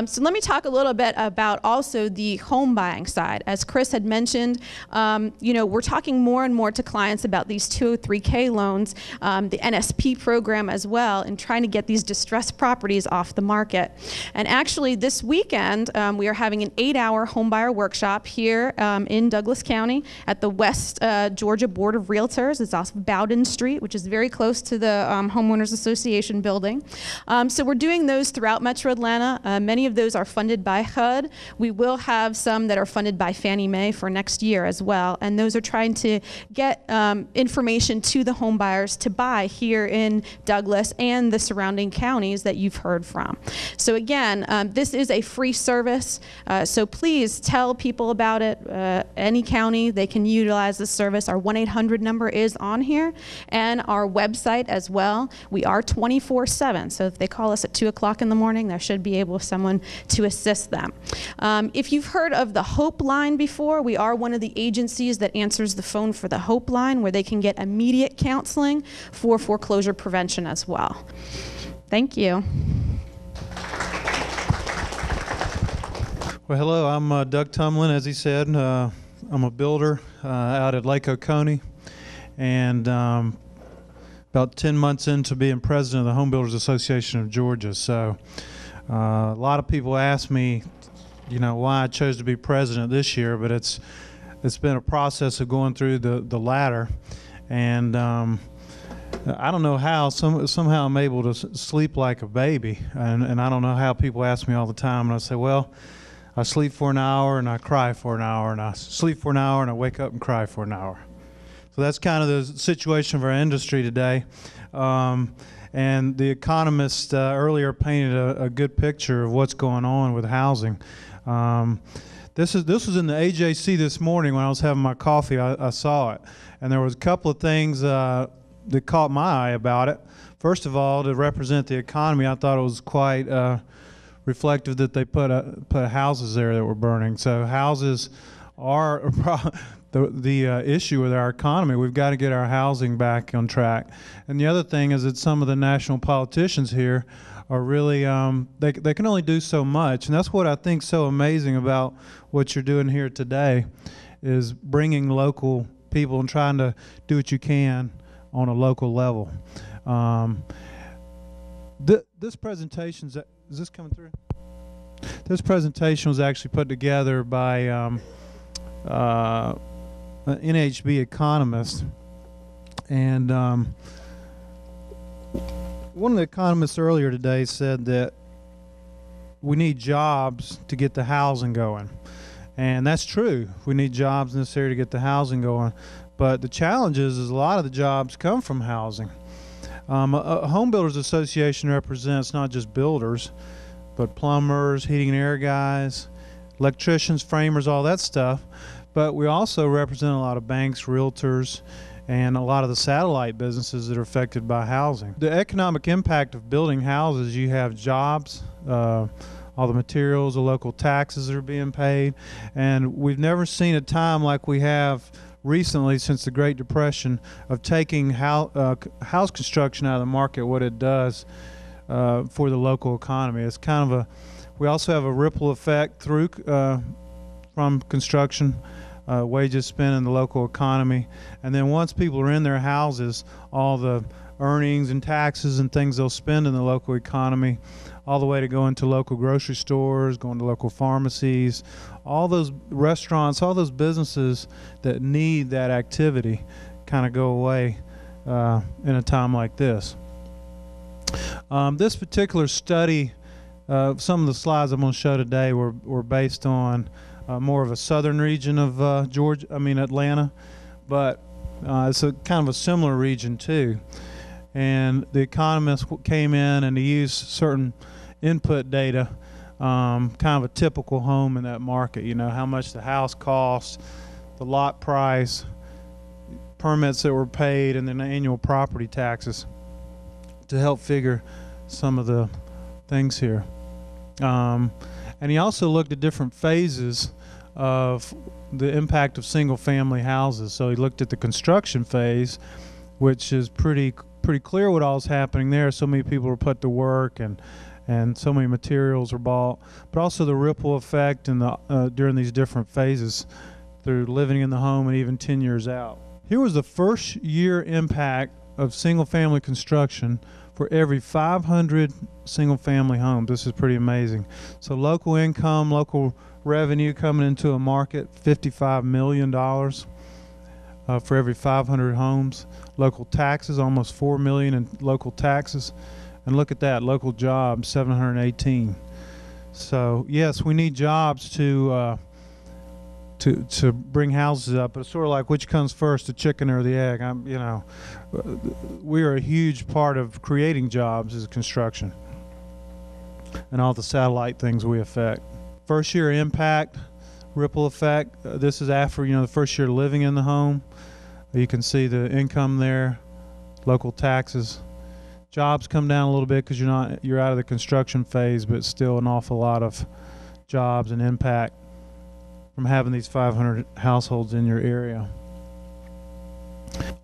So let me talk a little bit about also the home buying side. As Chris had mentioned, we're talking more and more to clients about these 203K loans, the NSP program as well, and trying to get these distressed properties off the market. And actually this weekend, we are having an 8-hour home buyer workshop here in Douglas County at the West Georgia Board of Realtors. It's off of Bowden Street, which is very close to the Homeowners Association building. So we're doing those throughout Metro Atlanta. Many of those are funded by HUD. We will have some that are funded by Fannie Mae for next year as well. And those are trying to get information to the home buyers to buy here in Douglas and the surrounding counties that you've heard from. So again, this is a free service. So please tell people about it. Any county, they can utilize this service. Our 1-800 number is on here and our website as well. We are 24 24/7. So if they call us at 2 o'clock in the morning, there should be someone to assist them. If you've heard of the Hope Line before, we are one of the agencies that answers the phone for the Hope Line, where they can get immediate counseling for foreclosure prevention as well. Thank you. Well, hello, I'm Doug Tumlin, as he said. I'm a builder out at Lake Oconee, and about 10 months into being president of the Home Builders Association of Georgia. So a lot of people ask me, why I chose to be president this year, but it's been a process of going through the ladder, and I don't know how. Somehow I'm able to sleep like a baby, and I don't know how. People ask me all the time, and I say, well, I sleep for an hour and I cry for an hour, and I sleep for an hour and I wake up and cry for an hour. So that's kind of the situation of our industry today. And the Economist earlier painted a good picture of what's going on with housing. This was in the AJC this morning when I was having my coffee. I saw it, and there was a couple of things that caught my eye about it. First of all, to represent the economy, I thought it was quite reflective that they put houses there that were burning. So houses are the issue with our economy. We've got to get our housing back on track. And the other thing is that some of the national politicians here are really, they can only do so much. And that's what I think so amazing about what you're doing here today, is bringing local people and trying to do what you can on a local level. This presentation, is this coming through? This presentation was actually put together by an NHB economist, and one of the economists earlier today said that we need jobs to get the housing going, and that's true. We need jobs necessary to get the housing going, but the challenge is a lot of the jobs come from housing. A Home Builders Association represents not just builders, but plumbers, heating and air guys, electricians, framers, all that stuff. But we also represent a lot of banks, realtors, and a lot of the satellite businesses that are affected by housing. The economic impact of building houses, you have jobs, all the materials, the local taxes that are being paid, and we've never seen a time like we have recently since the Great Depression of taking house construction out of the market, what it does for the local economy. It's kind of we also have a ripple effect through from construction, wages spent in the local economy, and then once people are in their houses, all the earnings and taxes and things they'll spend in the local economy, all the way to going to local grocery stores, going to local pharmacies, all those restaurants, all those businesses that need that activity kind of go away in a time like this. This particular study, some of the slides I'm going to show today were based on more of a southern region of Atlanta, but it's a kind of a similar region too. And the economists came in and they used certain input data, kind of a typical home in that market, how much the house costs, the lot price, permits that were paid, and then the annual property taxes to help figure some of the things here. And he also looked at different phases of the impact of single-family houses. So he looked at the construction phase, which is pretty clear what all is happening there. So many people were put to work, and so many materials were bought, but also the ripple effect in during these different phases through living in the home and even 10 years out. Here was the first year impact of single-family construction for every 500 single-family homes. This is pretty amazing. So local income, local revenue coming into a market, $55 million for every 500 homes. Local taxes, almost $4 million in local taxes. And look at that, local jobs, 718. So yes, we need jobs to bring houses up, but it's sort of like which comes first, the chicken or the egg. We are a huge part of creating jobs is construction and all the satellite things we affect. First year impact, ripple effect. This is after the first year living in the home. You can see the income there, local taxes. Jobs come down a little bit because you're out of the construction phase, but still an awful lot of jobs and impact from having these 500 households in your area.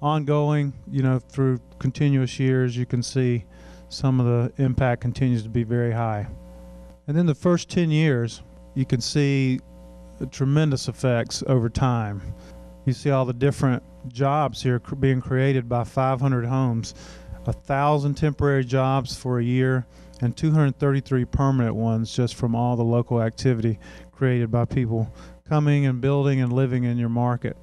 Ongoing, through continuous years, you can see some of the impact continues to be very high. And then the first 10 years, you can see tremendous effects over time. You see all the different jobs here being created by 500 homes, 1,000 temporary jobs for a year, and 233 permanent ones just from all the local activity created by people coming and building and living in your market.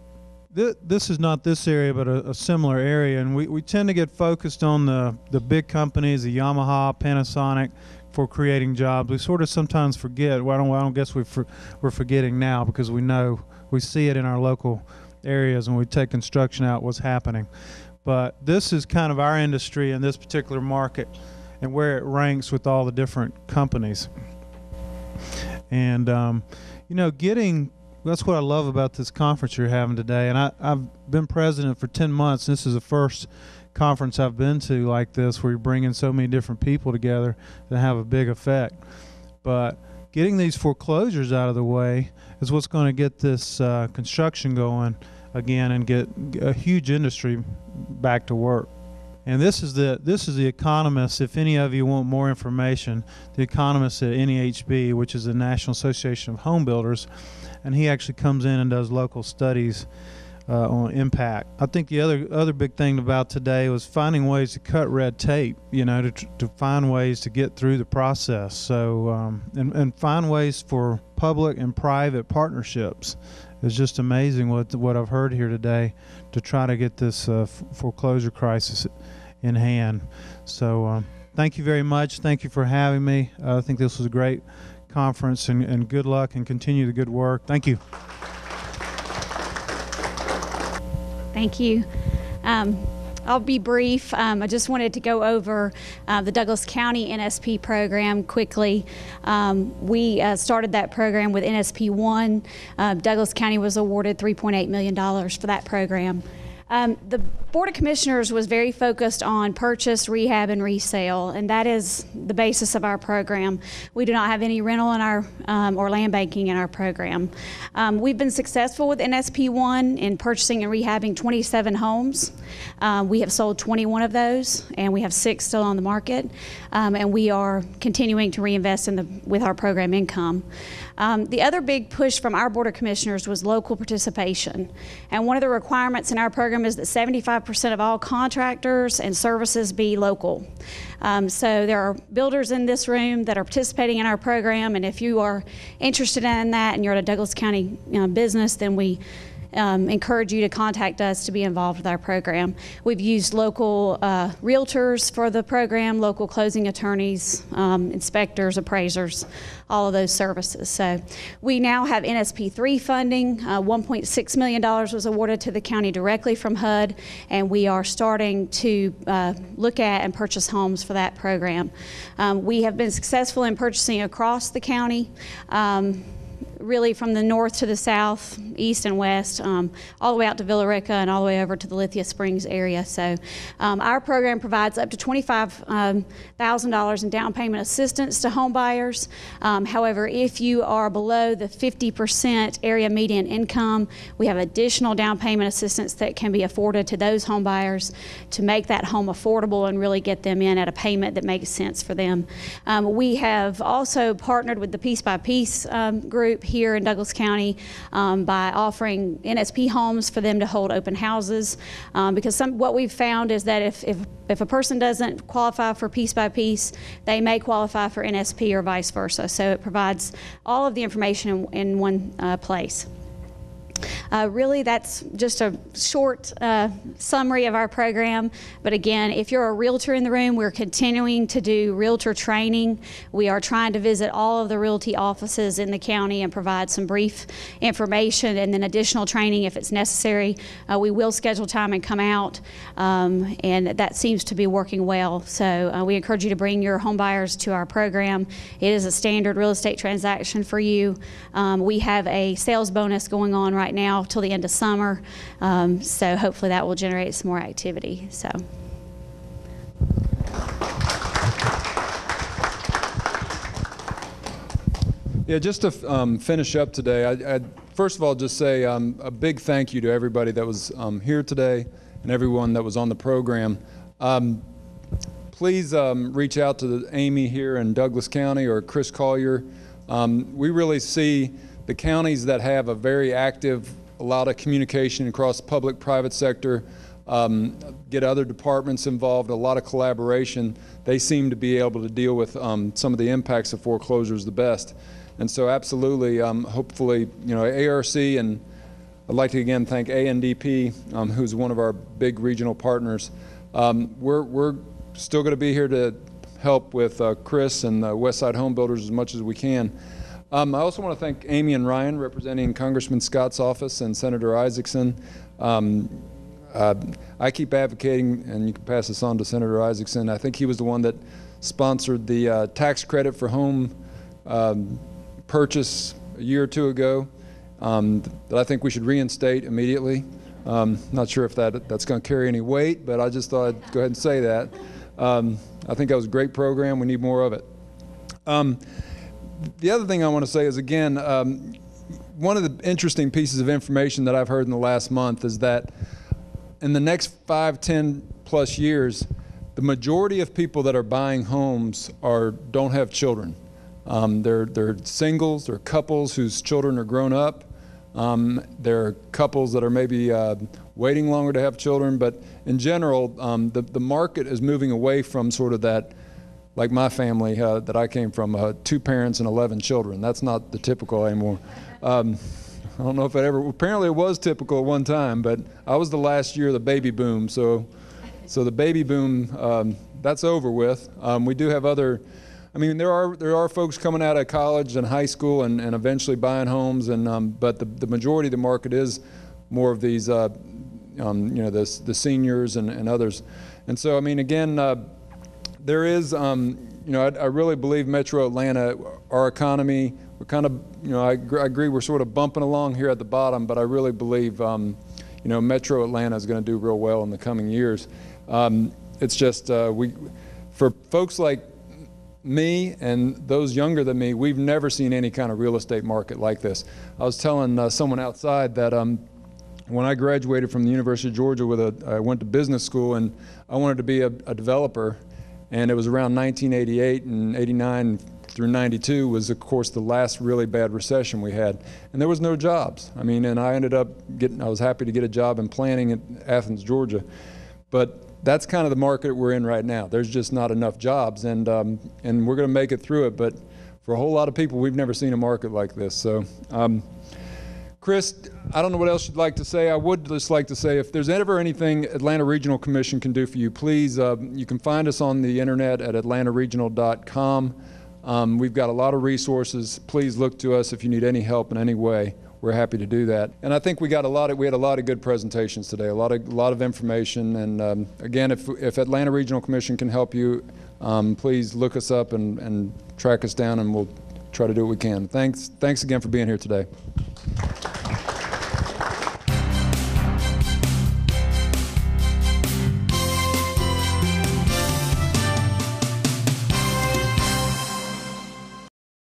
This is not this area, but a similar area, and we tend to get focused on the big companies, the Yamaha, Panasonic, for creating jobs. We sort of sometimes forget. Well, I don't guess we're forgetting now, because we see it in our local areas when we take construction out what's happening. But this is kind of our industry in this particular market and where it ranks with all the different companies. And that's what I love about this conference you're having today. And I've been president for 10 months. This is the first conference I've been to like this, where you're bringing so many different people together that have a big effect. But getting these foreclosures out of the way is what's going to get this construction going again and get a huge industry back to work. And this is the Economist. If any of you want more information, the Economist at NEHB, which is the National Association of Home Builders, and he actually comes in and does local studies on impact. I think the other big thing about today was finding ways to cut red tape, to find ways to get through the process. So and find ways for public and private partnerships. It's just amazing what I've heard here today to try to get this foreclosure crisis in hand. So thank you very much. Thank you for having me. I think this was a great conference, and good luck and continue the good work. Thank you. Thank you. I'll be brief. I just wanted to go over the Douglas County NSP program quickly. We started that program with NSP 1. Douglas County was awarded $3.8 million for that program. The Board of Commissioners was very focused on purchase, rehab, and resale, and that is the basis of our program. We do not have any rental in our or land banking in our program. We've been successful with NSP 1 in purchasing and rehabbing 27 homes. We have sold 21 of those, and we have 6 still on the market, and we are continuing to reinvest with our program income. The other big push from our Board of Commissioners was local participation. And one of the requirements in our program is that 75% of all contractors and services be local. So there are builders in this room that are participating in our program, and if you are interested in that and you're at a Douglas County business, then we encourage you to contact us to be involved with our program. We've used local realtors for the program, local closing attorneys, inspectors, appraisers, all of those services. So we now have NSP 3 funding. $1.6 million was awarded to the county directly from HUD, and we are starting to look at and purchase homes for that program. We have been successful in purchasing across the county. Really from the north to the south, east and west, all the way out to Villa Rica and all the way over to the Lithia Springs area. So our program provides up to $25,000 in down payment assistance to home buyers. However, if you are below the 50% area median income, we have additional down payment assistance that can be afforded to those home buyers to make that home affordable and really get them in at a payment that makes sense for them. We have also partnered with the Piece by Piece group here in Douglas County by offering NSP homes for them to hold open houses, because what we've found is that if a person doesn't qualify for Piece by Piece, they may qualify for NSP or vice versa. So it provides all of the information in one place. Really, that's just a short summary of our program. But again, if you're a realtor in the room, we're continuing to do realtor training. We are trying to visit all of the realty offices in the county and provide some brief information and then additional training if it's necessary. We will schedule time and come out, and that seems to be working well. So we encourage you to bring your home buyers to our program. It is a standard real estate transaction for you. We have a sales bonus going on right now till the end of summer, so hopefully that will generate some more activity. So. Yeah, just to finish up today, I'd first of all just say a big thank you to everybody that was here today and everyone that was on the program. Please reach out to Amy here in Douglas County or Chris Collier. We really see the counties that have a very active, a lot of communication across the public-private sector, get other departments involved, a lot of collaboration. They seem to be able to deal with some of the impacts of foreclosures the best. And so absolutely, hopefully, you know, ARC, and I'd like to again thank ANDP, who's one of our big regional partners. We're still going to be here to help with Chris and the Westside Home Builders as much as we can. I also want to thank Amy and Ryan representing Congressman Scott's office and Senator Isaacson. I keep advocating, and you can pass this on to Senator Isaacson, I think he was the one that sponsored the tax credit for home purchase a year or two ago that I think we should reinstate immediately. Not sure if that's going to carry any weight, but I just thought I'd go ahead and say that. I think that was a great program. We need more of it. The other thing I want to say is, again, one of the interesting pieces of information that I've heard in the last month is that in the next 5, 10 plus years, the majority of people that are buying homes don't have children. They're singles, they're couples whose children are grown up. There are couples that are maybe waiting longer to have children, but in general, the market is moving away from sort of that, like my family that I came from, 2 parents and 11 children. That's not the typical anymore. I don't know if apparently it was typical at one time, but I was the last year of the baby boom, so the baby boom, that's over with. We do have other, I mean, there are folks coming out of college and high school and eventually buying homes, but the majority of the market is more of these, you know, the seniors and others. And so, I mean, again, there is, you know, I really believe Metro Atlanta, our economy, we're kind of, you know, I agree we're sort of bumping along here at the bottom, but I really believe, you know, Metro Atlanta is going to do real well in the coming years. It's just, for folks like me and those younger than me, we've never seen any kind of real estate market like this. I was telling someone outside that when I graduated from the University of Georgia I went to business school and I wanted to be a developer, and it was around 1988 and 89 through 92 was, of course, the last really bad recession we had, and there was no jobs. I mean, and I ended up I was happy to get a job in planning at Athens, Georgia, but that's kind of the market we're in right now. There's just not enough jobs, and we're going to make it through it. But for a whole lot of people, we've never seen a market like this. So, Chris, I don't know what else you'd like to say. I would just like to say, if there's ever anything Atlanta Regional Commission can do for you, please, you can find us on the internet at atlantaregional.com. We've got a lot of resources. Please look to us if you need any help in any way. We're happy to do that. And I think we had a lot of good presentations today, a lot of information. And again, if Atlanta Regional Commission can help you, please look us up and track us down, and we'll try to do what we can. Thanks again for being here today.